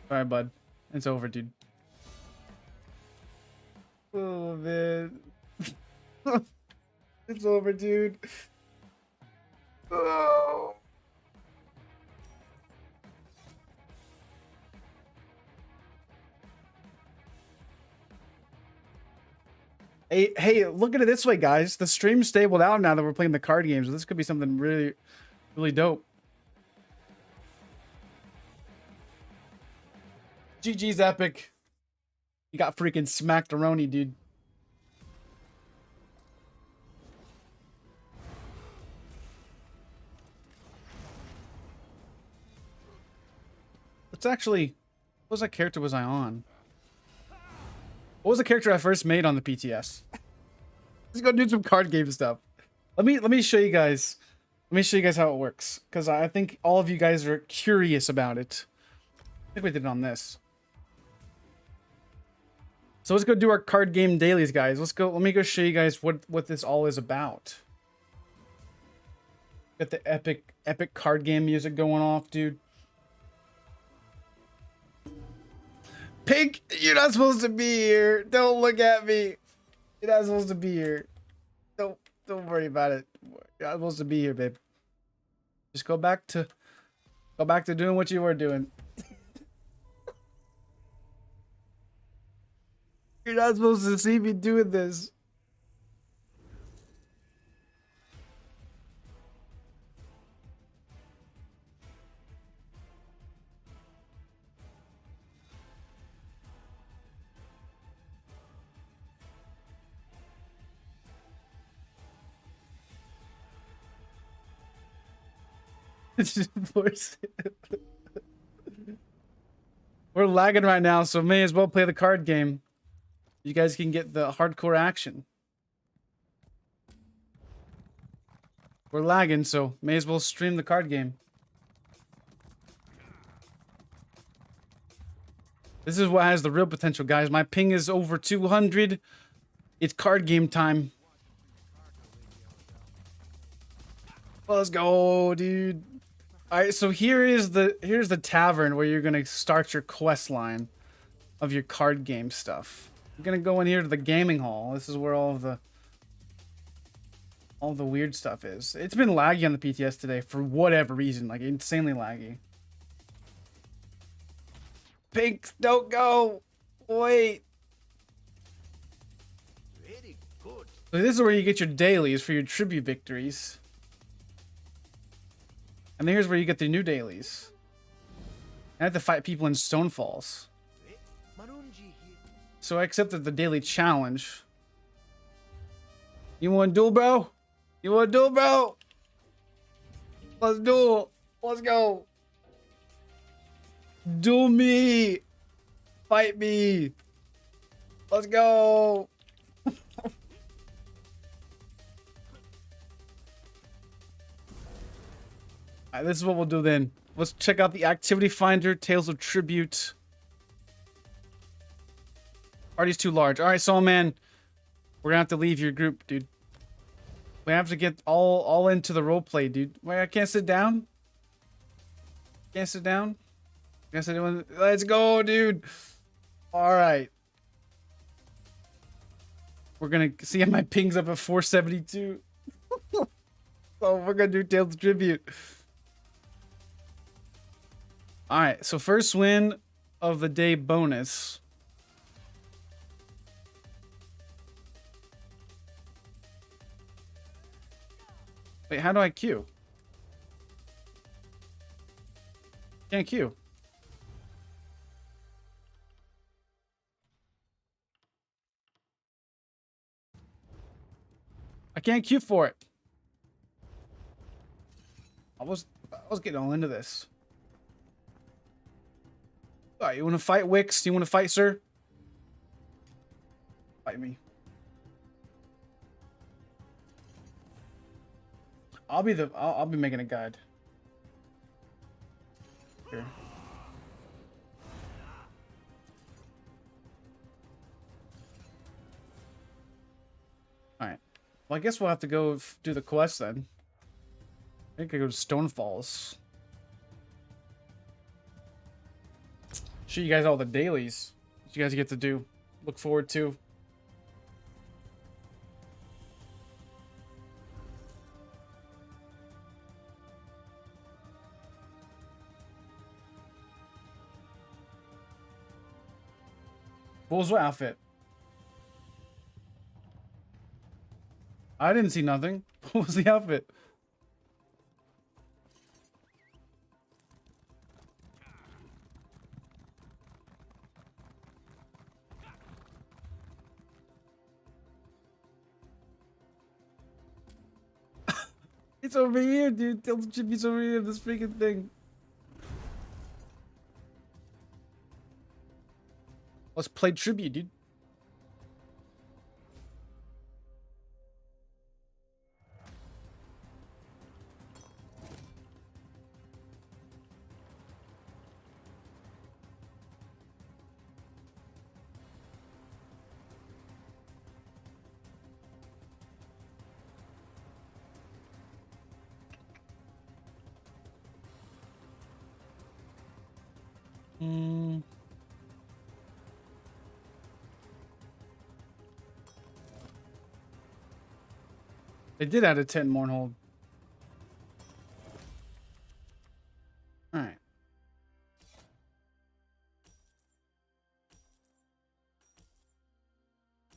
Sorry, bud. It's over, dude. Oh, man. It's over, dude. Oh. Hey, look at it this way, guys. The stream's stabled out now that we're playing the card games. So this could be something really, really dope. GG's Epic. You got freaking smacked Eyr0n, dude. Let's actually... What was that character was I on? What was the character I first made on the PTS? Let's go do some card game stuff. Let me show you guys. Let me show you guys how it works. Because I think all of you guys are curious about it. I think we did it on this. So let's go do our card game dailies, guys. Let's go. Let me go show you guys what this all is about. Got the epic card game music going off, dude. Pink, you're not supposed to be here. Don't look at me. You're not supposed to be here. Don't worry about it. You're not supposed to be here, babe. Just go back to doing what you were doing. You're not supposed to see me doing this. We're lagging right now, so may as well play the card game. You guys can get the hardcore action. We're lagging, so may as well stream the card game. This is what has the real potential, guys. My ping is over 200. It's card game time. Let's go, dude. All right, so here's the tavern where you're gonna start your quest line of your card game stuff. You're gonna go in here to the gaming hall. This is where all the weird stuff is. It's been laggy on the PTS today for whatever reason, like insanely laggy. Pink, don't go. Wait. Very good. So this is where you get your dailies for your tribute victories. And here's where you get the new dailies. I have to fight people in Stonefalls. So I accepted the daily challenge. You want to duel, bro? You want to duel, bro? Let's duel. Let's go. Duel me. Fight me. Let's go. Alright, this is what we'll do then. Let's check out the activity finder, Tales of Tribute. Arty's too large. Alright, Soul Man. We're gonna have to leave your group, dude. We have to get all into the roleplay, dude. Wait, I can't sit down? Can't sit down? Can't sit down? Let's go, dude. Alright. We're gonna see my ping's up at 472. So we're gonna do Tales of Tribute. Alright, so first win of the day bonus. Wait, how do I queue? Can't queue. I can't queue for it. I was getting all into this. All right, you want to fight, Wix? You want to fight, sir? Fight me. I'll be making a guide. Here. All right. Well, I guess we'll have to go do the quest then. I think I go to Stonefalls. Show you guys all the dailies that you guys get to do. Look forward to. What was what outfit? I didn't see nothing. What was the outfit? It's over here, dude. Tell the chippies over here. This freaking thing. Let's play tribute, dude. They did add a 10 more hold. Alright.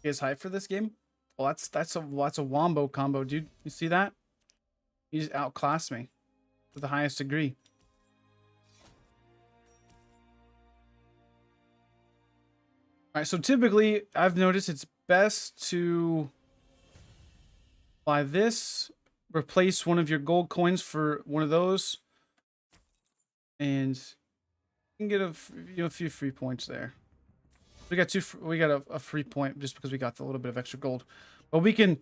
You guys hyped for this game? Well, that's a wombo combo, dude. You see that? You just outclassed me to the highest degree. Alright, so typically I've noticed it's best to buy this, replace one of your gold coins for one of those, And you can get a few free points there. We got a free point just because we got a little bit of extra gold. But we can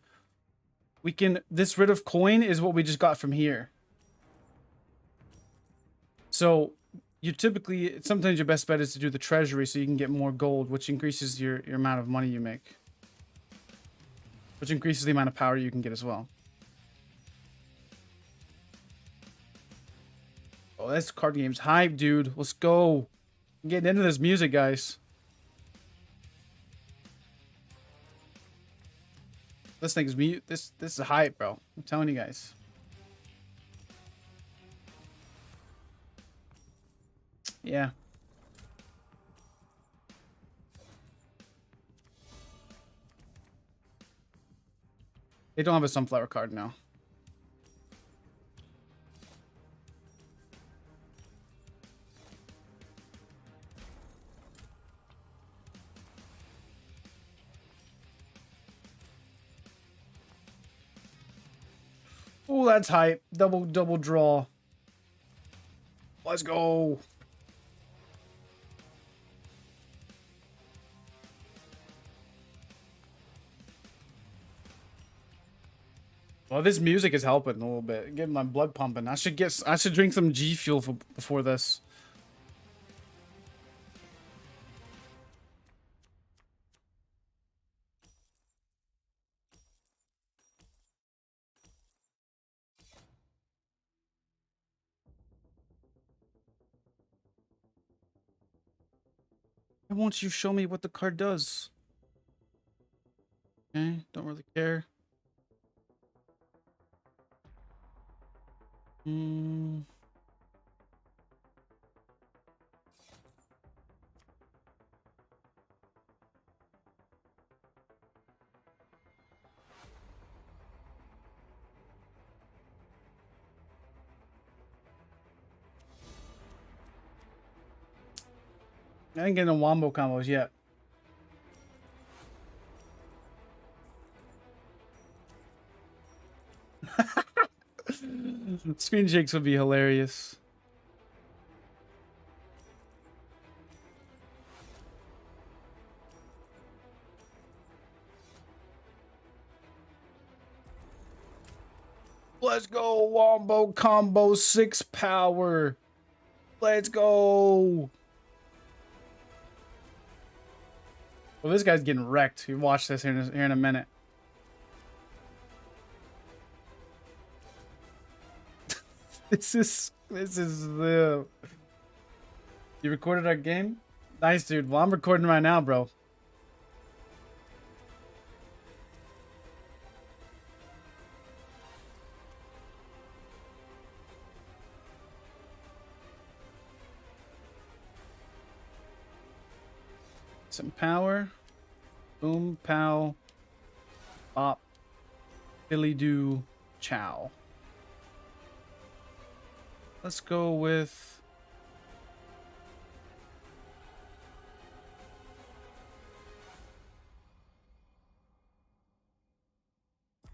this rid of coin is what we just got from here. So you typically, sometimes your best bet is to do the treasury so you can get more gold, which increases your amount of money you make. Which increases the amount of power you can get as well. Oh, this card game's hype, dude. Let's go. I'm getting into this music, guys. This thing is mute. This is hype, bro. I'm telling you guys. Yeah. They don't have a sunflower card now. Oh, that's hype. Double draw. Let's go. Well, this music is helping a little bit. Getting my blood pumping. I should drink some G Fuel before this. Why won't you show me what the card does? Okay, don't really care. I ain't getting no wombo combos yet. Screen shakes would be hilarious. Let's go, wombo combo 6 power. Let's go. Well, this guy's getting wrecked. You watch this here in a minute. This is the. You recorded our game? Nice, dude. Well, I'm recording right now, bro. Some power. Boom, pow. Bop. Billy do. Chow. Let's go with...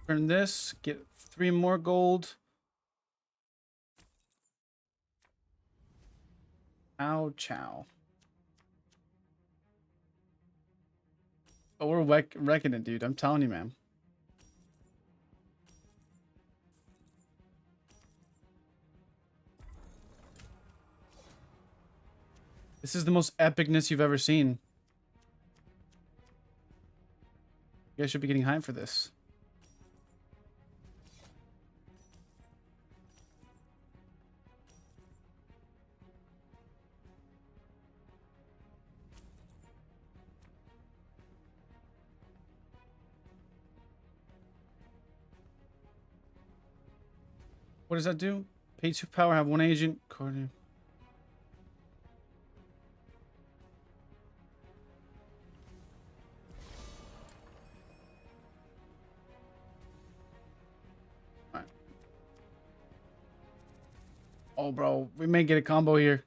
Turn this. Get 3 more gold. Chow, chow. Oh, we're wrecking it, dude. I'm telling you, man. This is the most epicness you've ever seen. You guys should be getting hyped for this. What does that do? Pay 2 power, have 1 agent. Card. Oh, bro, we may get a combo here.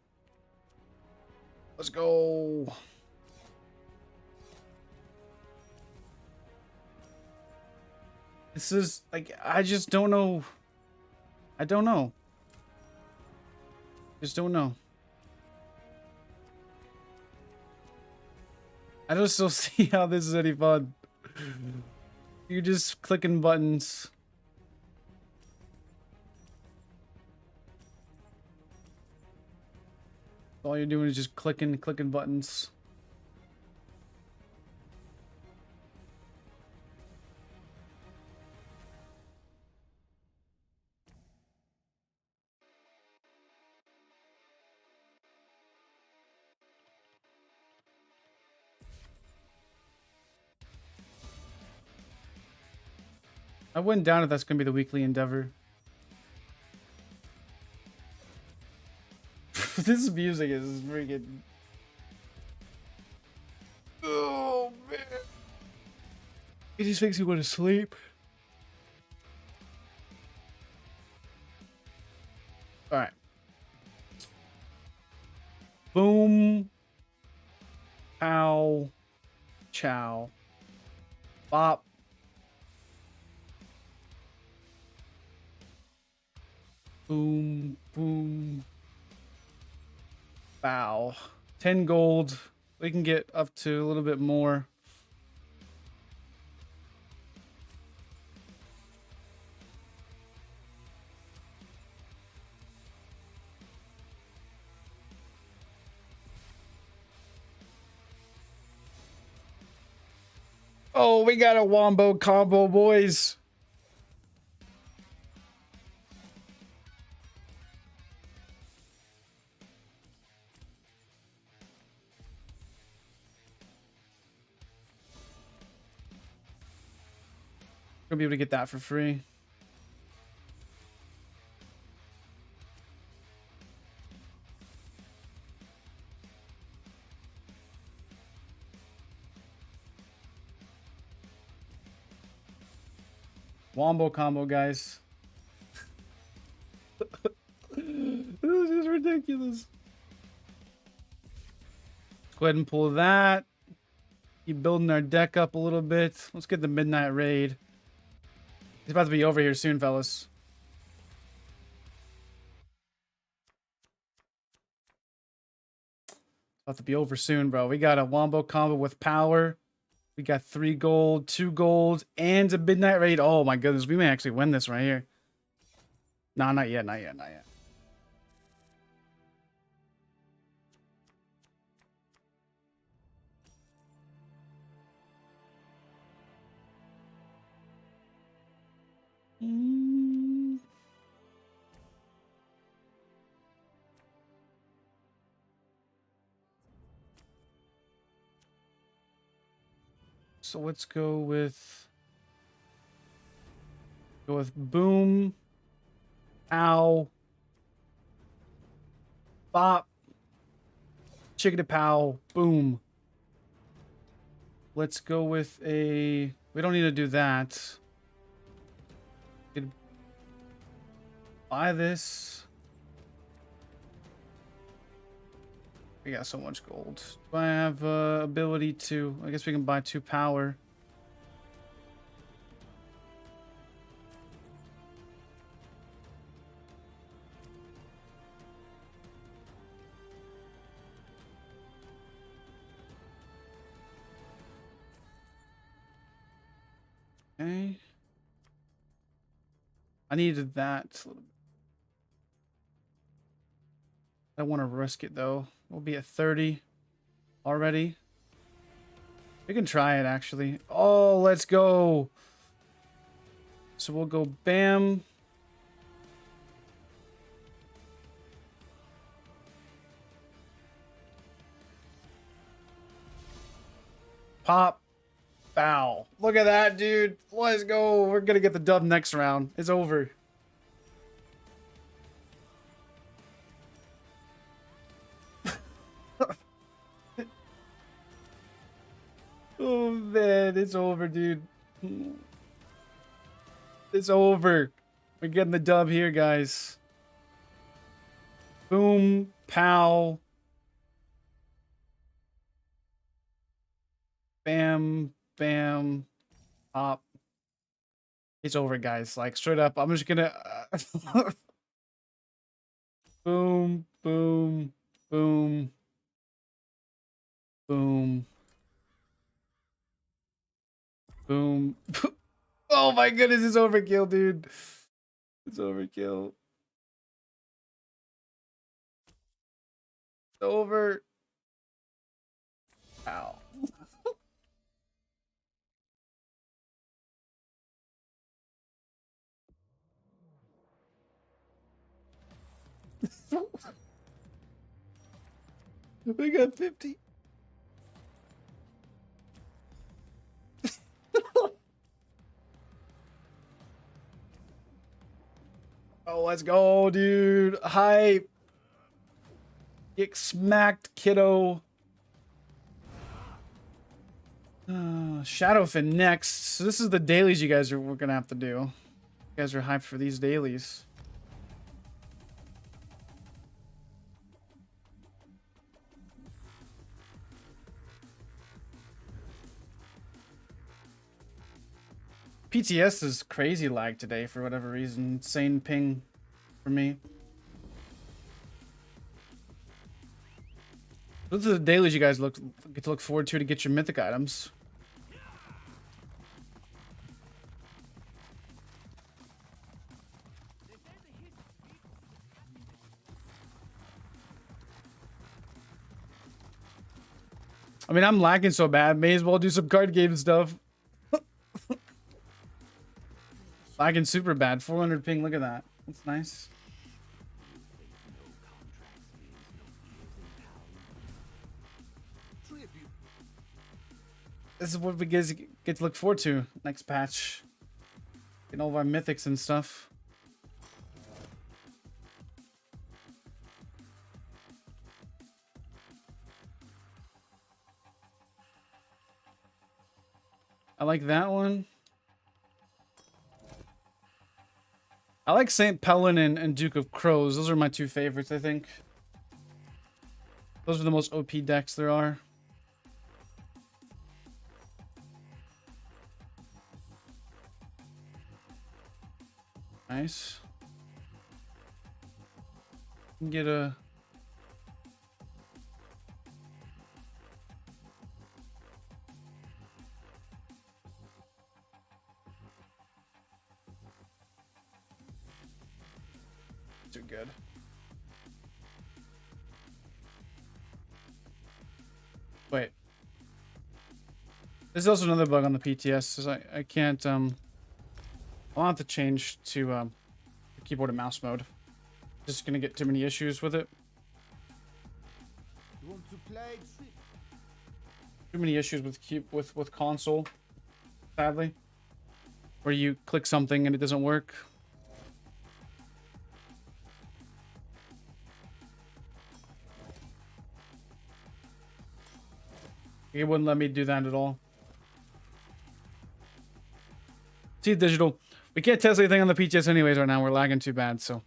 Let's go. This is like, I just don't know. I don't know. Just don't know. I don't still see how this is any fun. You're just clicking buttons. All you're doing is just clicking buttons. I went down if that's gonna be the weekly endeavor. This music is freaking. Oh man. It just makes you want to sleep. Alright. Boom. Pow. Chow. Bop. Boom. Boom. Bow. 10 gold. We can get up to a little bit more. Oh, we got a wombo combo, boys. Gonna be able to get that for free. Wombo combo, guys. This is ridiculous. Let's go ahead and pull that. Keep building our deck up a little bit. Let's get the midnight raid. It's about to be over here soon, fellas. It's about to be over soon, bro. We got a wombo combo with power. We got 3 gold, 2 gold, and a midnight raid. Oh my goodness, we may actually win this right here. Nah, not yet, not yet, not yet. So let's go with boom, ow, bop, chickadee pow, boom. Let's go with a. We don't need to do that. We could buy this. We got so much gold. Do I have ability to? I guess we can buy 2 power. Okay. I needed that. I want to risk it though. We'll be at 30 already. We can try it actually. Oh, let's go. So we'll go bam. Pop. Bow. Look at that, dude. Let's go. We're going to get the dub next round. It's over. Oh, man. It's over, dude. It's over. We're getting the dub here, guys. Boom. Pow. Bam. Bam. Pop. It's over, guys. Like, straight up. I'm just gonna... boom. Boom. Boom. Boom. Boom. Oh my goodness, it's overkill, dude. It's overkill. It's over. Ow. We got 50. Oh, let's go, dude. Hype. Get smacked, kiddo. Shadowfin next. So this is the dailies we're gonna have to do. You guys are hyped for these dailies. PTS is crazy lag today for whatever reason. Insane ping for me. Those are the dailies you guys get to look forward to get your mythic items. I mean, I'm lagging so bad. May as well do some card game stuff. Lagging super bad. 400 ping. Look at that. That's nice. This is what we get to look forward to next patch. Getting all of our mythics and stuff. I like that one. I like St. Pellin and Duke of Crows. Those are my two favorites, I think. Those are the most OP decks there are. Nice. Get a... Too good. Wait. There's also another bug on the PTS. Is I can't I'll have to change to keyboard and mouse mode. Just gonna get too many issues with it. You want to play? Too many issues with console, sadly. Where you click something and it doesn't work. It wouldn't let me do that at all. See, digital. We can't test anything on the PTS anyways right now. We're lagging too bad, so.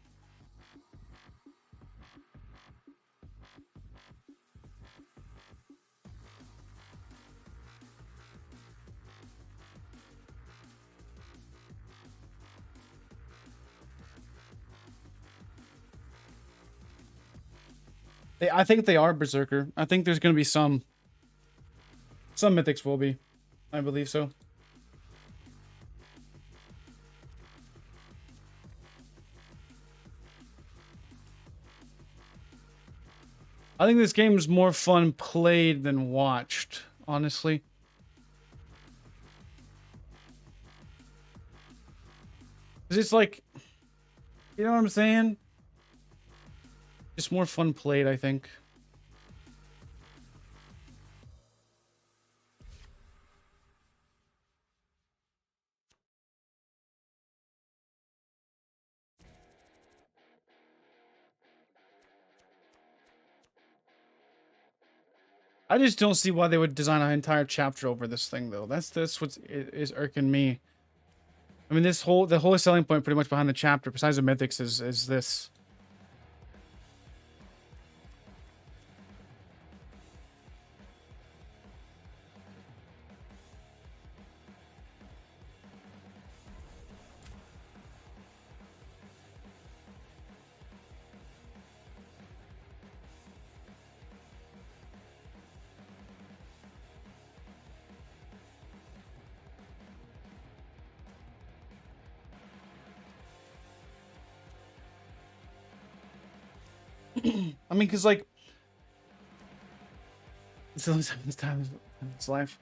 I think they are Berserker. I think there's going to be some mythics will be. I believe so. I think this game is more fun played than watched, honestly. Cause it's like, you know what I'm saying? Just more fun played, I think. I just don't see why they would design an entire chapter over this thing, though. That's what is irking me. I mean, the whole selling point pretty much behind the chapter, besides the mythics, is this. I mean, because like it's the only time in its life.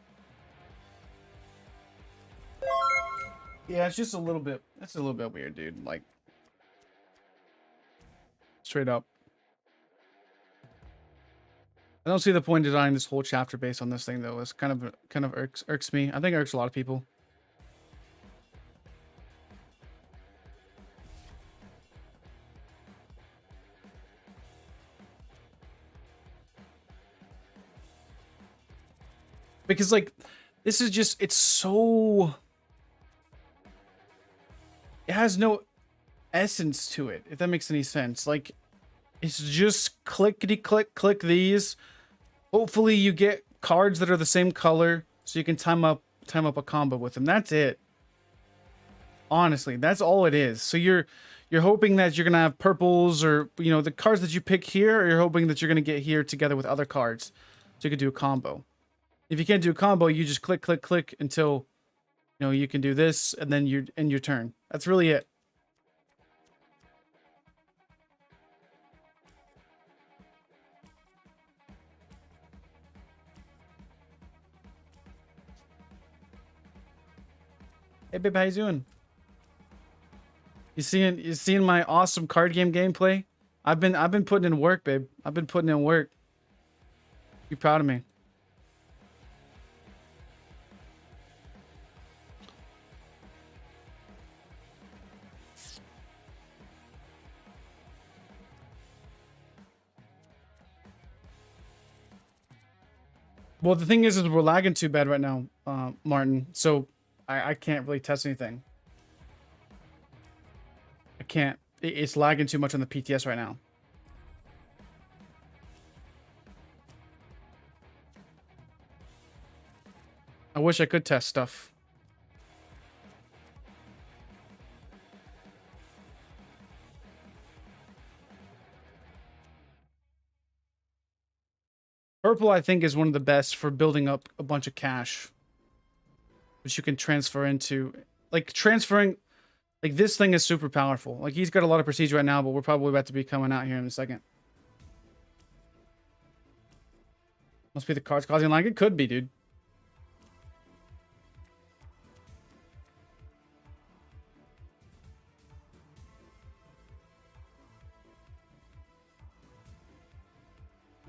Yeah, it's just a little bit. That's a little bit weird, dude. Like, straight up. I don't see the point in designing this whole chapter based on this thing, though. It's kind of irks me. I think it irks a lot of people. Because like, this is just, it's so, it has no essence to it, if that makes any sense. Like, it's just clickety click these. Hopefully you get cards that are the same color so you can time up a combo with them. That's it. Honestly, that's all it is. So you're hoping that you're gonna have purples, or you know, the cards that you pick here, or you're hoping that you're gonna get here together with other cards so you can do a combo. If you can't do a combo, you just click until, you know, you can do this, and then you end your turn. That's really it. Hey babe, how you doing? You seeing my awesome card game gameplay? I've been putting in work, babe. I've been putting in work. You proud of me? Well, the thing is we're lagging too bad right now, Martin. So I can't really test anything. I can't. It's lagging too much on the PTS right now. I wish I could test stuff. Purple, I think, is one of the best for building up a bunch of cash, which you can transfer into. Like, transferring... Like, this thing is super powerful. Like, he's got a lot of prestige right now, but we're probably about to be coming out here in a second. Must be the cards causing lag. It could be, dude.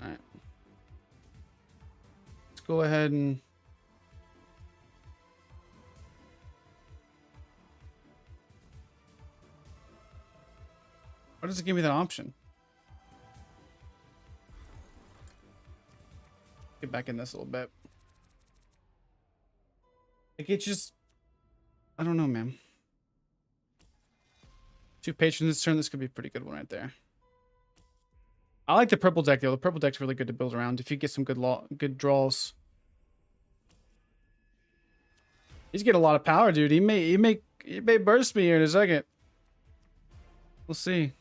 Alright. Let's go ahead and... Why does it give me that option? Get back in this a little bit. Like, it just... I don't know, man. 2 patrons this turn. This could be a pretty good one right there. I like the purple deck, though. The purple deck's really good to build around if you get some good draws. He's getting a lot of power, dude. He may burst me here in a second. We'll see.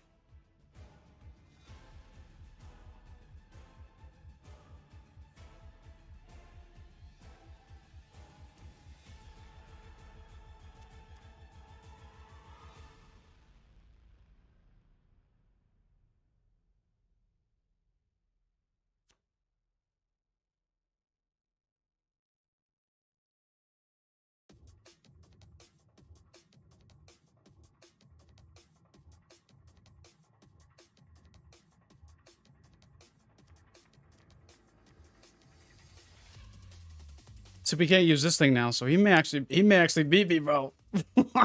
So we can't use this thing now, so he may actually beat me, bro. Let's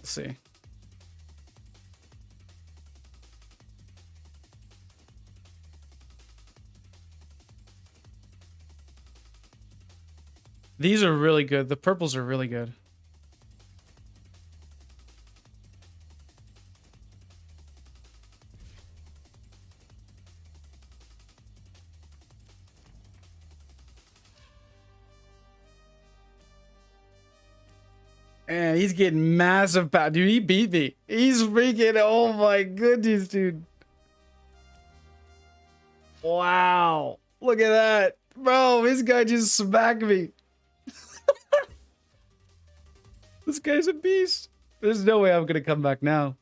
see. These are really good. The purples are really good. And he's getting massive power. Dude, he beat me. He's freaking, oh my goodness, dude. Wow. Look at that. Bro, this guy just smacked me. This guy's a beast. There's no way I'm gonna come back now.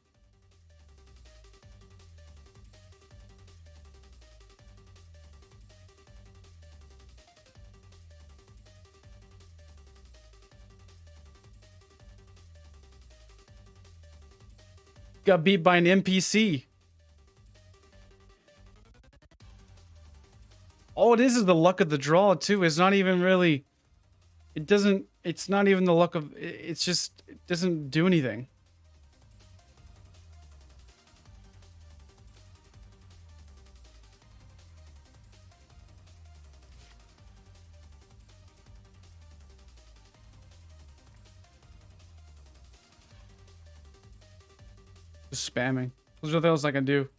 Got beat by an NPC. All it is the luck of the draw too. It's not even really. It doesn't. It's not even the luck of. It's just. It doesn't do anything. Just spamming. There's nothing else I can do.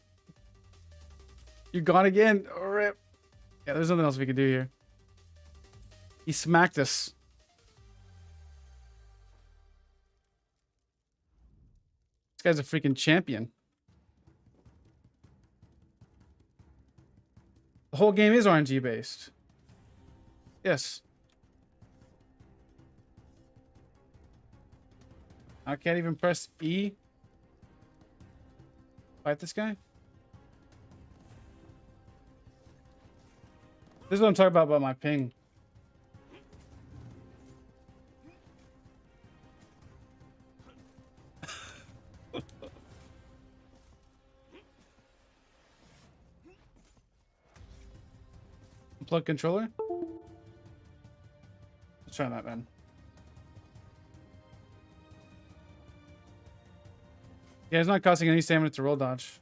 You gone again? Oh, rip. Yeah, there's nothing else we can do here. He smacked us. This guy's a freaking champion. The whole game is RNG based. Yes. I can't even press E. Fight this guy? This is what I'm talking about my ping. Plug controller? Let's try that, man. Yeah, it's not costing any stamina to roll dodge.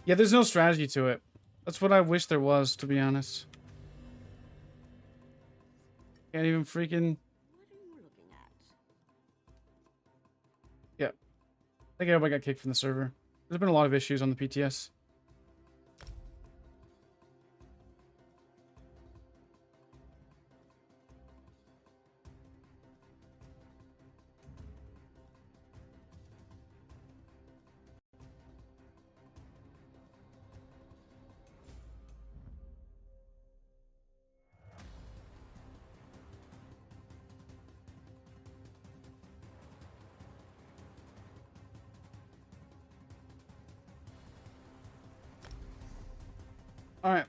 Yeah, there's no strategy to it. That's what I wish there was, to be honest. Can't even freaking... Yeah. I think everybody got kicked from the server. There's been a lot of issues on the PTS. Alright.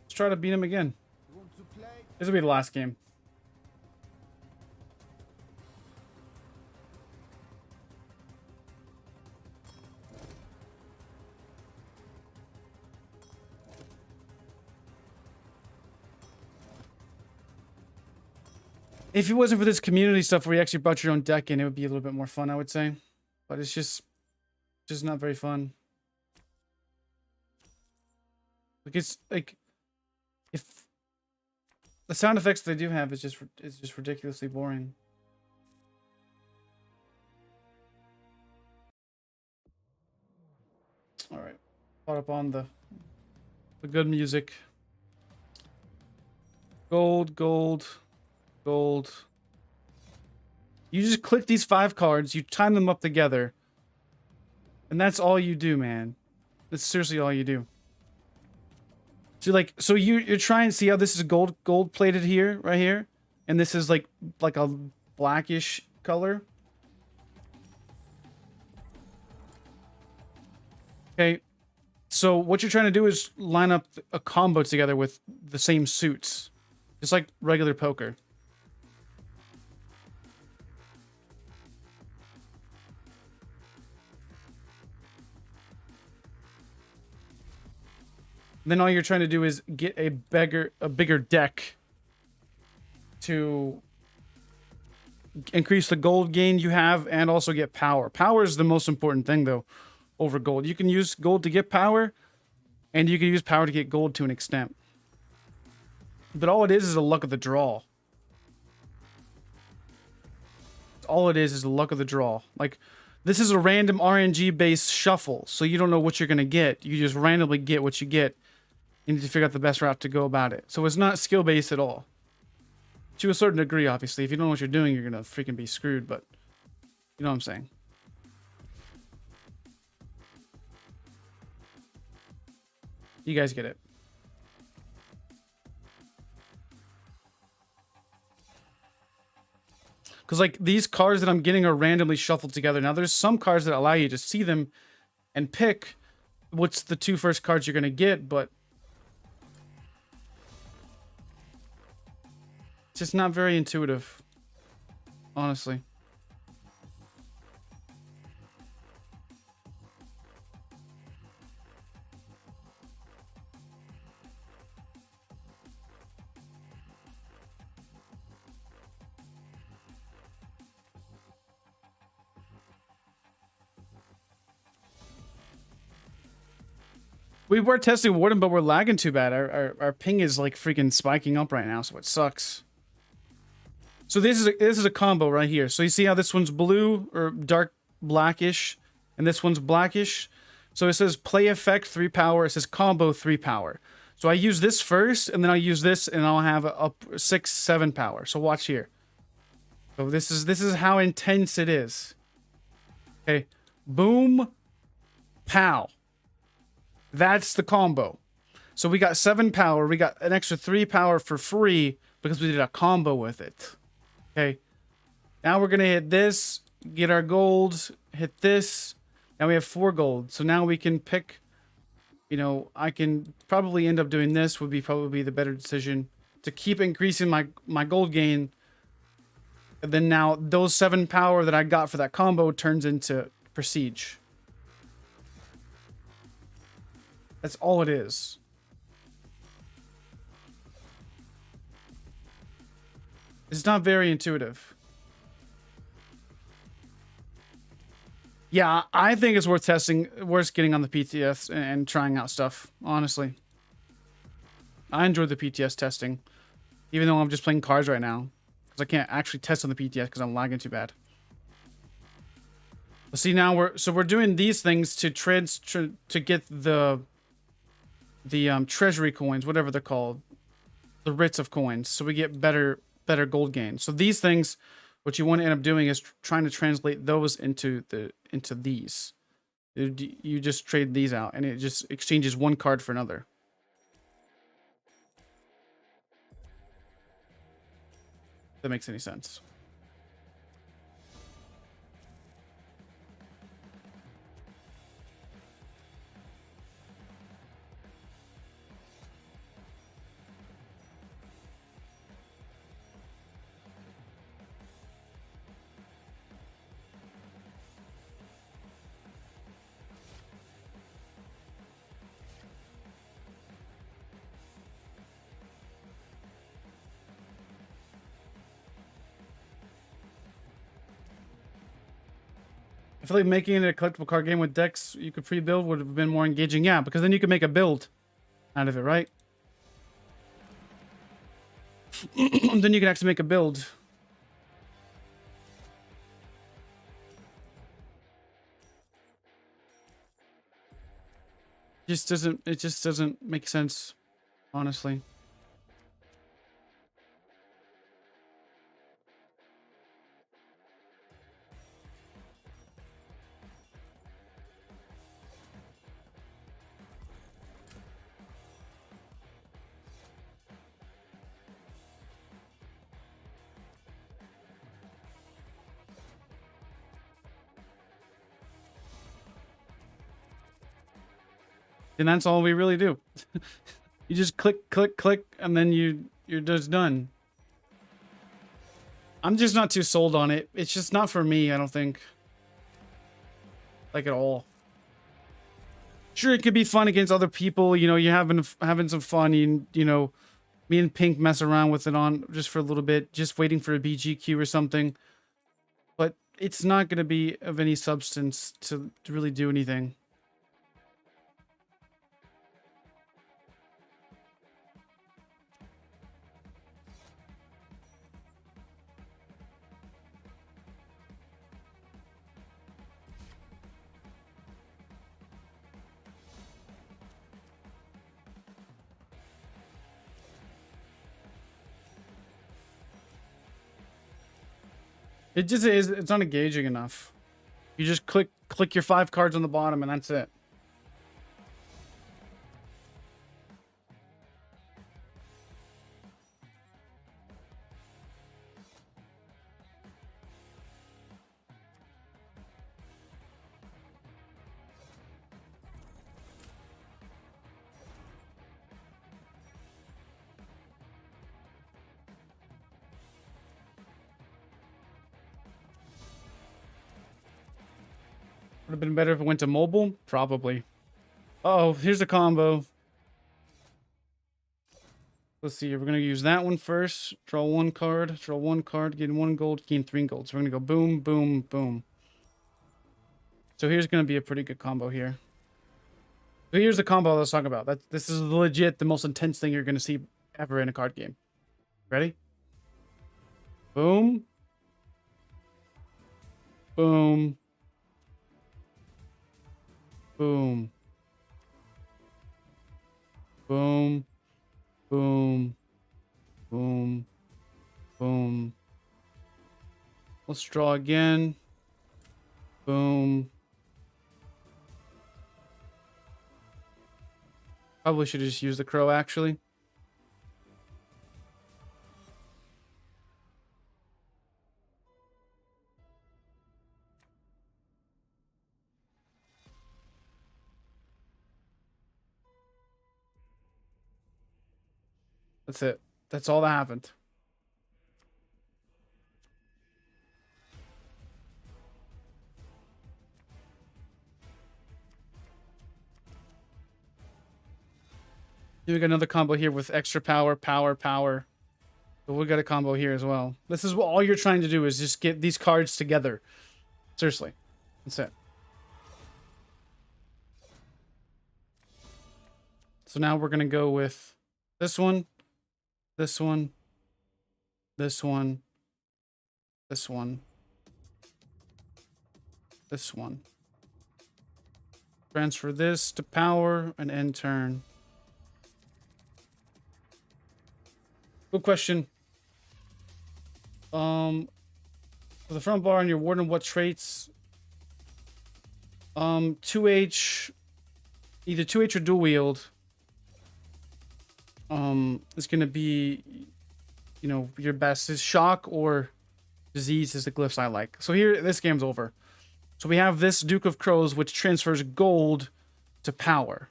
Let's try to beat him again. This will be the last game. If it wasn't for this community stuff where you actually brought your own deck in, it would be a little bit more fun, I would say. But it's just not very fun. Like it's like if the sound effects they do have is just ridiculously boring. All right, caught up on the good music. Gold, gold, gold. You just click these 5 cards, you time them up together, and that's all you do, man. That's seriously all you do. So like, so you're trying to see how this is gold plated here, right here, and this is like a blackish color. Okay, so what you're trying to do is line up a combo together with the same suits, just like regular poker. Then all you're trying to do is get a bigger deck to increase the gold gain you have and also get power. Power is the most important thing, though, over gold. You can use gold to get power, and you can use power to get gold to an extent. But all it is the luck of the draw. All it is the luck of the draw. Like, this is a random RNG-based shuffle, so you don't know what you're going to get. You just randomly get what you get. You need to figure out the best route to go about it. So it's not skill-based at all. To a certain degree, obviously. If you don't know what you're doing, you're going to freaking be screwed, but you know what I'm saying. You guys get it. Because, like, these cards that I'm getting are randomly shuffled together. Now, there's some cards that allow you to see them and pick what's the 2 first cards you're going to get, but it's just not very intuitive, honestly. We were testing Warden, but we're lagging too bad. Our ping is like freaking spiking up right now, so it sucks. So this is a combo right here. So you see how this one's blue or dark blackish, and this one's blackish. So it says play effect 3 power. It says combo 3 power. So I use this first, and then I'll use this, and I'll have up 6, 7 power. So watch here. So this is how intense it is. Okay, boom, pow. That's the combo. So we got 7 power. We got an extra 3 power for free because we did a combo with it. Okay. Now we're going to hit this, get our gold, hit this. Now we have 4 gold. So now we can pick, you know, I can probably end up doing this would be probably the better decision to keep increasing my gold gain. And then now those 7 power that I got for that combo turns into prestige. That's all it is. It's not very intuitive. Yeah, I think it's worth testing, worth getting on the PTS and trying out stuff, honestly. I enjoy the PTS testing, even though I'm just playing cards right now. Because I can't actually test on the PTS because I'm lagging too bad. But see, now we're doing these things to get the treasury coins, whatever they're called, the writs of coins, so we get better gold gain. So these things, what you want to end up doing is trying to translate those into these. You just trade these out, and it just exchanges one card for another. If that makes any sense. I feel like making it a collectible card game with decks you could pre-build would have been more engaging. Yeah, because then you could make a build out of it, right? Then you can actually make a build. It just doesn't make sense, honestly. And that's all we really do. You just click, click, click, and then you're just done. I'm just not too sold on it. It's just not for me, I don't think. Like, at all. Sure, it could be fun against other people. You know, you're having some fun. You know, me and Pink mess around with it on just for a little bit, just waiting for a BGQ or something. But it's not going to be of any substance to really do anything. It just is. It's not engaging enough. You just click your 5 cards on the bottom, and that's it. Would have been better if it went to mobile? Probably. Uh-oh, here's a combo. Let's see, we're going to use that one first. Draw 1 card, gain 1 gold, gain 3 gold. So we're going to go boom, boom, boom. So here's going to be a pretty good combo here. So here's the combo I was talking about. This is legit the most intense thing you're going to see ever in a card game. Ready? Boom. Boom. Boom. Boom. Boom. Boom. Boom. Let's draw again. Boom. Probably should have just used the crow, actually. That's it. That's all that happened. We got another combo here with extra power, power. But we got a combo here as well. This is what all you're trying to do is just get these cards together. Seriously. That's it. So now we're going to go with this one, this one, this one, this one, this one. Transfer this to power and end turn. Good question. For the front bar on your Warden, what traits? 2H, either 2H or dual wield. Is gonna be, you know, your best. Is shock or disease is the glyphs I like. So here, this game's over. So we have this Duke of Crows, which transfers gold to power,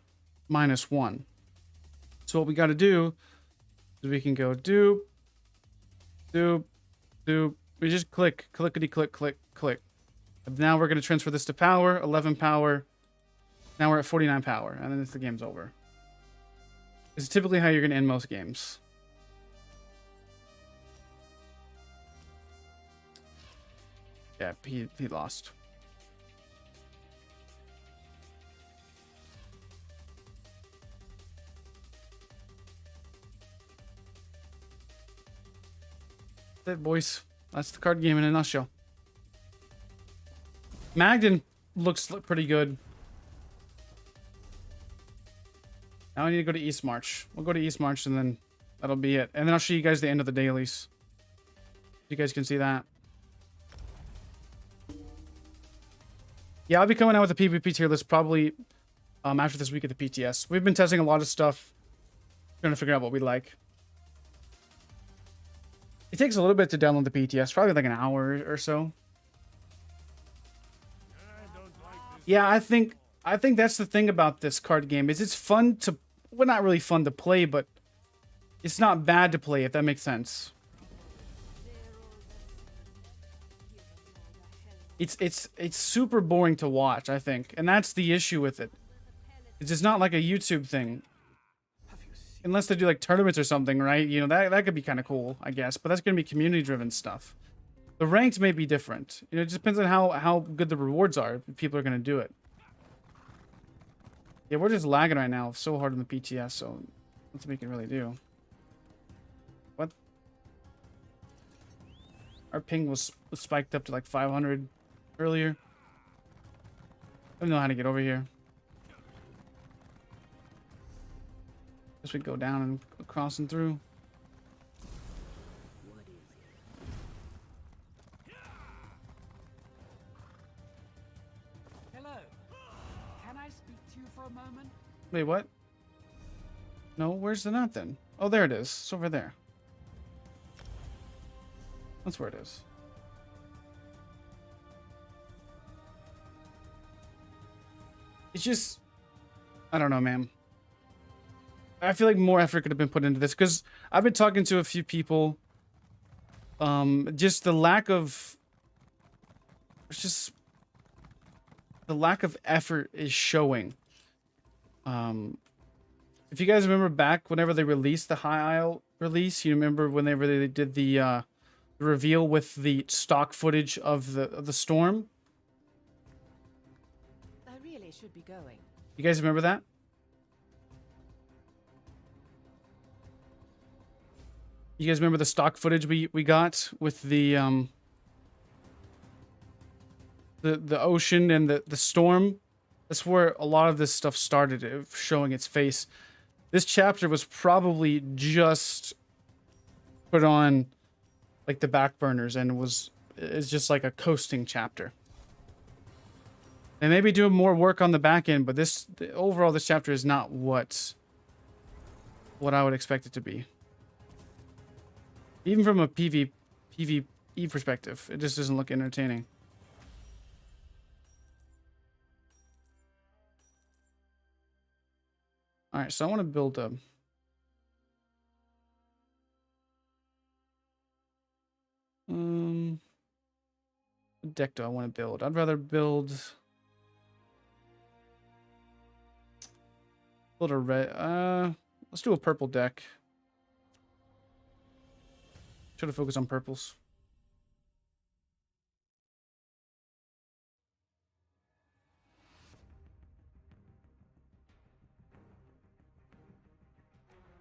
-1. So what we got to do is we can go doop, doop, doop. We just click, clickety, click, click, click. And now we're going to transfer this to power, 11 power. Now we're at 49 power, and then the game's over. This is typically how you're going to end most games. Yeah, he lost. That's it, boys. That's the card game in a nutshell. Magden looks pretty good. Now I need to go to East March. We'll go to East March and then that'll be it. And then I'll show you guys the end of the dailies. You guys can see that. Yeah, I'll be coming out with a PvP tier list probably after this week at the PTS. We've been testing a lot of stuff. Trying to figure out what we like. It takes a little bit to download the PTS, probably like an hour or so. Yeah, I think that's the thing about this card game is it's fun to, well, not really fun to play, but it's not bad to play, if that makes sense. It's super boring to watch, I think, and that's the issue with it. It's just not like a YouTube thing. Unless they do like tournaments or something, right? You know, that could be kind of cool, I guess. But that's going to be community-driven stuff. The ranks may be different. You know, it just depends on how good the rewards are. If people are going to do it. Yeah, we're just lagging right now so hard on the PTS, so that's what we can really do. What? Our ping was spiked up to like 500 earlier. I don't know how to get over here. Guess we go down and cross and through. Hello. Can I speak to you for a moment? Wait, what? No, where's the nut then? Oh, there it is. It's over there. That's where it is. It's just, I don't know, man. I feel like more effort could have been put into this because I've been talking to a few people. Just the lack of, it's just, the lack of effort is showing. If you guys remember back whenever they released the High Isle release, you remember whenever they did the reveal with the stock footage of the storm. I really should be going. You guys remember that? You guys remember the stock footage we got with the ocean and the storm? That's where a lot of this stuff started, showing its face. This chapter was probably just put on like the back burners and is just like a coasting chapter. They may be doing more work on the back end, but overall this chapter is not what I would expect it to be. Even from a PvE perspective, it just doesn't look entertaining. All right, so I want to build a what deck do I want to build? I'd rather build a red. Let's do a purple deck. Should have focused on purples.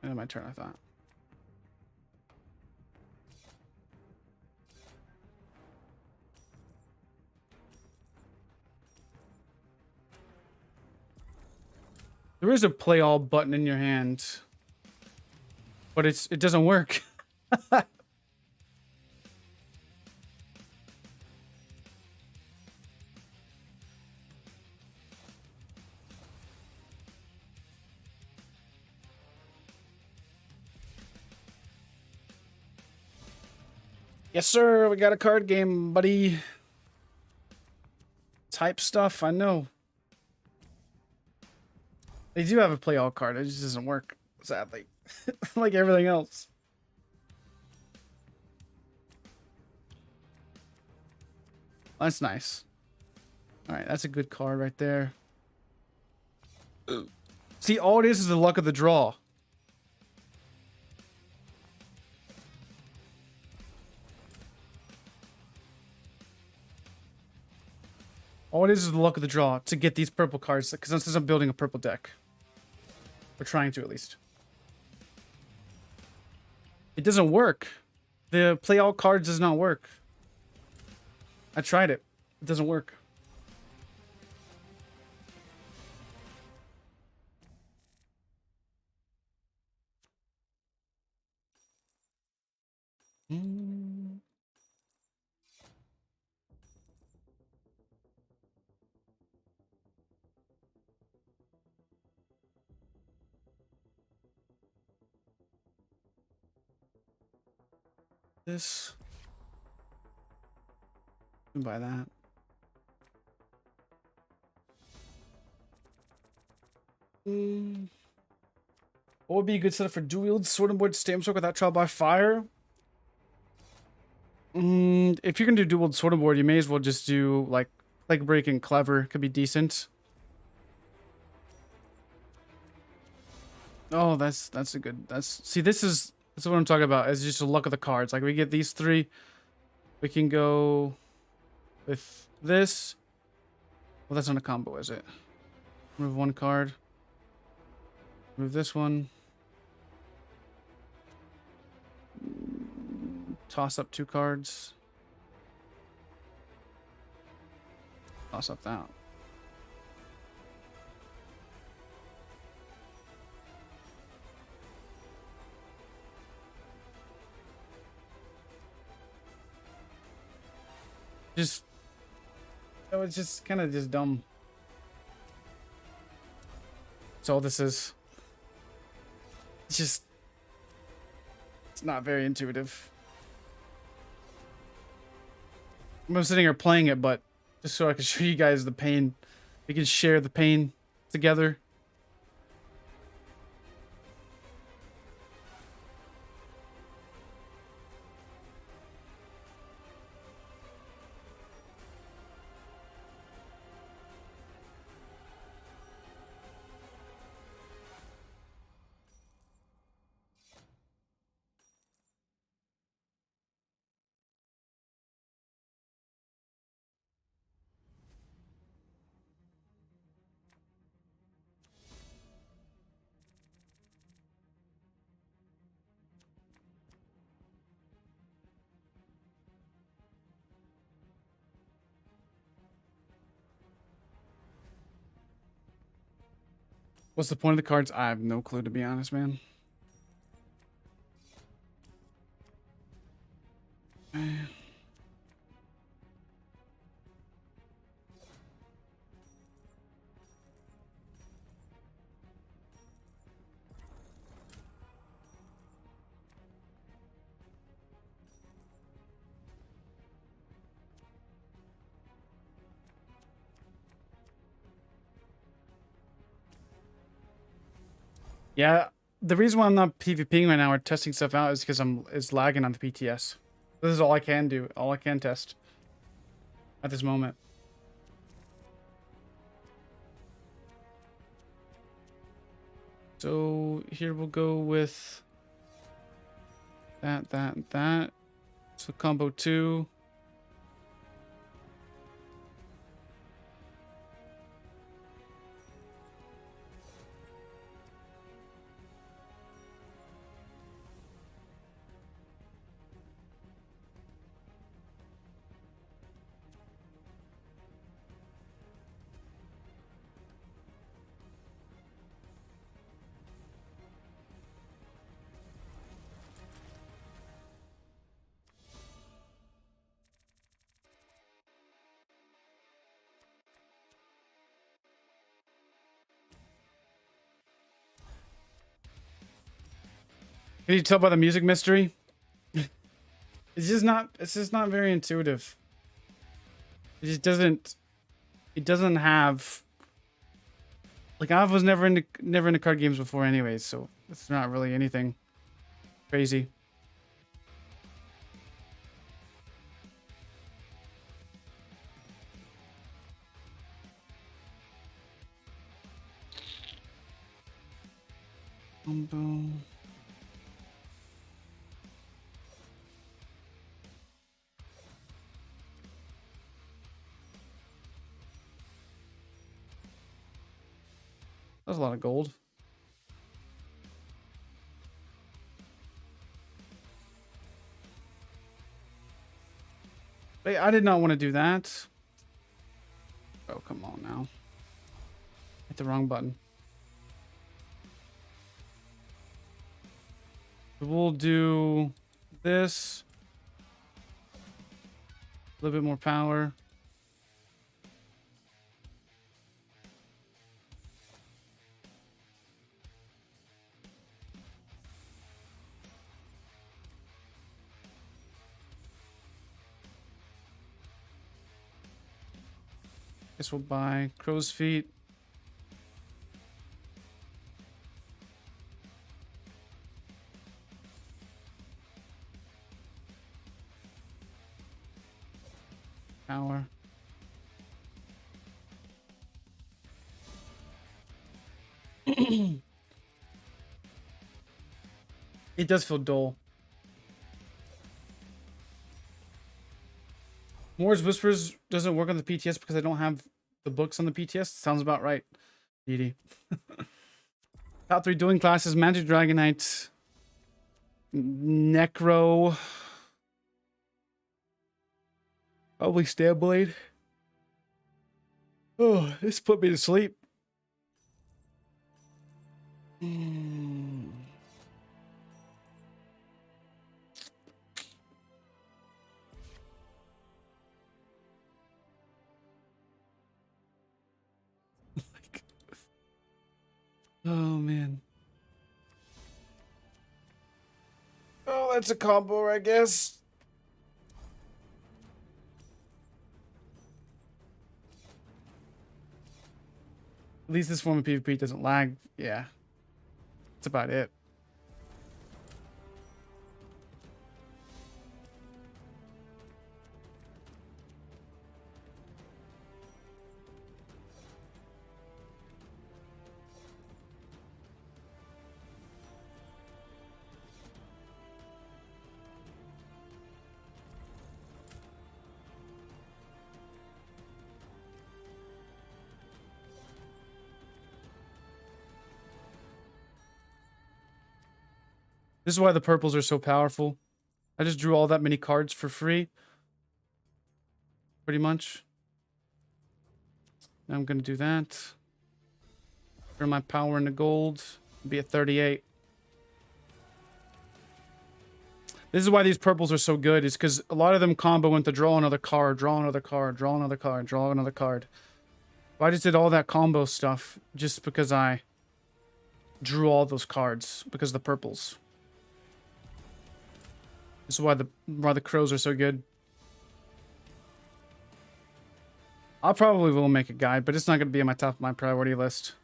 And my turn, I thought. There is a play all button in your hand, but it doesn't work. Yes, sir. We got a card game, buddy. Type stuff. I know. They do have a play all card. It just doesn't work, sadly. Like everything else. That's nice. All right, that's a good card right there. See, all it is the luck of the draw. All it is the luck of the draw to get these purple cards, because since I'm building a purple deck. We're trying to, at least. It doesn't work. The play all cards does not work. I tried it. It doesn't work. This. Buy that. What would be a good setup for dual wield sword and board stamp stroke without trial by fire? If you're gonna do dual wield sword and board, you may as well just do like break and clever. Could be decent. Oh, that's a good. See, this is what I'm talking about. It's just the luck of the cards. Like we get these three, we can go with this. Well, that's not a combo, is it? Remove one card. Remove this one. Toss up two cards. Toss up that. Just, oh, it's just kind of just dumb. That's all this is. It's not very intuitive. I'm sitting here playing it, but just so I can show you guys the pain. We can share the pain together. What's the point of the cards? I have no clue, to be honest, man. Yeah, the reason why I'm not PvPing right now or testing stuff out is because it's lagging on the PTS. This is all I can do, all I can test at this moment. So here we'll go with that. So combo 2. Can you tell by the music mystery? It's just not very intuitive. It just doesn't, it doesn't have, like, I was never into card games before anyways, so it's not really anything crazy. Boom. That's a lot of gold. Wait, I did not want to do that. Oh, come on now. Hit the wrong button. We'll do this. A little bit more power. Guess we'll buy crow's feet. Power. It does feel dull. Moore's Whispers doesn't work on the PTS because I don't have the books on the PTS. Sounds about right, Edie. Top 3 dueling classes: Magic Dragonite, Necro, probably Stabblade. Oh, this put me to sleep. Oh man. Oh, that's a combo, I guess. At least this form of PvP doesn't lag. Yeah. That's about it. This is why the purples are so powerful. I just drew all that many cards for free. Pretty much. Now I'm going to do that. Turn my power into gold. Be at 38. This is why these purples are so good, is because a lot of them combo into draw another card, draw another card, draw another card, draw another card. I just did all that combo stuff just because I drew all those cards, because of the purples. This is why the crows are so good. I probably will make a guide, but it's not going to be on my top of my priority list.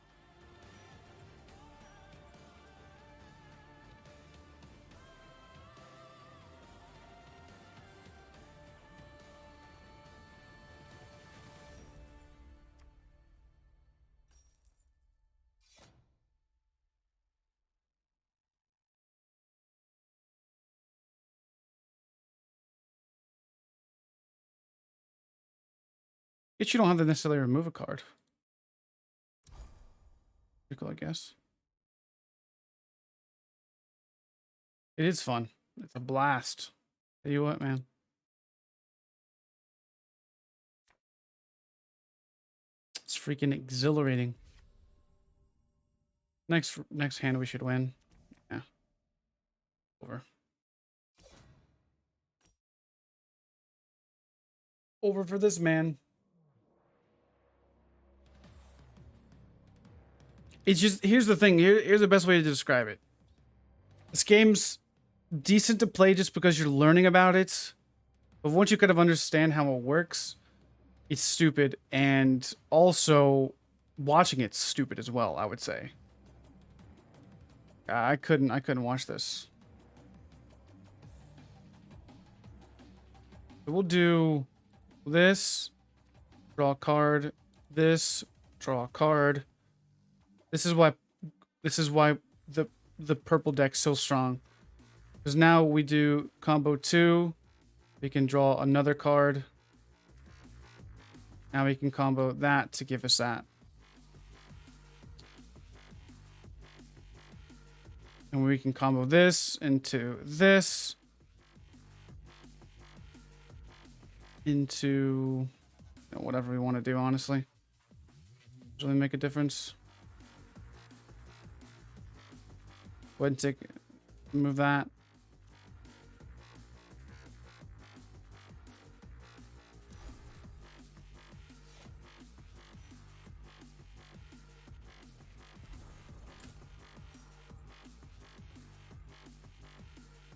Guess you don't have to necessarily remove a card. Pretty cool, I guess. It is fun. It's a blast. Tell you what, man. It's freaking exhilarating. Next hand we should win. Yeah. Over. Over for this man. It's just, here's the thing. Here's the best way to describe it. This game's decent to play just because you're learning about it. But once you kind of understand how it works, it's stupid. And also, watching it's stupid as well, I would say. I couldn't watch this. So we'll do this. Draw a card. This. Draw a card. This is why the purple deck's so strong. Because now we do combo 2. We can draw another card. Now we can combo that to give us that. And we can combo this into this. Into whatever we want to do, honestly. Doesn't really make a difference. Go ahead and move that.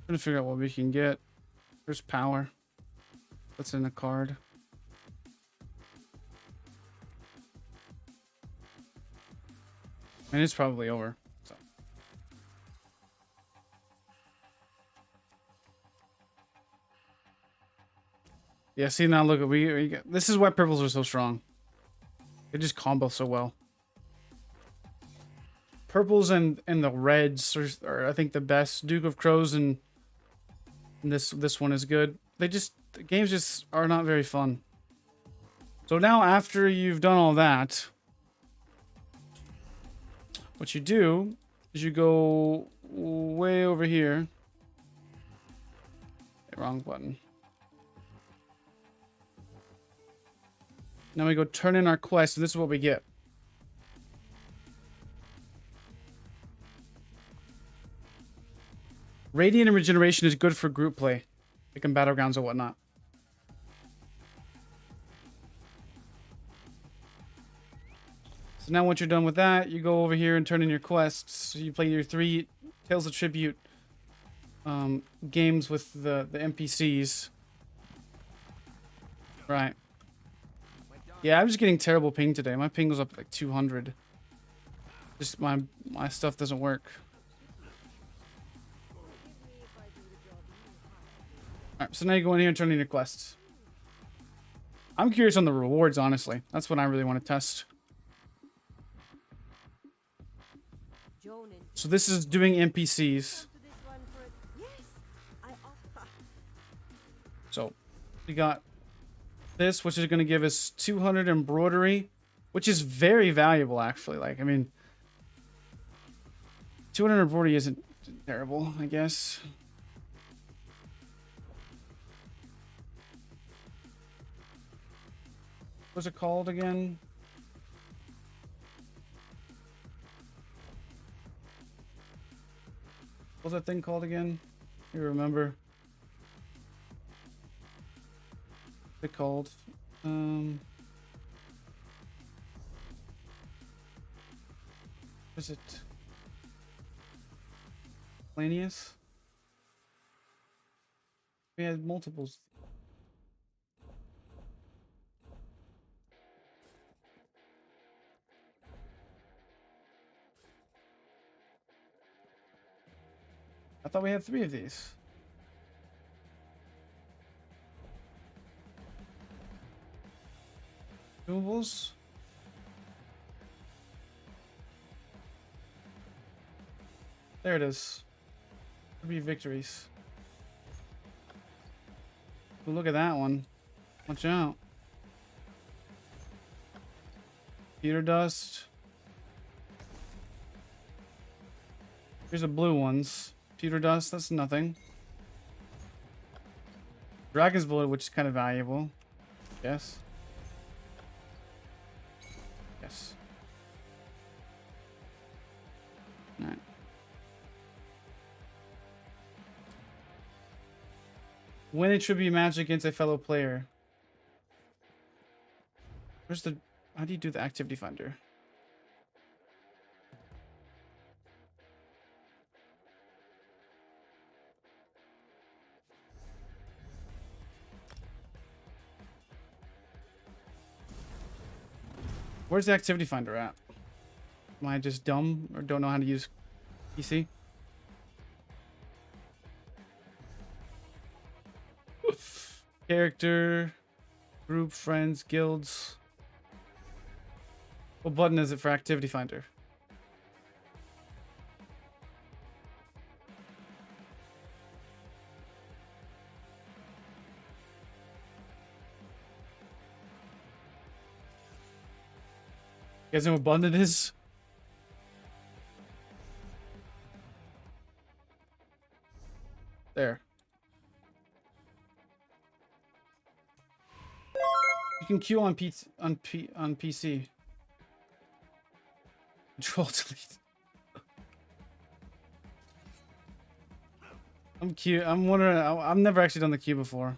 Trying to figure out what we can get. There's power. What's in the card? And it's probably over. So. Yeah, see now look, we get, this is why purples are so strong. They just combo so well. Purples and the reds are I think the best. Duke of Crows and this one is good. The games just are not very fun. So now after you've done all that, what you do is you go way over here. Wrong button. Now we go turn in our quest, and this is what we get. Radiant and Regeneration is good for group play, like in Battlegrounds or whatnot. So now once you're done with that, you go over here and turn in your quests. So you play your 3 Tales of Tribute games with the NPCs. Right. Yeah, I'm just getting terrible ping today. My ping was up like 200. Just my stuff doesn't work. Alright, so now you go in here and turn in your quests. I'm curious on the rewards, honestly. That's what I really want to test. So this is doing NPCs. So we got this, which is going to give us 200 embroidery, which is very valuable, actually. Like, I mean, 200 embroidery isn't terrible, I guess. What's it called again? What's that thing called again? You remember? What's it called? What is it? Planius? We had multiples. I thought we had 3 of these. Consumables. There it is. 3 victories. Ooh, look at that one. Watch out. Peter dust. Here's the blue ones. Peter dust, that's nothing. Dragon's blood, which is kind of valuable. Yes. Yes. Alright. When it should be a match against a fellow player. Where's the... How do you do the activity finder? Where's the activity finder at? Am I just dumb or don't know how to use PC? Character, group, friends, guilds. What button is it for activity finder? You guys know what button it is? There. You can queue on PC. Control delete. I'm queue. I'm wondering. I've never actually done the queue before.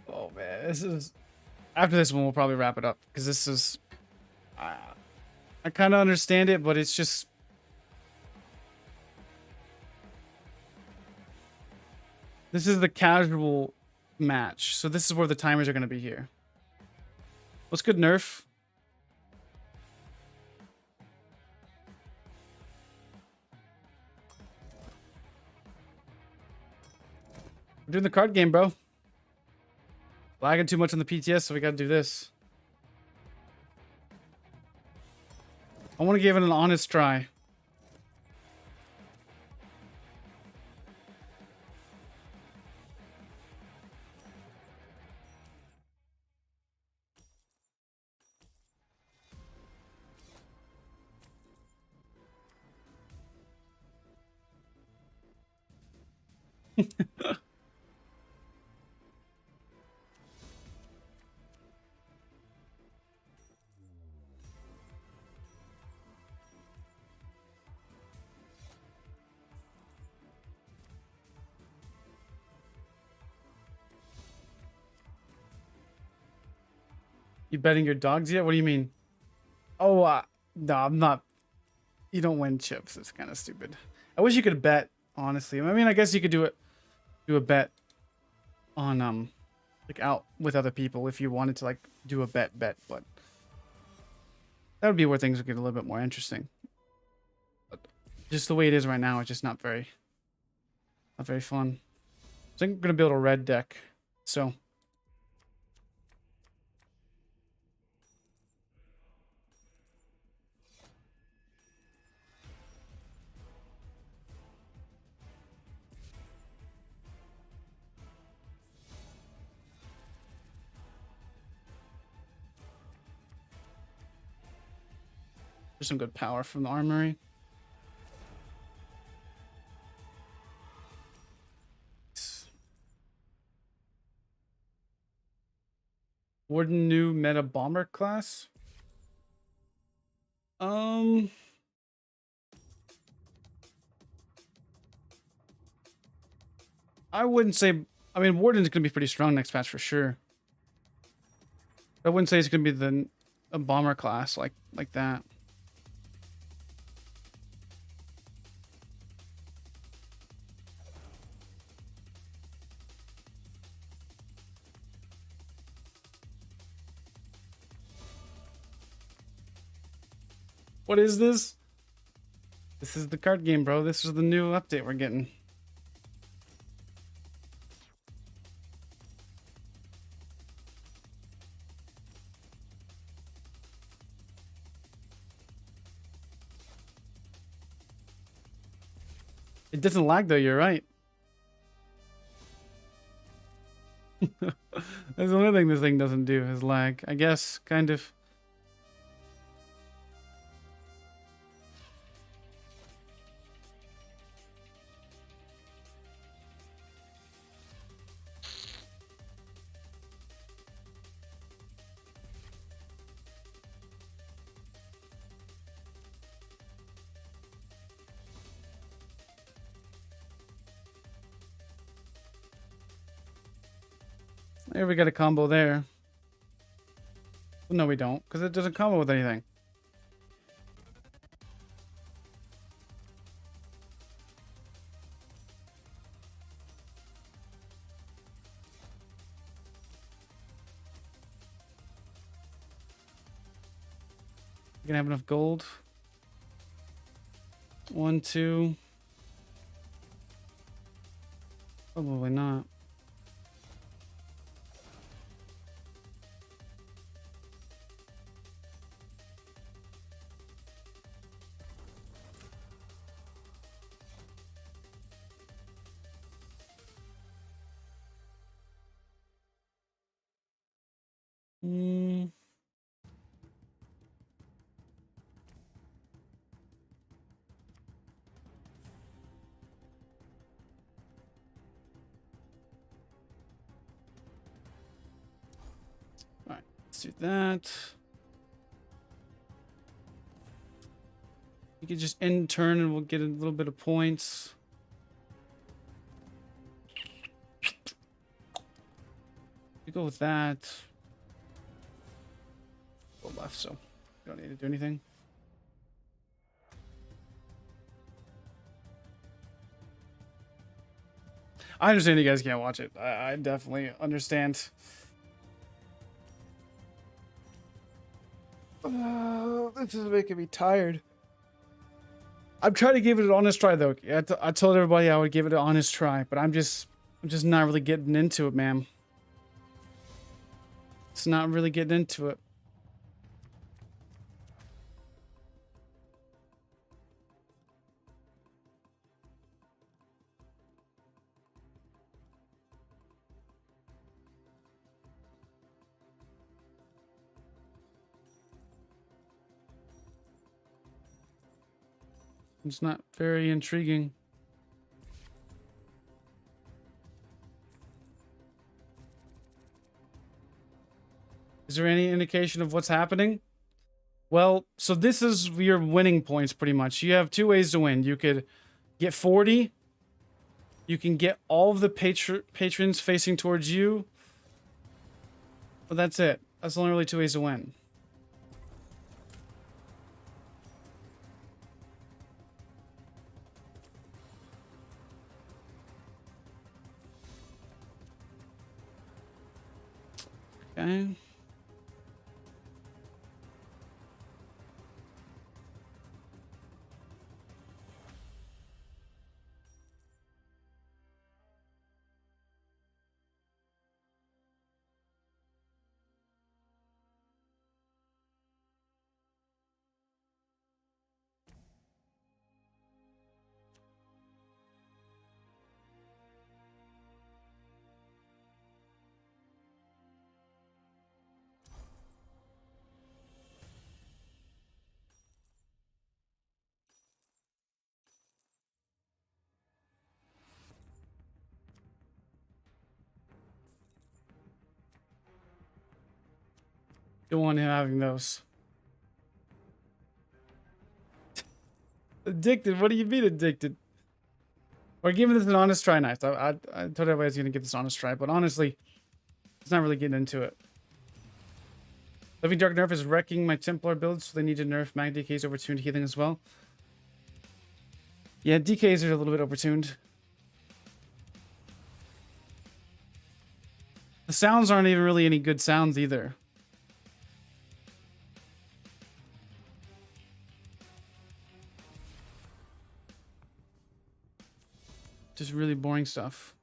Oh man, this is. After this one, we'll probably wrap it up because this is. I kind of understand it, but it's just. This is the casual match, so this is where the timers are going to be here. What's good, Nerf? We're doing the card game, bro. Lagging too much on the PTS, so we got to do this. I want to give it an honest try. You betting your dogs yet? What do you mean? Oh, no, I'm not. You don't win chips. It's kind of stupid. I wish you could bet, honestly. I mean, I guess you could do a bet on like out with other people if you wanted to like do a bet, but that would be where things would get a little bit more interesting. But just the way it is right now, it's just not very fun. So I'm gonna build a red deck. So. There's some good power from the armory. Warden new meta bomber class. Um, I wouldn't say. I mean, Warden's gonna be pretty strong next patch for sure. I wouldn't say it's gonna be a bomber class like that. What is this? This is the card game, bro. This is the new update we're getting. It doesn't lag though, you're right. That's the only thing this thing doesn't do is lag. I guess, kind of. There we got a combo there. Well, no, we don't, because it doesn't combo with anything. You gonna have enough gold? 1, 2. Probably not. Hmm. All right, let's do that. You can just end turn and we'll get a little bit of points. You go with that. Go left, so you don't need to do anything. I understand you guys can't watch it. I definitely understand. This is making me tired. I'm trying to give it an honest try, though. I told everybody I would give it an honest try, but I'm just not really getting into it, man. It's not really getting into it. It's not very intriguing. Is there any indication of what's happening? Well, so this is your winning points pretty much. You have two ways to win. You could get 40. You can get all of the patrons facing towards you. But that's it. That's only really two ways to win. Okay. Don't want him having those. Addicted? What do you mean addicted? We're giving this an honest try. Nice. I told everybody I was gonna give this an honest try, but honestly, it's not really getting into it. Living Dark nerf is wrecking my Templar builds, so they need to nerf mag DKs overtuned healing as well. Yeah, DKs are a little bit overtuned. The sounds aren't even really any good sounds either. Just really boring stuff.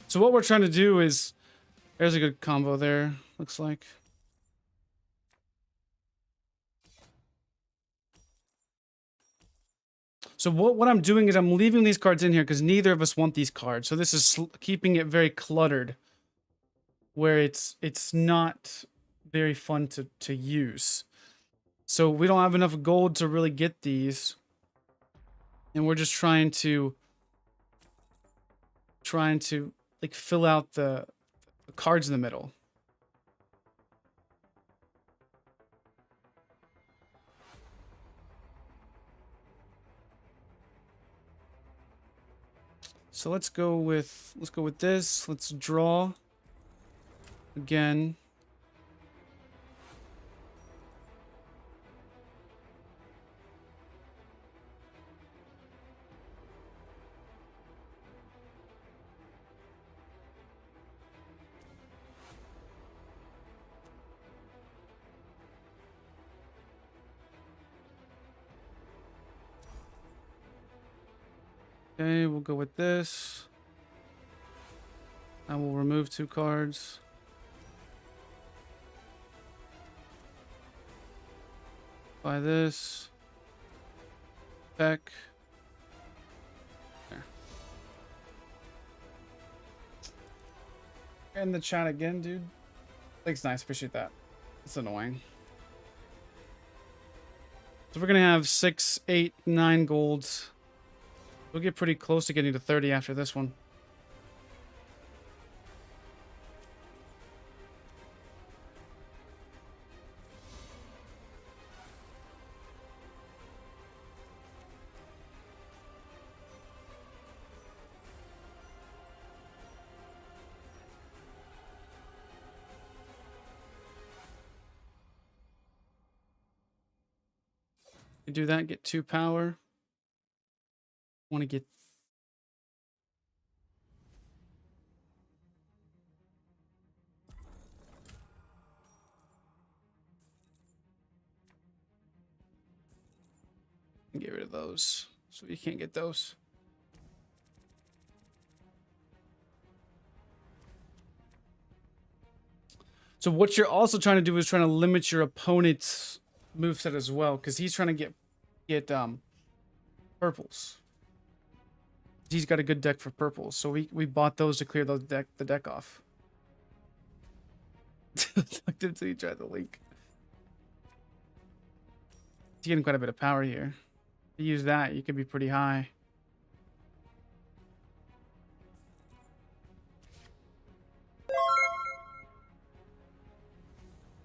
So what we're trying to do is, there's a good combo there, looks like. So what I'm doing is I'm leaving these cards in here because neither of us want these cards. So this is keeping it very cluttered, where it's not very fun to use. So we don't have enough gold to really get these, and we're just trying to like fill out the cards in the middle. So let's go with this. Let's draw again. Okay, we'll go with this. I will remove 2 cards. Buy this. Peck. There. In the chat again, dude. Thanks, nice. Appreciate that. It's annoying. So we're gonna have 6, 8, 9 golds. We'll get pretty close to getting to 30 after this one. You do that, get 2 power. Want to get rid of those, so you can't get those. So what you're also trying to do is trying to limit your opponent's moveset as well, because he's trying to get purples. He's got a good deck for purples, so we bought those to clear the deck off. Looked until you tried the link. He's getting quite a bit of power here. If you use that, you could be pretty high.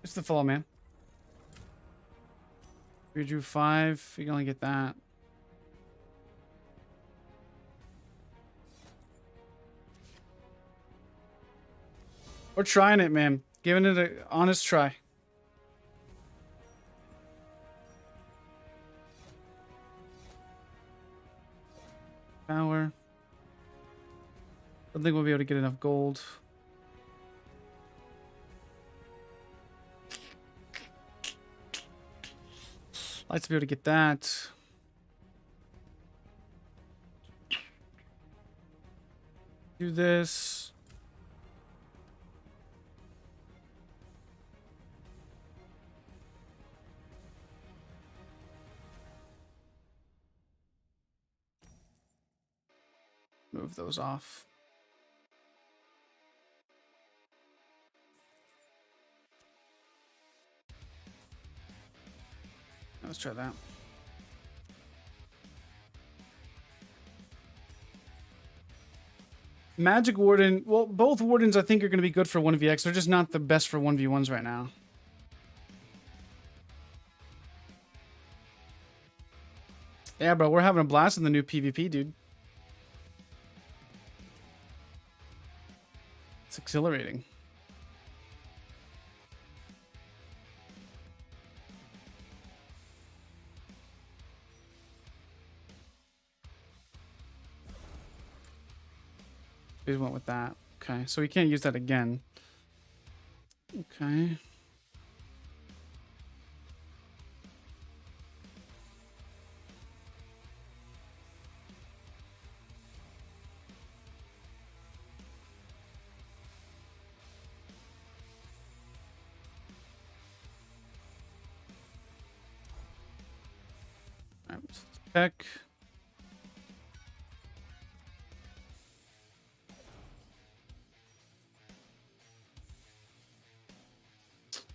It's the fall, man. If you drew 5, you can only get that. We're trying it, man. Giving it an honest try. Power. Don't think we'll be able to get enough gold. Like to be able to get that. Do this. Move those off. Let's try that. Magic Warden. Well, both Wardens I think are going to be good for 1vx. They're just not the best for 1v1s right now. Yeah, bro, we're having a blast in the new PvP, dude. It's exhilarating. We went with that. Okay, so we can't use that again. Okay. All right, peck.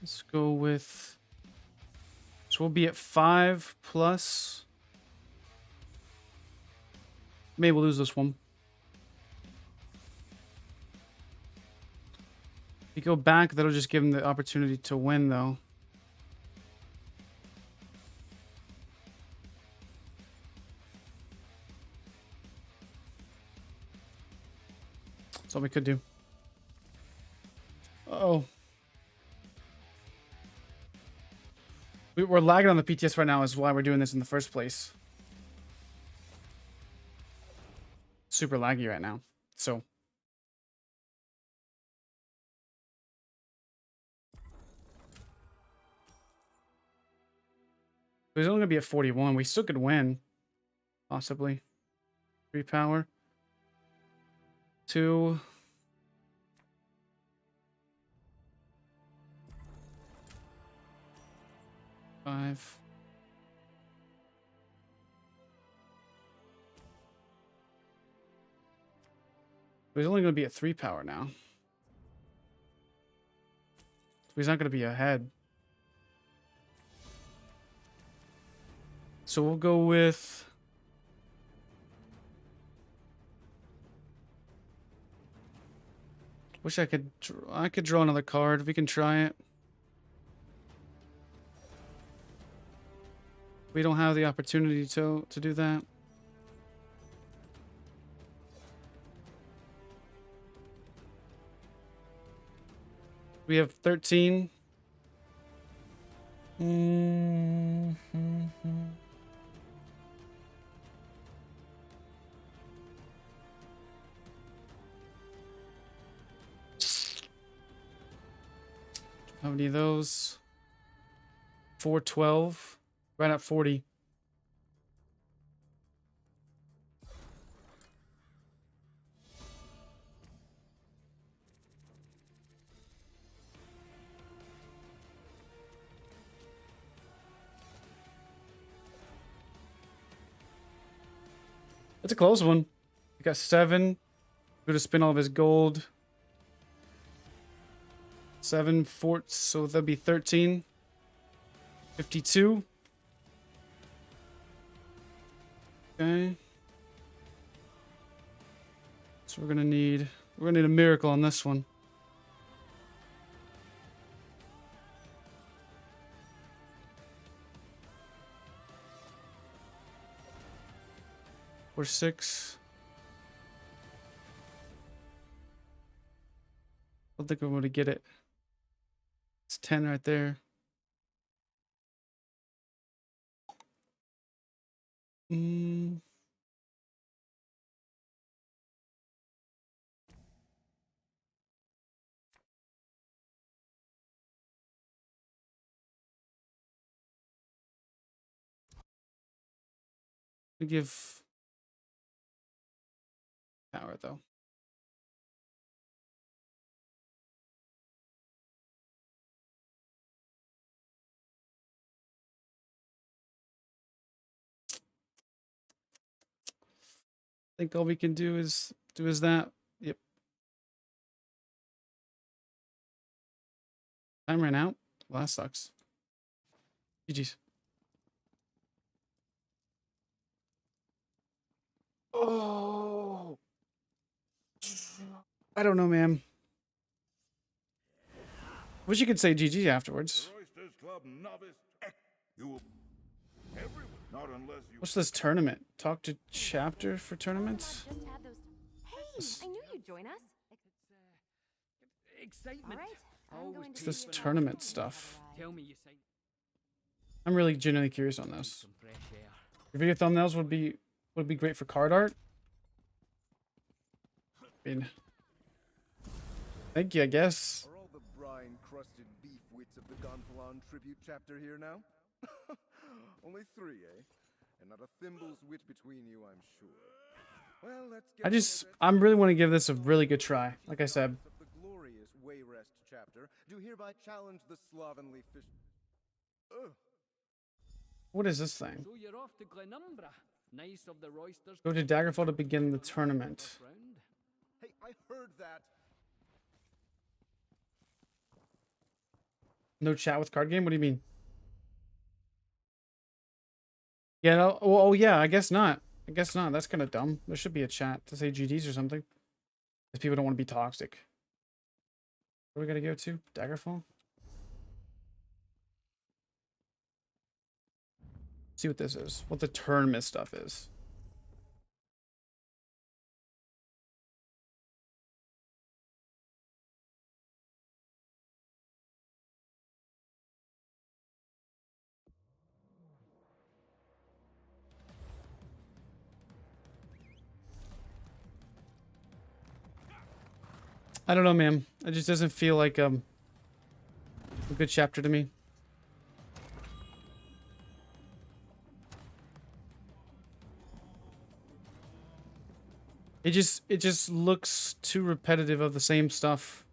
Let's go with. So we'll be at 5 plus. Maybe we'll lose this one. If we go back, that'll just give him the opportunity to win, though. That's all we could do. Uh-oh. We're lagging on the PTS right now is why we're doing this in the first place. Super laggy right now. So. He's only going to be at 41. We still could win. Possibly. 3 power. 2. Five. He's only going to be at 3 power now. So he's not going to be ahead. So we'll go with... Wish I could draw another card. We can try it. We don't have the opportunity to do that. We have 13. How many of those? 412. Right at 40. It's a close one. We got 7. We're gonna spin all of his gold. 7 forts, so that'd be 13. 52. Okay. So we're gonna need a miracle on this one. Or 6. I don't think I'm gonna get it. It's 10 right there. We give power though. think all we can do is that. Yep. Time ran out. Well, that sucks. GG's. Oh. I don't know, man. Wish you could say GG afterwards. What's this tournament? Talk to chapter for tournaments? Hey, I knew you'd join us. Excitement. What's this tournament stuff? Tell me you signed I'm really genuinely curious on this. some fresh air. Your video thumbnails would be great for card art. I mean, thank you, I guess. Are all the brine-crusted beef wits of the Gonfalon tribute chapter here now? Only 3, eh? And not a thimble's wit between you, I'm sure. Well, let's get I'm really want to give this a really good try. Like I said, of the glorious Wayrest chapter do hereby challenge the slovenly fish. Ugh. what is this thing? So you're off to Glenumbra. Nice of the roysters. Go to Daggerfall to begin the tournament. Round. Hey, I heard that. No chat with card game? What do you mean? Yeah, no, oh yeah, I guess not. I guess not. That's kind of dumb. There should be a chat to say GDs or something. Because people don't want to be toxic. Where do we gotta go to? Daggerfall? See what this is. What the tournament stuff is. I don't know, man. It just doesn't feel like a good chapter to me. It just looks too repetitive of the same stuff.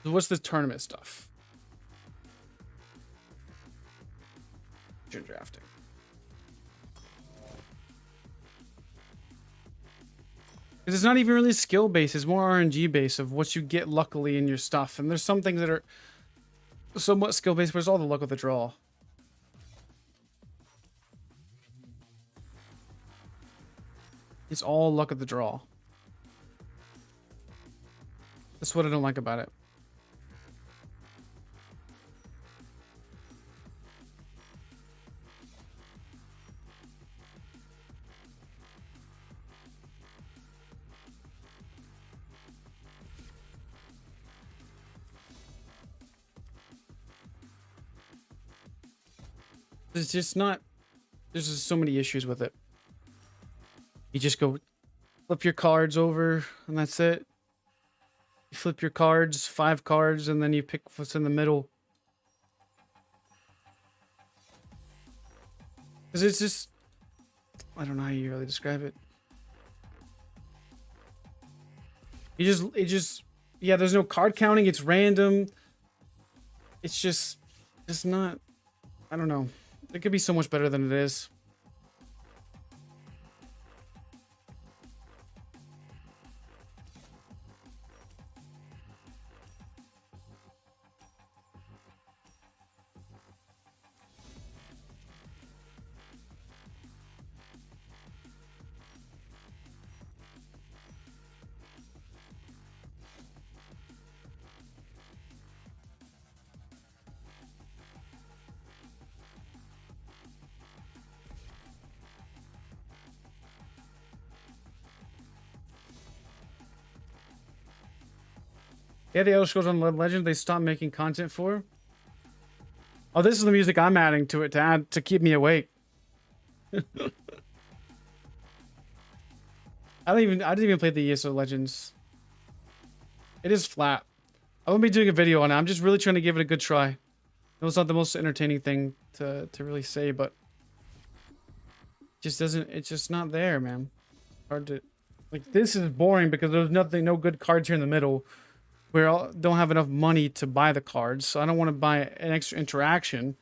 So what's the tournament stuff? You're drafting. Because it's not even really skill based, it's more RNG based of what you get luckily in your stuff. And there's some things that are somewhat skill based, but it's all the luck of the draw. It's all luck of the draw. That's what I don't like about it. There's just not, there's just so many issues with it. You just go flip your cards over and that's it. You flip your cards, 5 cards, and then you pick what's in the middle. Because it's just, I don't know how you really describe it. Yeah, there's no card counting, it's random. It's not, I don't know. It could be so much better than it is. Yeah, the Elder Scrolls on Legend, they stopped making content for. Oh, this is the music I'm adding to it to keep me awake. I didn't even play the ESO Legends. It is flat. I won't be doing a video on it. I'm just really trying to give it a good try. It was not the most entertaining thing to really say, but it's just not there, man. hard to, like, this is boring because there's no good cards here in the middle. Don't have enough money to buy the cards, so I don't want to buy an extra interaction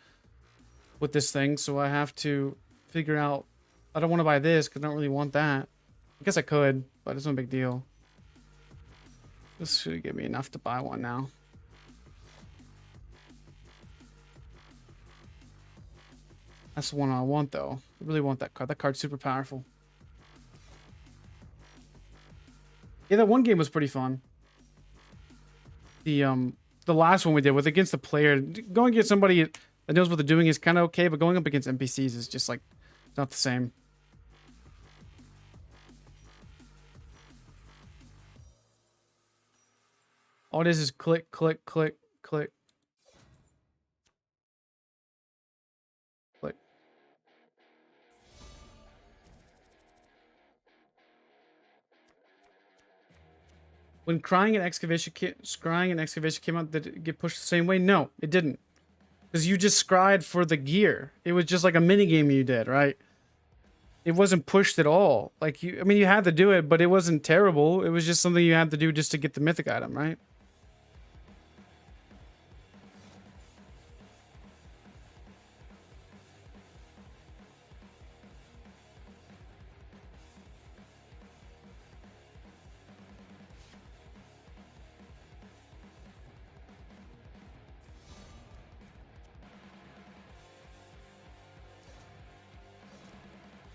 with this thing, so I have to figure out. I don't want to buy this because I don't really want that. I guess I could, but it's no big deal. This should give me enough to buy one now. That's the one I want, though. I really want that card. That card's super powerful. Yeah, that one game was pretty fun. The last one we did with against the player, going against somebody that knows what they're doing is kind of okay, but going up against NPCs is just like not the same. All it is click, click, click, click, click. When Scrying and Excavation came out, did it get pushed the same way? No, it didn't. Because you just scryed for the gear. It was just like a mini game you did, right? It wasn't pushed at all. Like I mean, you had to do it, but it wasn't terrible. It was just something you had to do just to get the mythic item, right?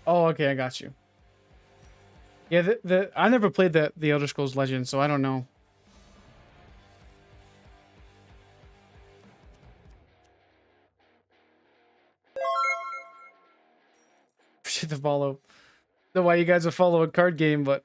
Oh, okay, I got you. Yeah, I never played the Elder Scrolls Legend, so I don't know. Shit to follow. Know why you guys would follow a card game, but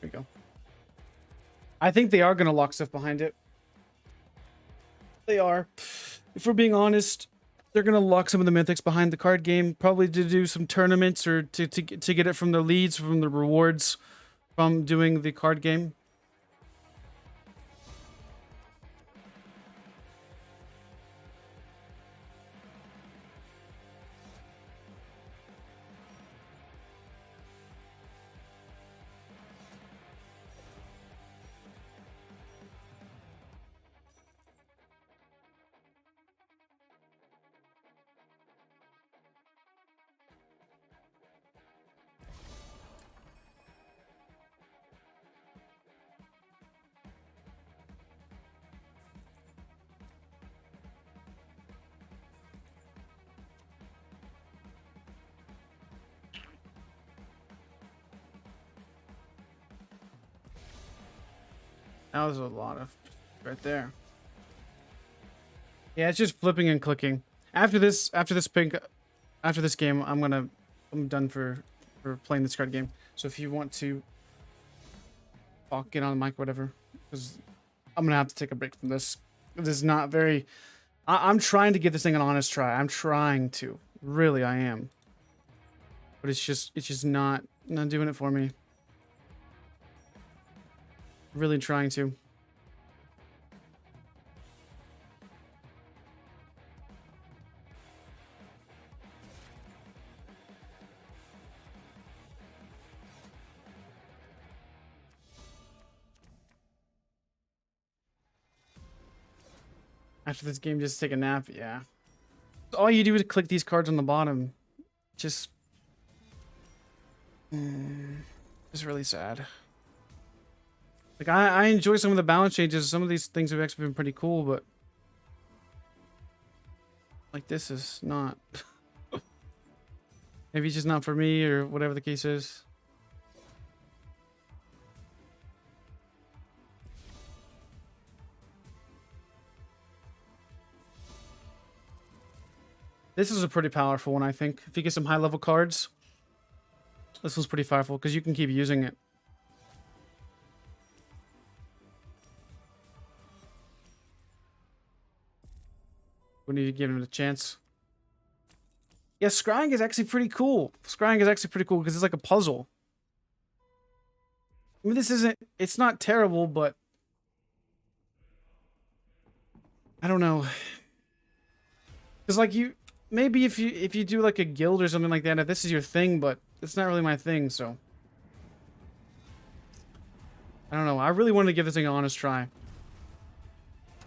there we go. I think they are gonna lock stuff behind it. They are. If we're being honest, they're gonna lock some of the mythics behind the card game, probably to do some tournaments or to get it from the leads, from the rewards, from doing the card game. That was a lot of right there. Yeah, it's just flipping and clicking. After this game, I'm done for playing this card game. So if you want to get on the mic, whatever, because I'm gonna have to take a break from this. This is not very. I'm trying to give this thing an honest try. I'm trying to, really, I am. But it's just not doing it for me. Really trying to. After this game, just take a nap. Yeah. All you do is click these cards on the bottom. Just really sad. Like, I enjoy some of the balance changes. Some of these things have actually been pretty cool, but like, this is not. Maybe it's just not for me, or whatever the case is. This is a pretty powerful one, I think. If you get some high level cards, this one's pretty powerful because you can keep using it. We need to give him a chance. Yeah, scrying is actually pretty cool. Scrying is actually pretty cool because it's like a puzzle. I mean, this isn't, it's not terrible, but I don't know. Because like maybe if you do like a guild or something like that, if this is your thing, but it's not really my thing, so. I don't know. I really wanted to give this thing an honest try.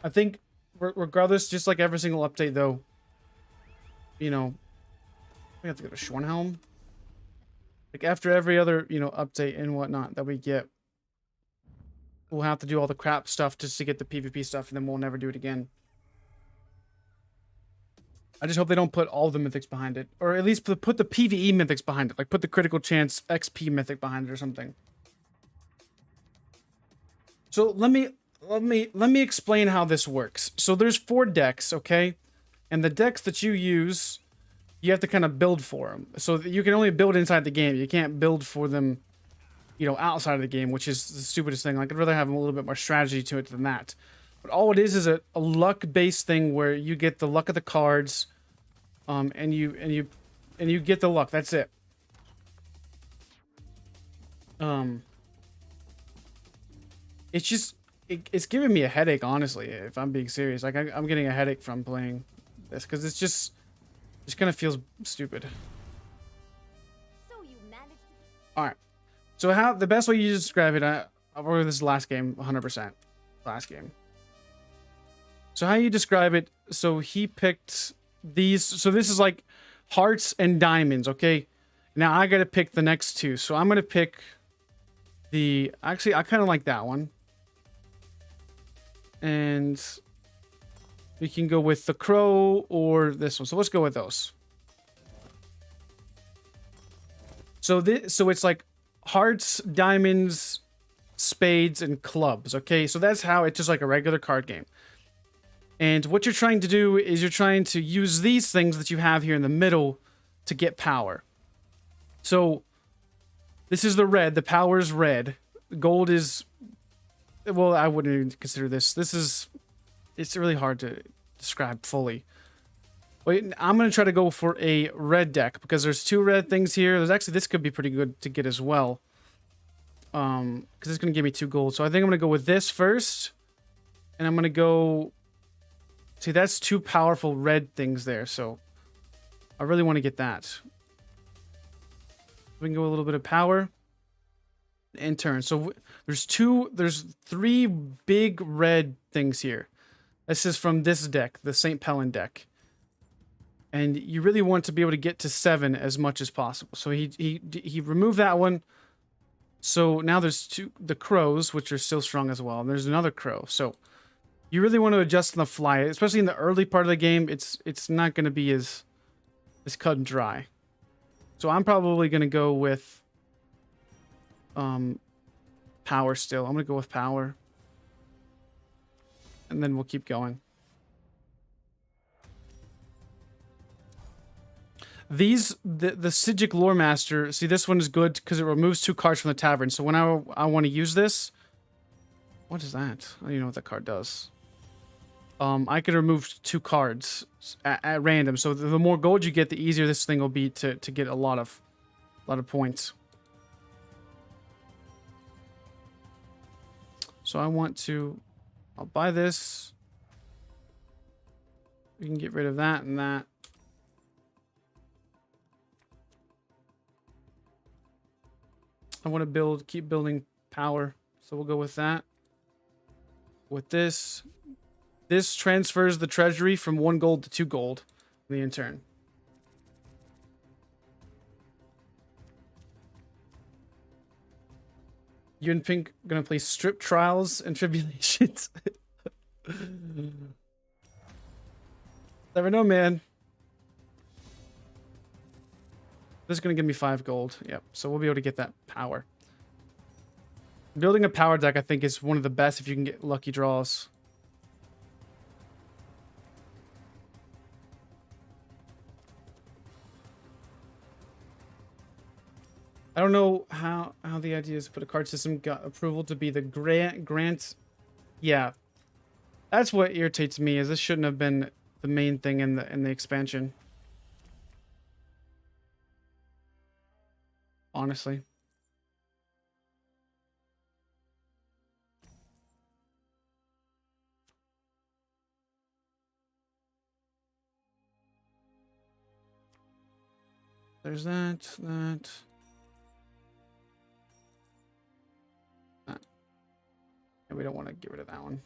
I think, regardless, just like every single update, though, you know, we have to go to Schwarnhelm. Like, after every other, you know, update and whatnot that we get, we'll have to do all the crap stuff just to get the PvP stuff, and then we'll never do it again. I just hope they don't put all the mythics behind it. Or at least put the PvE mythics behind it. Like, put the critical chance XP mythic behind it or something. So let me explain how this works. So there's 4 decks, okay? And the decks that you use, you have to kind of build for them. So you can only build inside the game. You can't build for them, you know, outside of the game, which is the stupidest thing. Like, I'd rather have a little bit more strategy to it than that. But all it is a luck-based thing where you get the luck of the cards, and you get the luck. That's it. It's just, it's giving me a headache, honestly, if I'm being serious. Like, I'm getting a headache from playing this, because it's just kind of feels stupid. So you managed to... Alright. So how, the best way you describe it, I've ordered this last game, 100%. Last game. So how you describe it, so he picked these, so this is like hearts and diamonds, okay? Now I gotta pick the next 2. So I'm gonna pick the, actually, I kind of like that one. And we can go with the crow or this one. So let's go with those. So it's like hearts, diamonds, spades, and clubs. Okay, so that's how it's just like a regular card game. And what you're trying to do is you're trying to use these things that you have here in the middle to get power. So this is the red. The power is red. Gold is, well, I wouldn't even consider this. This is, it's really hard to describe fully. Wait, I'm going to try to go for a red deck because there's 2 red things here. There's actually, this could be pretty good to get as well. Because it's going to give me 2 gold. So I think I'm going to go with this first. And I'm going to go, see, that's 2 powerful red things there. So I really want to get that. We can go a little bit of power. And turn. So there's 3 big red things here. This is from this deck, the St. Pellin deck. And you really want to be able to get to 7 as much as possible. So he removed that one. So now there's 2, the crows, which are still strong as well. And there's another crow. So you really want to adjust on the fly, especially in the early part of the game. It's not going to be as cut and dry. So I'm probably going to go with power still. I'm gonna go with power. And then we'll keep going. These, the Sijic Lore Master, see, this one is good because it removes 2 cards from the tavern. So when I want to use this, what is that? I don't even know what that card does. I can remove 2 cards at random. So the more gold you get, the easier this thing will be to get a lot of points. So I want to, I'll buy this. We can get rid of that and that. I want to keep building power. So we'll go with that. With this. This transfers the treasury from 1 gold to 2 gold in turn. You and Pink gonna play Strip Trials and Tribulations. Never know, man. This is gonna give me 5 gold. Yep. So we'll be able to get that power. Building a power deck, I think, is one of the best if you can get lucky draws. I don't know how the idea is to put a card system got approval to be the grant. Yeah, that's what irritates me. Is this shouldn't have been the main thing in the expansion. Honestly. There's that. That. And we don't want to get rid of that one.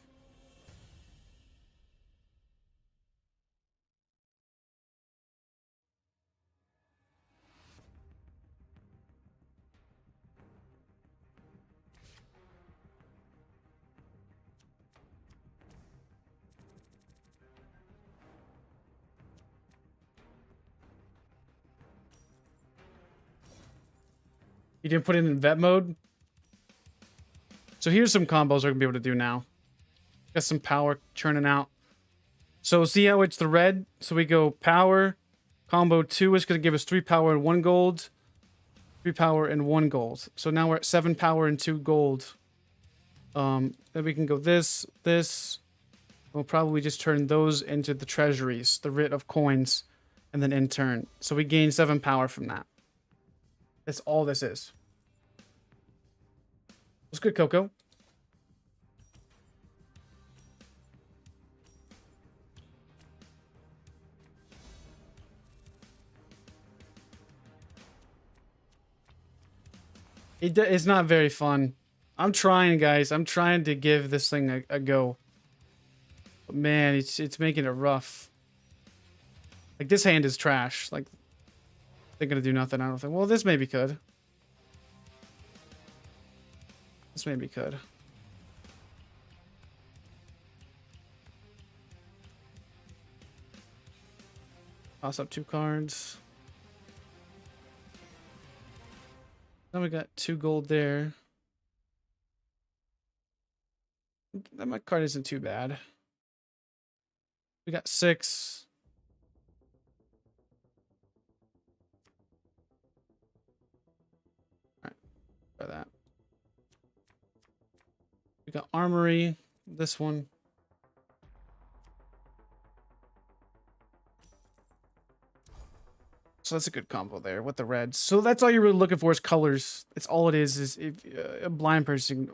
You didn't put it in vet mode? So here's some combos we're going to be able to do now. Got some power churning out. So see how it's the red? So we go power. Combo 2 is going to give us 3 power and 1 gold. 3 power and 1 gold. So now we're at 7 power and 2 gold. Then we can go this. We'll probably just turn those into the treasuries. The writ of coins. And then in turn. So we gain 7 power from that. That's all this is. What's good, Coco? It's not very fun. I'm trying, guys. I'm trying to give this thing a go. But man, it's making it rough. Like, this hand is trash. Like, they're gonna do nothing, I don't think. Well, this maybe could. This maybe could. Toss up 2 cards. Now we got 2 gold there. That my card isn't too bad. We got 6. Alright, try that. We got armory, this one. So that's a good combo there with the reds. So that's all you're really looking for is colors. It's all it is if a blind person,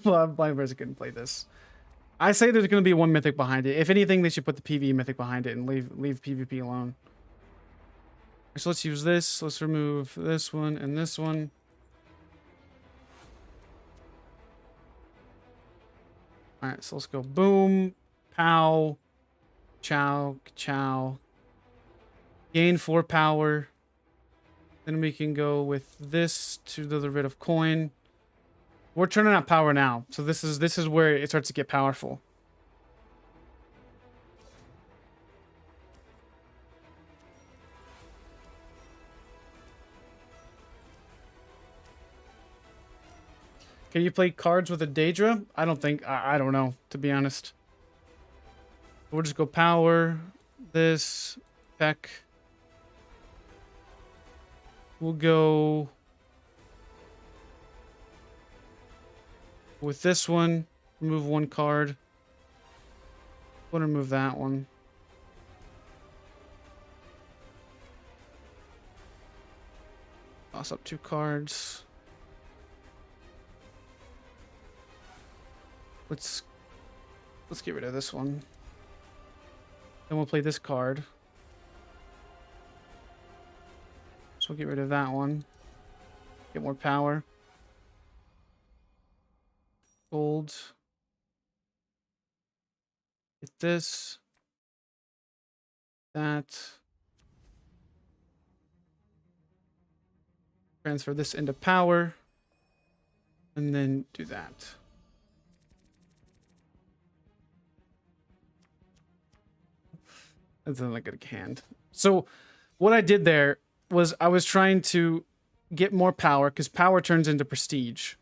well, a blind person couldn't play this. I say there's going to be 1 mythic behind it. If anything, they should put the PvE mythic behind it and leave PvP alone. So let's use this. Let's remove this one and this one. All right, so let's go boom, pow, chow, chow. Gain 4 power. Then we can go with this to the writ of coin. We're turning out power now, so this is where it starts to get powerful. Can you play cards with a Daedra? I don't think. I don't know, to be honest. We'll just go power, this, peck. We'll go with this one. Remove 1 card. Want to remove that one. Toss up 2 cards. Let's get rid of this one. Then we'll play this card. So we'll get rid of that one. Get more power. Gold. Get this. That. Transfer this into power. And then do that. That's not a good hand. So what I did there was I was trying to get more power because power turns into prestige.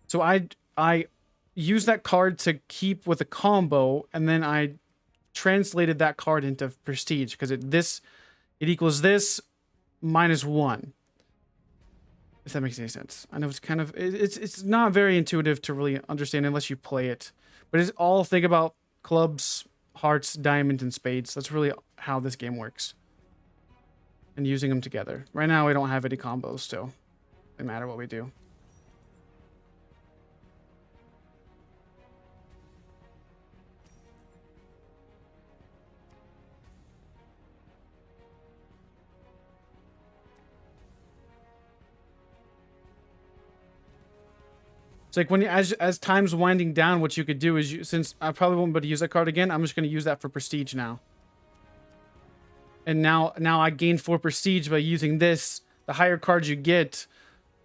So I used that card to keep with a combo, and then I translated that card into prestige because it equals this -1. If that makes any sense. I know it's kind of it's not very intuitive to really understand unless you play it. But it's all think about clubs, hearts, diamonds, and spades. That's really how this game works. And using them together. Right now, we don't have any combos still. No matter what we do. It's like when you, as time's winding down, what you could do is, since I probably won't be able to use that card again, I'm just going to use that for prestige now. And now I gain 4 prestige by using this. The higher cards you get,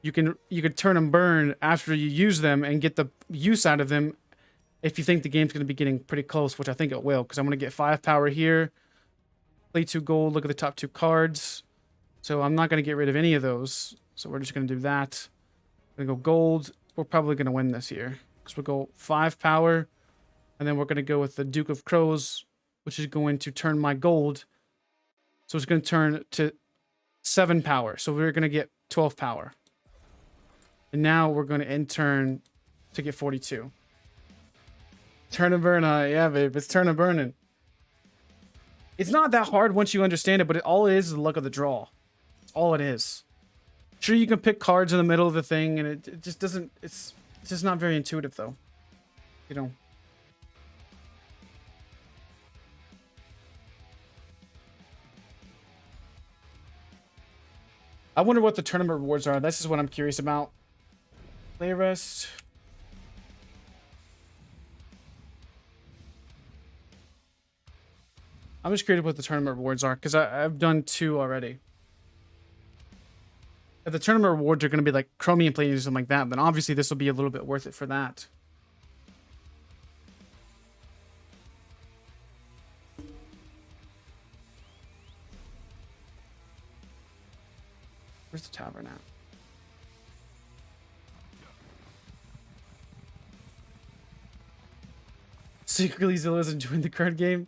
you could turn and burn after you use them and get the use out of them if you think the game's going to be getting pretty close, which I think it will, because I'm going to get 5 power here. Play 2 gold, look at the top 2 cards. So I'm not going to get rid of any of those. So we're just going to do that. Going to go gold. We're probably going to win this here. Because we'll go 5 power. And then we're going to go with the Duke of Crows, which is going to turn my gold. So it's going to turn to 7 power. So we're going to get 12 power. And now we're going to end turn to get 42. Turn and burn. Yeah, babe. It's turn and burning. It's not that hard once you understand it, but all it is the luck of the draw. That's all it is. Sure, you can pick cards in the middle of the thing, and it just doesn't... It's just not very intuitive, though. You know. I wonder what the tournament rewards are. This is what I'm curious about. Play rest. I'm just curious what the tournament rewards are, because I've done 2 already. If the tournament rewards are going to be like Chromium plays or something like that, then obviously this will be a little bit worth it for that. Where's the tavern at? Secretly Zilla's enjoying the card game.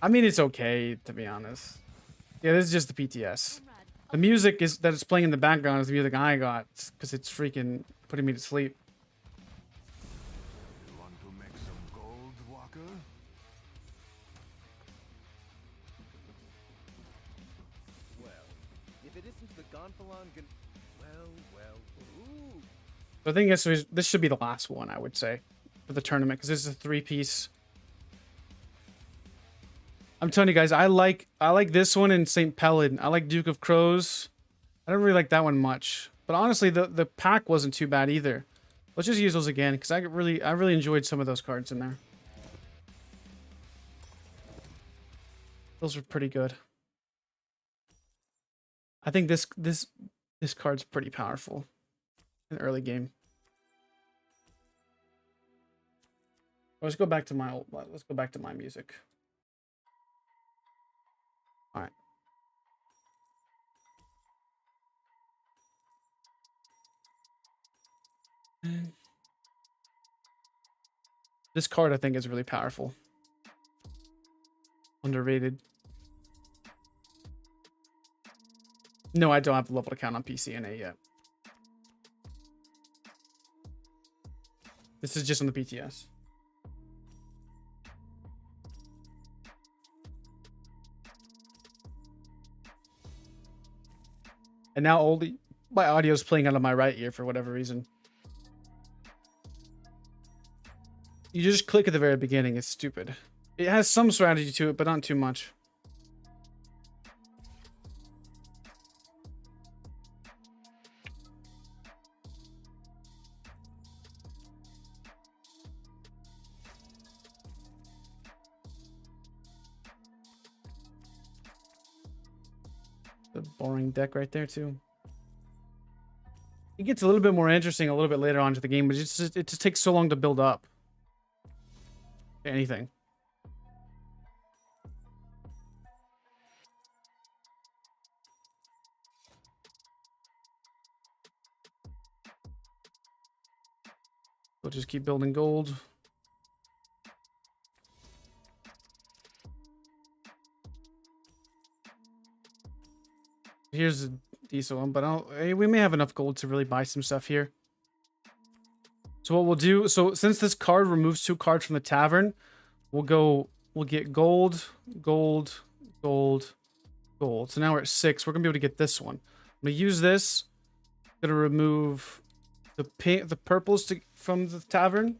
I mean, it's okay, to be honest. Yeah, this is just the PTS. The music is that it's playing in the background is the music I got, because it's freaking putting me to sleep. You want to make some gold, Walker? Well, if it isn't the Gonfalon, ooh. So I think this should be the last one, I would say, for the tournament, because this is a 3-piece. I'm telling you guys, I like this one in St. Pelin. I like Duke of Crows. I don't really like that one much. But honestly, the pack wasn't too bad either. Let's just use those again, because I really enjoyed some of those cards in there. Those are pretty good. I think this card's pretty powerful in the early game. Let's go back to my music. All right. This card I think is really powerful. Underrated. No, I don't have the level to count on PC and A yet. This is just on the PTS. And now only my audio is playing out of my right ear for whatever reason. You just click at the very beginning. It's stupid. It has some strategy to it, but not too much. The boring deck right there too. It gets a little bit more interesting a little bit later on into the game, but it just takes so long to build up. Anything. We'll just keep building gold. Here's a decent one, but we may have enough gold to really buy some stuff here. So what we'll do, so since this card removes 2 cards from the tavern, we'll get gold, gold, gold, gold. So now we're at 6. We're gonna be able to get this one. I'm gonna use this. Gonna remove the purples from the tavern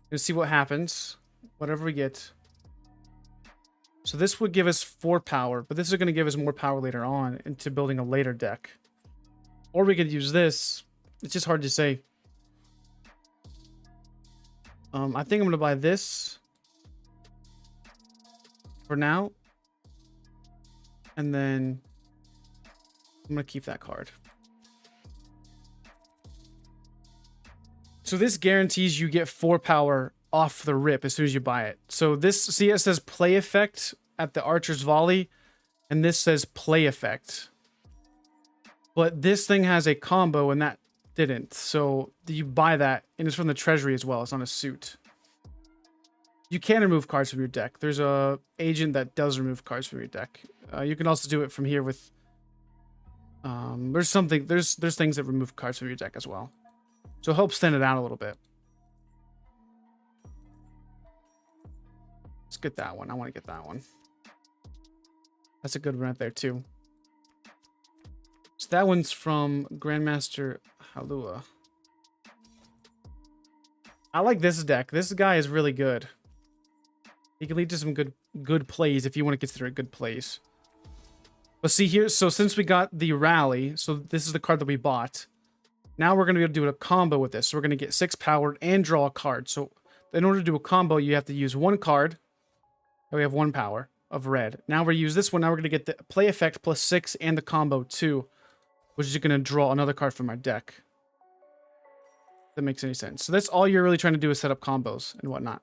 and see what happens. Whatever we get. So this would give us 4 power, but this is gonna give us more power later on into building a later deck. Or we could use this. It's just hard to say. I think I'm gonna buy this for now, and then I'm gonna keep that card. So this guarantees you get 4 power off the rip as soon as you buy it. So this, see, it says play effect at the archer's volley, and this says play effect. But this thing has a combo, and that didn't. So you buy that, and it's from the treasury as well. It's on a suit. You can remove cards from your deck. There's a agent that does remove cards from your deck. You can also do it from here with. There's things that remove cards from your deck as well. So it helps thin it out a little bit. Let's get that one. I want to get that one. That's a good one right there too. So that one's from Grandmaster Halua. I like this deck. This guy is really good. He can lead to some good plays if you want to consider it good plays. But see here, so since we got the rally, so this is the card that we bought. Now we're going to be able to do a combo with this. So we're going to get 6 power and draw a card. So in order to do a combo, you have to use 1 card. And we have 1 power of red. Now we use this one. Now we're going to get the play effect plus 6 and the combo 2, which is going to draw another card from our deck. If that makes any sense. So that's all you're really trying to do is set up combos and whatnot.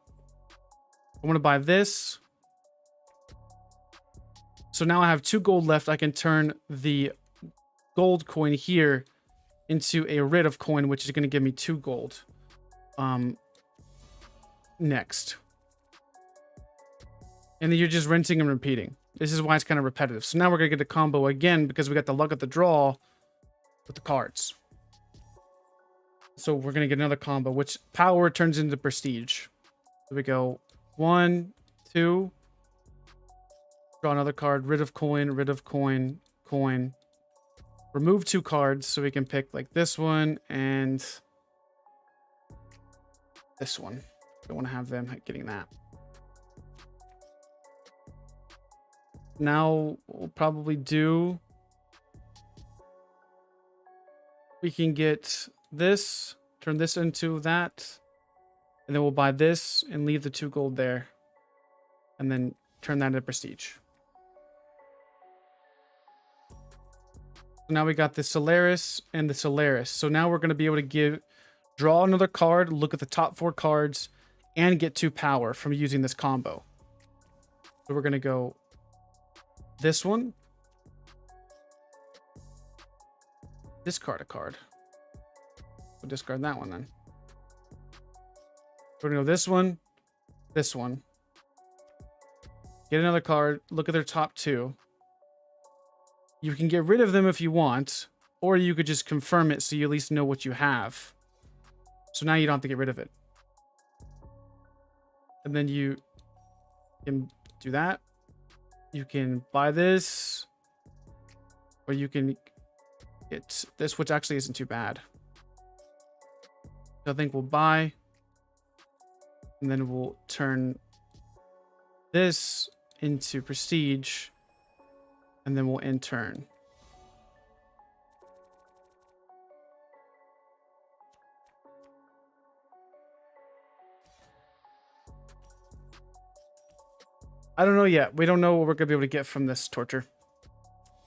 I want to buy this. So now I have 2 gold left. I can turn the gold coin here into a rid of coin, which is going to give me 2 gold. Next. And then you're just rinsing and repeating. This is why it's kind of repetitive. So now we're going to get a combo again because we got the luck of the draw with the cards. So we're going to get another combo, which power turns into prestige. So we go 1, 2. Draw another card. Rid of coin, coin. Remove 2 cards so we can pick like this one and this one. Don't want to have them getting that. Now we'll probably do. We can get this, turn this into that, and then we'll buy this and leave the 2 gold there, and then turn that into prestige. So now we got the Solaris and the Solaris. So now we're going to be able to draw another card, look at the top 4 cards, and get 2 power from using this combo. So we're going to go this one. Discard a card. We'll discard that one then. We're going to go this one. This one. Get another card. Look at their top 2. You can get rid of them if you want, or you could just confirm it so you at least know what you have. So now you don't have to get rid of it. And then you can do that. You can buy this, or you can get this, which actually isn't too bad. So I think we'll buy, and then we'll turn this into prestige, and then we'll end turn. I don't know yet. We don't know what we're going to be able to get from this torture.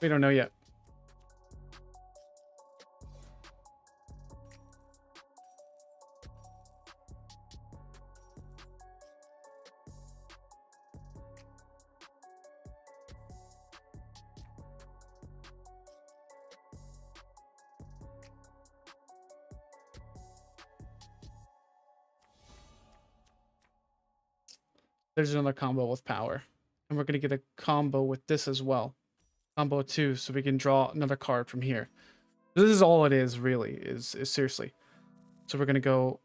We don't know yet. There's another combo with power. And we're going to get a combo with this as well. Combo 2, so we can draw another card from here. This is all it is, really, is seriously. So we're going to go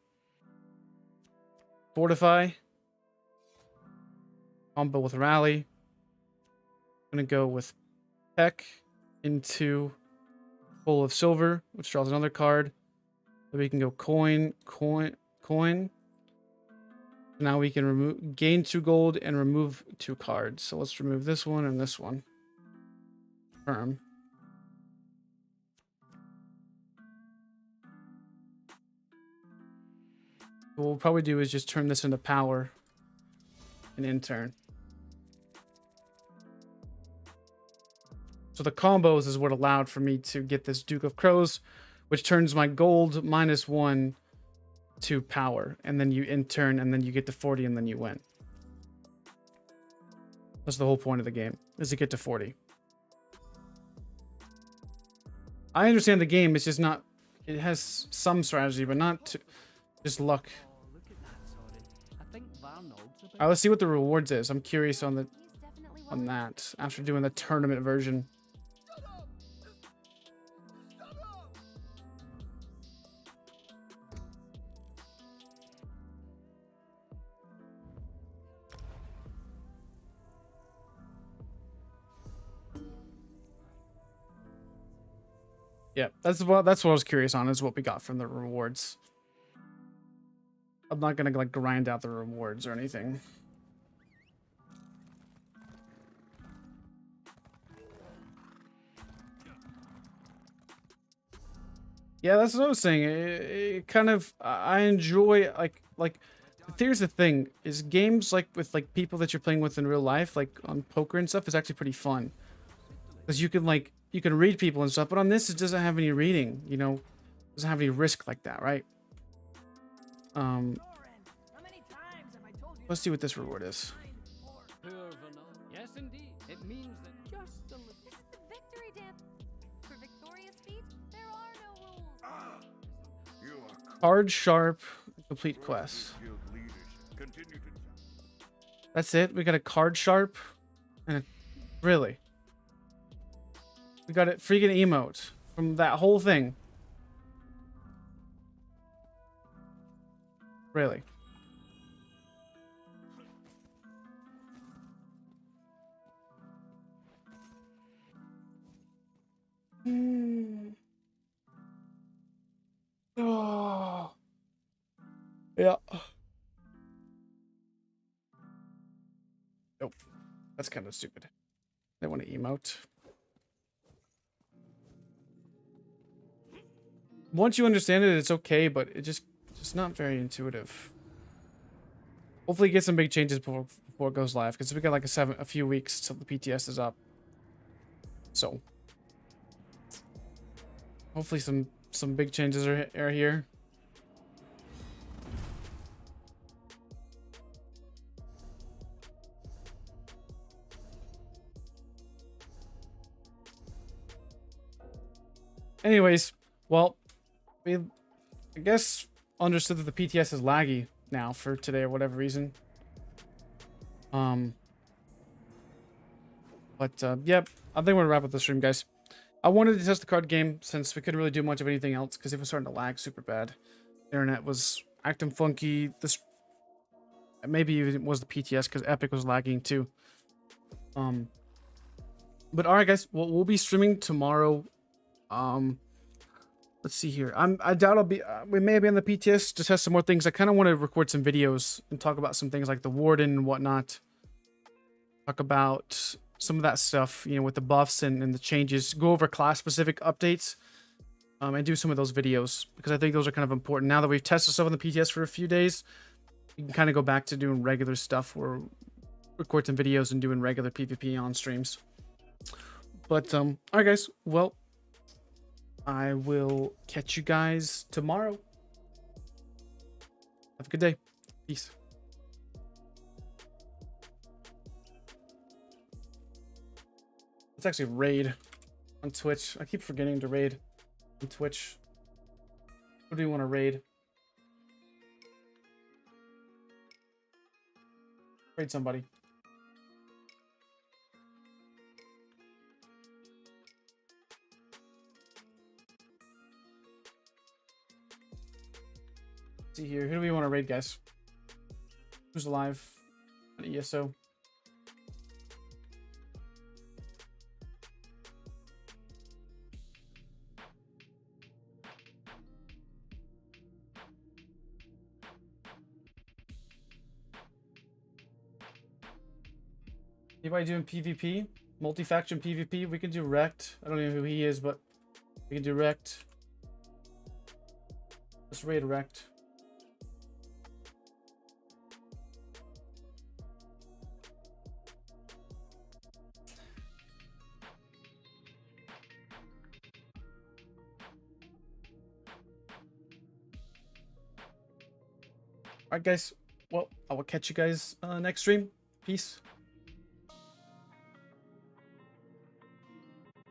Fortify. Combo with Rally. I'm going to go with Peck into Bowl of Silver, which draws another card. So we can go Coin. Now we can gain 2 gold and remove 2 cards. So let's remove this one and this one. Confirm. What we'll probably do is just turn this into power and intern. So the combos is what allowed for me to get this Duke of Crows, which turns my gold -1 to power. And then you intern, and then you get to 40, and then you win. That's the whole point of the game, is to get to 40. I understand the game, it's just not... It has some strategy, but not just luck. Oh, look at that, sorry. I think Varnold's a bit... Alright, let's see what the rewards is. I'm curious on He's definitely one on of that after doing the tournament version. Yeah, that's what I was curious on, is what we got from the rewards. I'm not gonna like grind out the rewards or anything. Yeah, that's what I was saying. It kind of, I enjoy like here's the thing, is games like with like people that you're playing with in real life, like on poker and stuff, is actually pretty fun. Because you can read people and stuff, but on this it doesn't have any reading, you know, it doesn't have any risk like that, right? Let's see what this reward is. Poor Vanilla. Yes, indeed. It means that just a little... This is the victory dance. For victorious feet, there are no rules. You are Card sharp, complete quest. guild leadership. Continue to... That's it. We got a card sharp, and really, we got a freaking emote from that whole thing. Really. Oh. Yeah. Nope. That's kind of stupid. They want to emote. Once you understand it, it's okay, but it's not very intuitive. Hopefully get some big changes before it goes live, because we got like a few weeks till the PTS is up. So hopefully some big changes are here. Anyways, well, I guess understood that the PTS is laggy now for today or whatever reason. Yep, I think we're gonna wrap up the stream, guys. I wanted to test the card game since we couldn't really do much of anything else because it was starting to lag super bad. The internet was acting funky. This maybe it was the PTS because Epic was lagging too. But all right, guys, we'll be streaming tomorrow. Let's see here. I doubt I'll be. We may be on the PTS to test some more things. I kind of want to record some videos and talk about some things like the Warden and whatnot. Talk about some of that stuff, you know, with the buffs and the changes. Go over class-specific updates, and do some of those videos because I think those are kind of important. Now that we've tested stuff on the PTS for a few days, you can kind of go back to doing regular stuff or record some videos and doing regular PvP on streams. But all right, guys. Well, I will catch you guys tomorrow. Have a good day. Peace. Let's actually raid on Twitch. I keep forgetting to raid on Twitch. Who do you want to raid? Raid somebody. See here. Who do we want to raid, guys? Who's alive? An ESO. Anybody doing PvP? Multi-faction PvP? We can do Rect. I don't know who he is, but we can do Rect. Let's raid Rect. All right, guys. Well, I will catch you guys next stream. Peace.